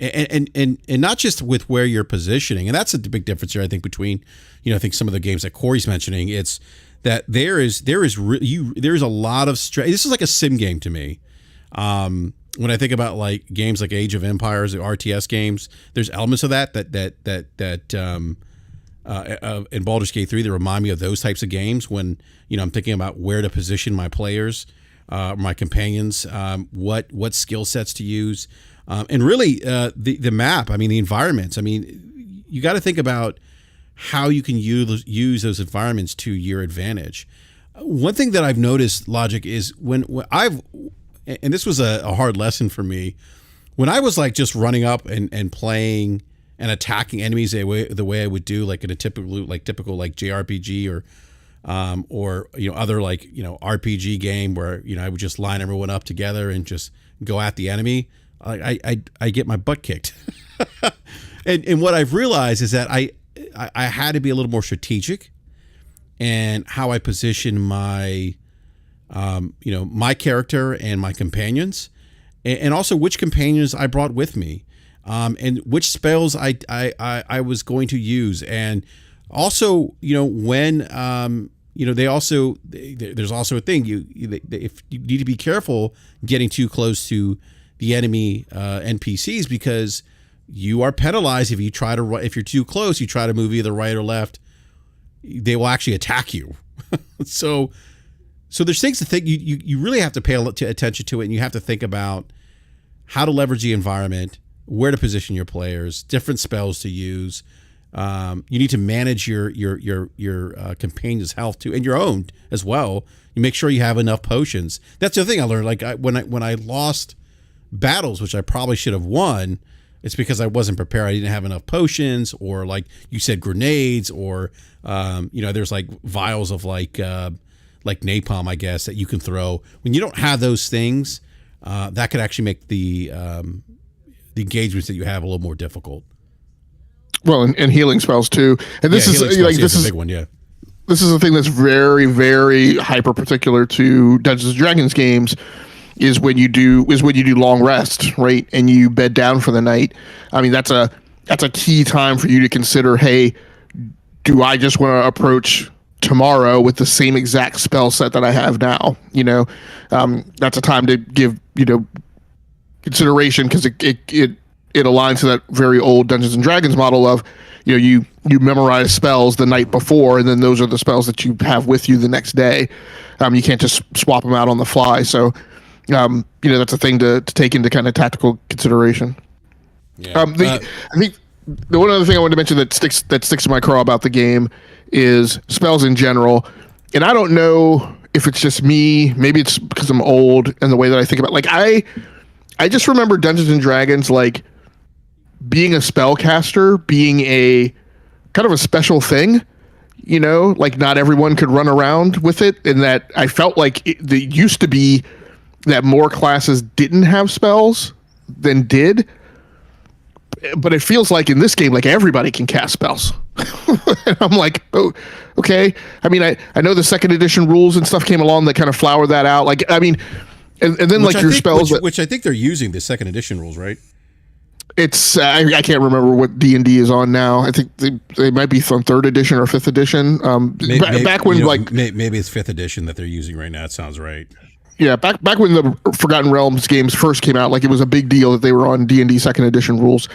and not just with where you're positioning, and that's a big difference here, I think, between I think some of the games that Corey's mentioning. It's that there is a lot of this is like a sim game to me. When I think about games like Age of Empires, the RTS games, there's elements of that in Baldur's Gate 3 that remind me of those types of games when I'm thinking about where to position my players, my companions, what skill sets to use, and really the map. I mean, the environments. I mean, you got to think about how you can use those environments to your advantage. One thing that I've noticed, Logic, is when I've, and this was a hard lesson for me, when I was like just running up and playing and attacking enemies the way I would do like in a typical JRPG or other RPG game where I would just line everyone up together and just go at the enemy. I get my butt kicked. and what I've realized is that I had to be a little more strategic and how I position my my character and my companions, and also which companions I brought with me, and which spells I was going to use, and also when there's also a thing if you need to be careful getting too close to the enemy NPCs, because you are penalized if you're too close, you try to move either right or left, they will actually attack you. So there's things to think. You really have to pay attention to it, and you have to think about how to leverage the environment, where to position your players, different spells to use. You need to manage your companion's health too, and your own as well. You make sure you have enough potions. That's the other thing I learned. Like when I lost battles, which I probably should have won, it's because I wasn't prepared. I didn't have enough potions, or like you said, grenades, or there's like vials of like napalm, I guess, that you can throw. When you don't have those things, that could actually make the engagements that you have a little more difficult. Well, and healing spells too. And this is a big one. Yeah, this is a thing that's very, very hyper particular to Dungeons and Dragons games. Is when you do long rest, right, and you bed down for the night. I mean, that's a key time for you to consider. Hey, do I just want to approach tomorrow with the same exact spell set that I have now? That's a time to give consideration, because it aligns to that very old Dungeons and Dragons model of you memorize spells the night before, and then those are the spells that you have with you the next day. You can't just swap them out on the fly. So. That's a thing to take into kind of tactical consideration. Yeah. I think the one other thing I wanted to mention that sticks to my craw about the game is spells in general. And I don't know if it's just me, maybe it's because I'm old and the way that I think about, like, I just remember Dungeons and Dragons, like, being a spellcaster, being a kind of a special thing, like not everyone could run around with it. And that I felt like it used to be that more classes didn't have spells than did, but it feels like in this game, like everybody can cast spells. And I'm like, oh, okay. I mean, I know the second edition rules and stuff came along that kind of flower that out. Like, I mean, and then which like your spells, which I think they're using the second edition rules, right? It's I can't remember what D&D is on now. I think they might be from third edition or fifth edition. Back when maybe it's fifth edition that they're using right now. It sounds right. Yeah, back when the Forgotten Realms games first came out, like it was a big deal that they were on D&D second edition rules.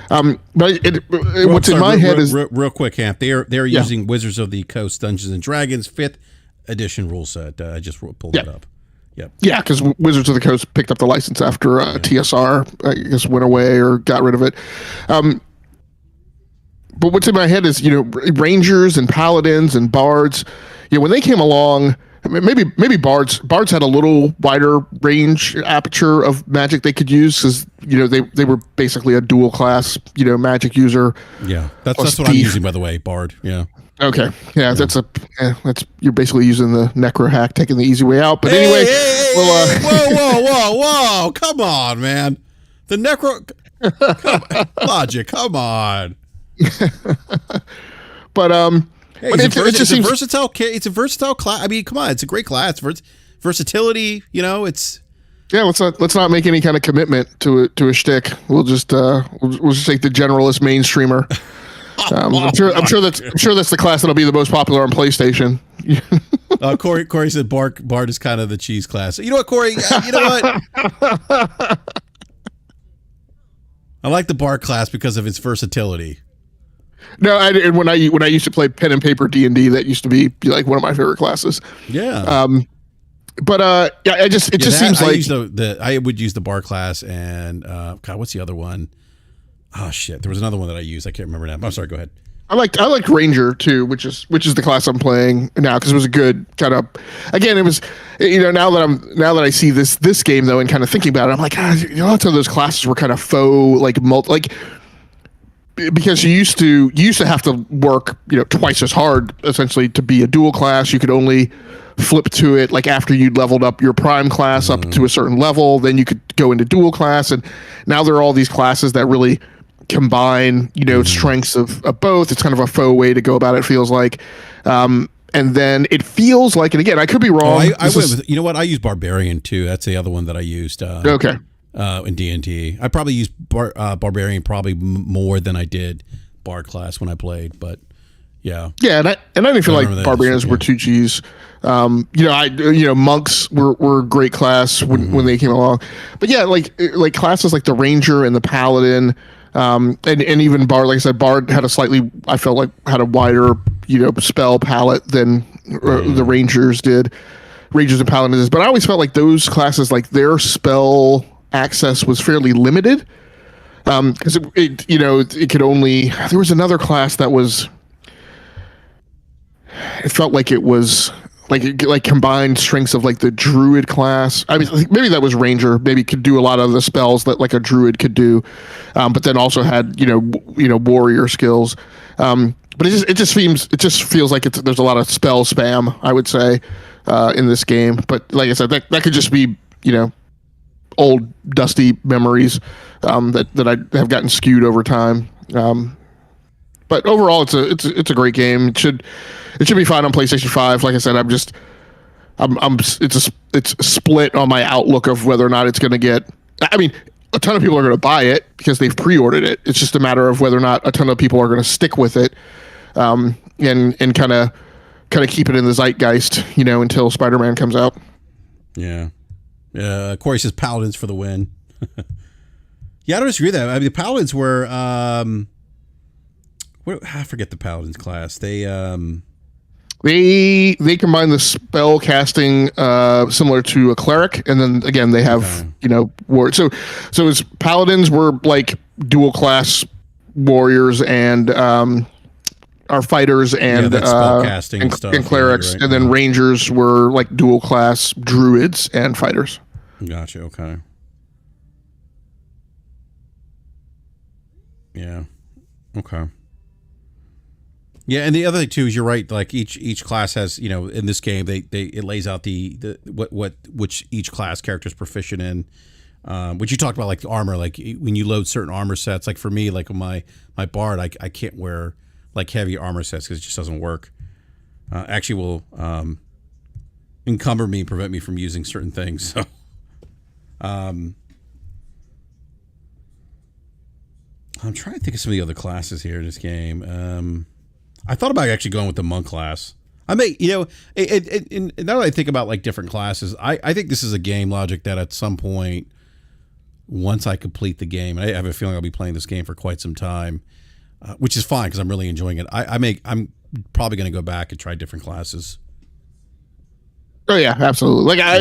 But what's in my head is real quick, Hamp. They're using Wizards of the Coast Dungeons and Dragons 5th edition rule set. I just pulled it up. Yep. Yeah, because Wizards of the Coast picked up the license after TSR, I guess, went away or got rid of it. But what's in my head is Rangers and Paladins and Bards. When they came along. Maybe Bards had a little wider range aperture of magic they could use, because they were basically a dual class magic user. Yeah, that's what I'm using, by the way, Bard. Yeah. Okay. Yeah, that's you're basically using the necro hack, taking the easy way out. But anyway, whoa, come on, man. The necro Logic, come on. But hey, it's a versatile class. I mean, come on, it's a great class. Versatility, It's let's not make any kind of commitment to a shtick. We'll just take the generalist mainstreamer. I'm sure that's the class that'll be the most popular on PlayStation. Corey said Bard is kind of the cheese class. You know what, Corey? You know what? I like the Bard class because of its versatility. No, and when I used to play pen and paper D&D, that used to be like one of my favorite classes. Yeah. But it just seems like I would use the bar class, and God, what's the other one? Oh shit, there was another one that I used. I can't remember now. I'm sorry. Go ahead. I liked Ranger too, which is the class I'm playing now, because it was a good kind of, again, it was, now that I see this game though, and kind of thinking about it, I'm like, lots of those classes were kind of faux, like because you used to have to work twice as hard essentially to be a dual class. You could only flip to it like after you'd leveled up your prime class up to a certain level, then you could go into dual class. And now there are all these classes that really combine strengths of both. It's kind of a faux way to go about it, feels like, and then it feels like, and again, I could be wrong. I went with, what, I use Barbarian too. That's the other one that I used okay in D&D. I probably used Barbarian probably more than I did Bard class when I played, but yeah, and I didn't feel like Barbarians were too G's. Monks were a great class when they came along, but yeah, like classes like the Ranger and the Paladin, and even Bard. Like I said, Bard had I felt like had a wider spell palette than the Rangers did. Rangers and Paladins, but I always felt like those classes, like their spell access was fairly limited, because it could only. There was another class that was. It felt like it was like combined strengths of like the Druid class. I mean, maybe that was Ranger. Maybe could do a lot of the spells that like a Druid could do, but then also had warrior skills. But it just feels like there's a lot of spell spam, I would say, in this game. But like I said, that could just be old dusty memories that I have gotten skewed over time. But overall, it's a great game. It should be fine on PlayStation 5. Like I said, it's split on my outlook of whether or not it's going to get. I mean, a ton of people are going to buy it because they've pre-ordered it. It's just a matter of whether or not a ton of people are going to stick with it, and kind of keep it in the zeitgeist, until Spider-Man comes out. Yeah. Corey says Paladins for the win. Yeah, I don't disagree with that. I mean, the Paladins were. I forget the Paladins class. They combine the spell casting similar to a cleric, and then again they have war. So as Paladins were like dual class warriors and are fighters and spell casting and stuff, and clerics, right. And then Rangers were like dual class druids and fighters. Gotcha. Okay. Yeah. Okay. Yeah, and the other thing too is you're right. Like each class has, in this game, it lays out which each class character is proficient in. Which you talked about, like the armor, like when you load certain armor sets. Like for me, like my Bard, I can't wear like heavy armor sets because it just doesn't work. Actually, will encumber me, and prevent me from using certain things. So, I'm trying to think of some of the other classes here in this game. I thought about actually going with the monk class. I may, now that I think about like different classes, I think this is a game logic that at some point, once I complete the game, and I have a feeling I'll be playing this game for quite some time, which is fine because I'm really enjoying it. I'm probably going to go back and try different classes. Oh yeah, absolutely. Like I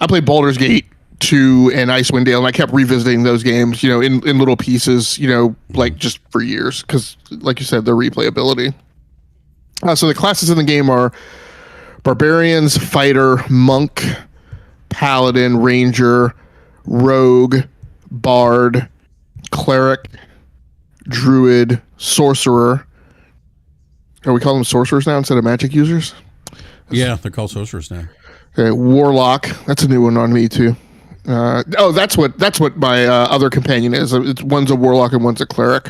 played Baldur's Gate 2 and Icewind Dale, and I kept revisiting those games, in little pieces, like just for years, because like you said, the replayability. So the classes in the game are Barbarians, Fighter, Monk, Paladin, Ranger, Rogue, Bard, Cleric, Druid, Sorcerer. Are we calling them sorcerers now instead of magic users? Yeah, they're called sorcerers now. Okay, Warlock. That's a new one on me too. That's what my other companion is. One's a warlock and one's a cleric.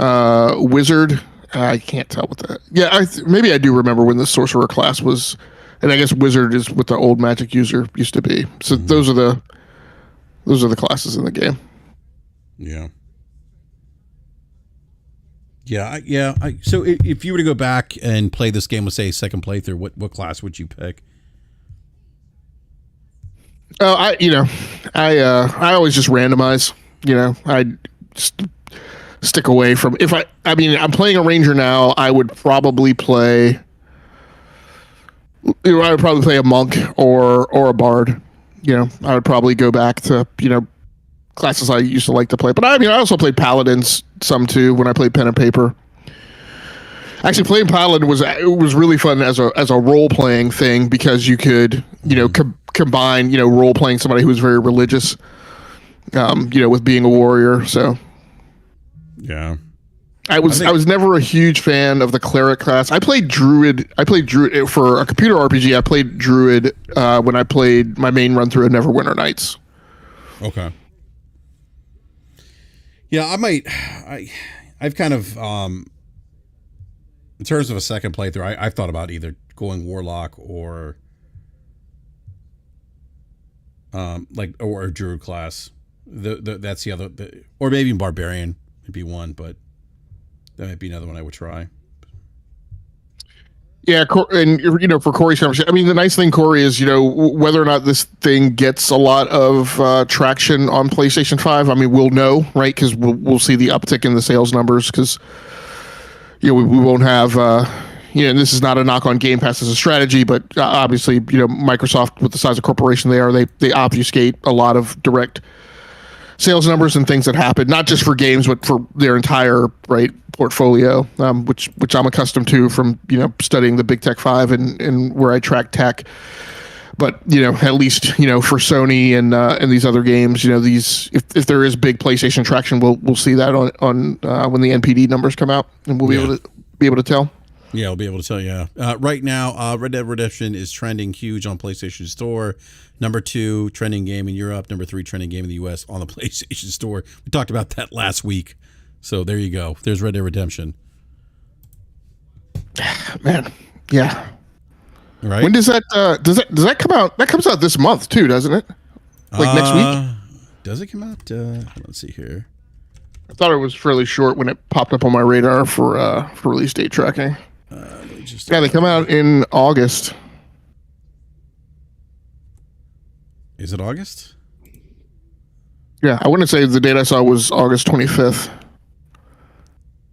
Wizard. I can't tell what that. Yeah, maybe I do remember when the sorcerer class was, and I guess wizard is what the old magic user used to be. So those are the classes in the game. Yeah. Yeah. So if you were to go back and play this game with, say, second playthrough, what class would you pick? Oh, I always just randomize. I just stick away from I'm playing a ranger now. I would probably play. I would probably play a monk or a bard. I would probably go back to classes I used to like to play. But I mean, I also played Paladins some too when I played pen and paper. Actually, playing Paladin was really fun as a role playing thing because you could combine role playing somebody who was very religious, with being a warrior. So yeah, I was never a huge fan of the cleric class. I played druid for a computer RPG. I played druid when I played my main run through of Neverwinter Nights. Okay. Yeah, I've kind of in terms of a second playthrough, I've thought about either going Warlock or or a Druid class. That's the other, or maybe even Barbarian would be one, but that might be another one I would try. Yeah, and for Corey's conversation, I mean, the nice thing, Corey, is whether or not this thing gets a lot of traction on PlayStation 5. I mean, we'll know, right? Because we'll see the uptick in the sales numbers. Because we won't have and this is not a knock on Game Pass as a strategy, but obviously Microsoft, with the size of corporation they are, they obfuscate a lot of direct sales numbers and things that happen, not just for games, but for their entire portfolio, which I'm accustomed to from studying the Big Tech 5 and where I track tech. But at least for Sony and these other games, these if there is big PlayStation traction, we'll see that on when the NPD numbers come out, and we'll be able to tell. Yeah, I'll be able to tell you. Right now, Red Dead Redemption is trending huge on PlayStation Store. Number 2 trending game in Europe. Number 3 trending game in the US on the PlayStation Store. We talked about that last week. So there you go. There's Red Dead Redemption. Man, yeah. Right. When does that come out? That comes out this month too, doesn't it? Like next week? Does it come out? Let's see here. I thought it was fairly short when it popped up on my radar for release date tracking. They come out in August. Is it August? Yeah, I wouldn't say the date I saw was August 25th.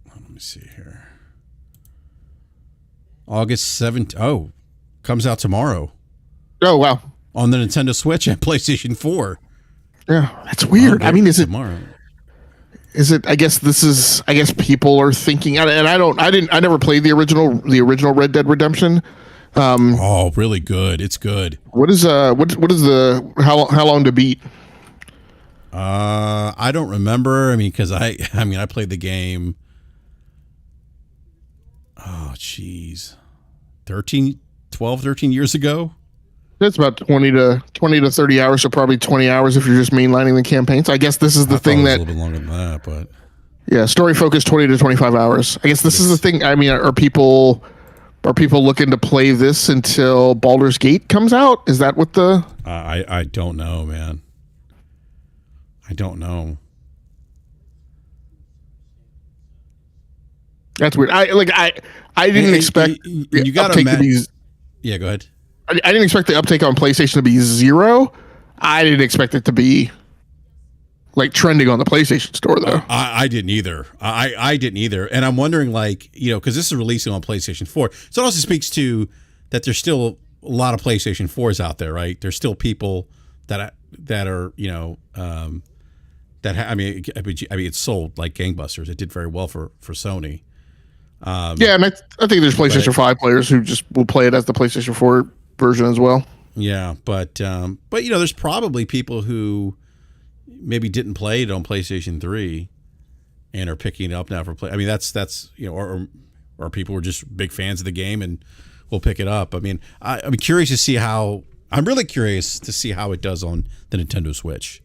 Let me see here. August 7th. Oh, comes out tomorrow. Oh, wow. On the Nintendo Switch and PlayStation 4. Yeah, that's weird. I mean, is it tomorrow? Is it? I guess people are thinking, and I never played the original Red Dead Redemption. Oh, really good. It's good. What is the how long to beat? I don't remember. I mean, because I played the game. Oh, geez, 13 years ago. That's about 20 to 30 hours, so probably 20 hours if you're just mainlining the campaign. So I guess this is the thing that... a little bit longer than that, but... Yeah, story focused 20 to 25 hours. I guess this is the thing. I mean, are people looking to play this until Baldur's Gate comes out? Is that what the... I don't know, man. I don't know. That's weird. I didn't expect... You got to imagine... Yeah, go ahead. I didn't expect the uptake on PlayStation to be 0. I didn't expect it to be trending on the PlayStation Store, though. I didn't either. I didn't either. And I'm wondering, because this is releasing on PlayStation 4. So it also speaks to that there's still a lot of PlayStation 4s out there, right? There's still people that are, I mean, it's sold like gangbusters. It did very well for Sony. Yeah, and I think there's PlayStation 5 players who just will play it as the PlayStation 4 version as well. Yeah, but there's probably people who maybe didn't play it on PlayStation 3 and are picking it up now for play. I mean, that's or people who are just big fans of the game and will pick it up. I mean, I'm curious to see how. I'm really curious to see how it does on the Nintendo Switch.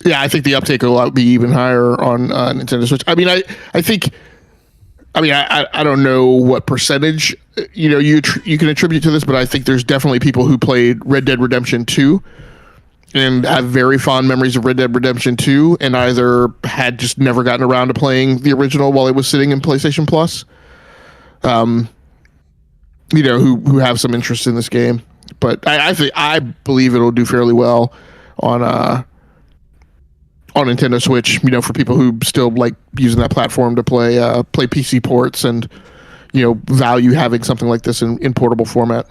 Yeah, I think the uptake will be even higher on Nintendo Switch. I mean, I think. I mean, I don't know what percentage you can attribute to this, but I think there's definitely people who played Red Dead Redemption 2 and have very fond memories of Red Dead Redemption 2 and either had just never gotten around to playing the original while it was sitting in PlayStation Plus. Who have some interest in this game. But I believe it'll do fairly well on Nintendo Switch, for people who still like using that platform to play PC ports and value having something like this in portable format.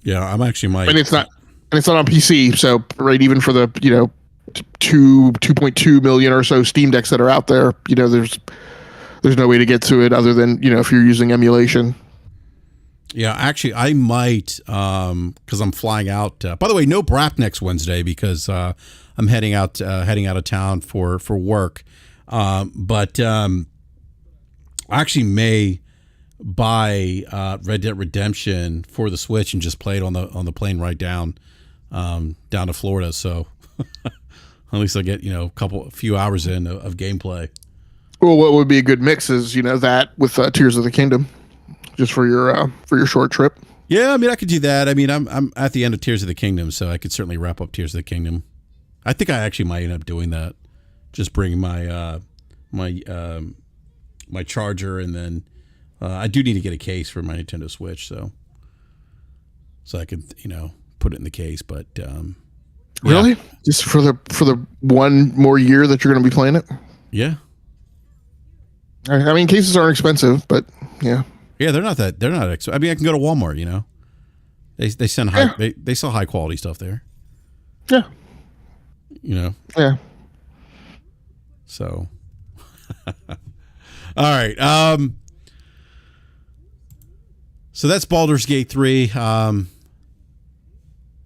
Yeah, I'm actually and it's not on PC, so right, even for the 2.2 million or so Steam Decks that are out there. There's no way to get to it other than if you're using emulation. Yeah, actually, I might because I'm flying out. By the way, no BRAP next Wednesday because I'm heading out of town for work. But I actually may buy Red Dead Redemption for the Switch and just play it on the plane right down to Florida. So at least I get a few hours in of gameplay. Well, what would be a good mix is that with Tears of the Kingdom, just for your short trip. Yeah, I mean I could do that. I mean I'm at the end of Tears of the Kingdom, so I could certainly wrap up Tears of the Kingdom. I think I actually might end up doing that. Just bring my my charger, and then I do need to get a case for my Nintendo Switch, so I could put it in the case. But really, yeah. Just for the one more year that you're going to be playing it. Yeah. I mean, cases aren't expensive, but yeah. Yeah, they're not expensive. I mean, I can go to Walmart. They send they sell high quality stuff there. Yeah. Yeah. So, all right. So that's Baldur's Gate 3.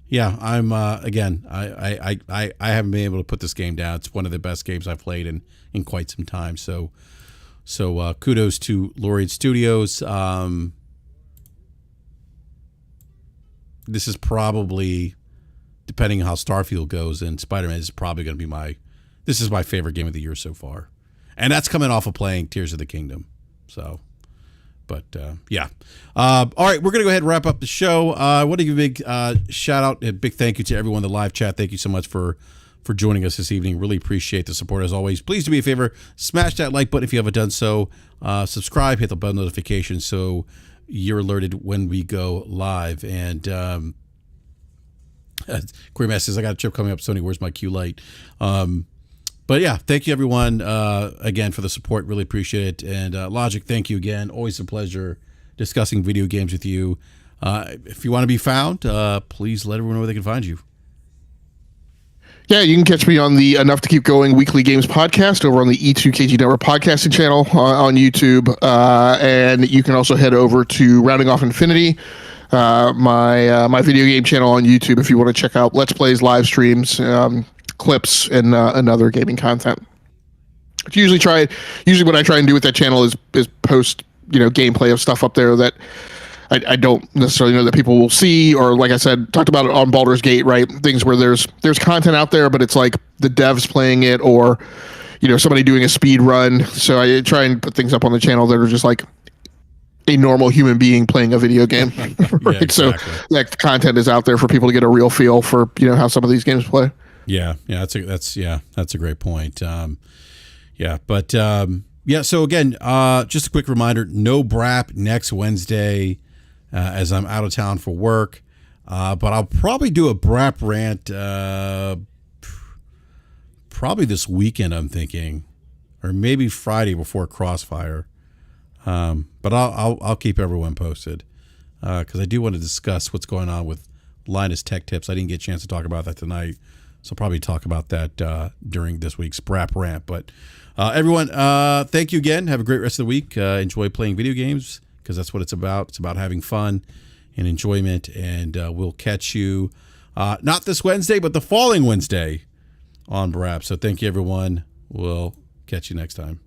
Yeah, I'm again. I haven't been able to put this game down. It's one of the best games I've played in quite some time. So kudos to Laureate Studios. This is probably, depending on how Starfield goes, and Spider-Man is probably going to be this is my favorite game of the year so far. And that's coming off of playing Tears of the Kingdom. So, but yeah. All right, we're going to go ahead and wrap up the show. I want to give a big shout out and big thank you to everyone in the live chat. Thank you so much for joining us this evening. Really appreciate the support as always. Please do me a favor, smash that like button if you haven't done so. Subscribe, hit the bell notification so you're alerted when we go live. And Query Master says, I got a trip coming up, Sony, where's my Q light? But yeah, thank you everyone again for the support. Really appreciate it. And Logic, thank you again. Always a pleasure discussing video games with you. If you want to be found, please let everyone know where they can find you. Yeah, you can catch me on the Enough to Keep Going Weekly Games podcast over on the E2KG Network podcasting channel on YouTube. And you can also head over to Rounding Off Infinity, my video game channel on YouTube if you want to check out Let's Plays, live streams, clips, and other gaming content. Usually what I try and do with that channel is post gameplay of stuff up there that I don't necessarily know that people will see, or like I said, talked about it on Baldur's Gate, right? Things where there's content out there, but it's like the devs playing it, or somebody doing a speed run. So I try and put things up on the channel that are just like a normal human being playing a video game, right? Yeah, exactly. So that content is out there for people to get a real feel for how some of these games play. Yeah, that's a great point. So again, just a quick reminder: no BRAP next Wednesday, as I'm out of town for work. But I'll probably do a BRAP rant probably this weekend, I'm thinking, or maybe Friday before Crossfire. But I'll keep everyone posted because I do want to discuss what's going on with Linus Tech Tips. I didn't get a chance to talk about that tonight, so I'll probably talk about that during this week's BRAP rant. But everyone, thank you again. Have a great rest of the week. Enjoy playing video games because that's what it's about. It's about having fun and enjoyment. And we'll catch you not this Wednesday, but the following Wednesday on BRAP. So thank you, everyone. We'll catch you next time.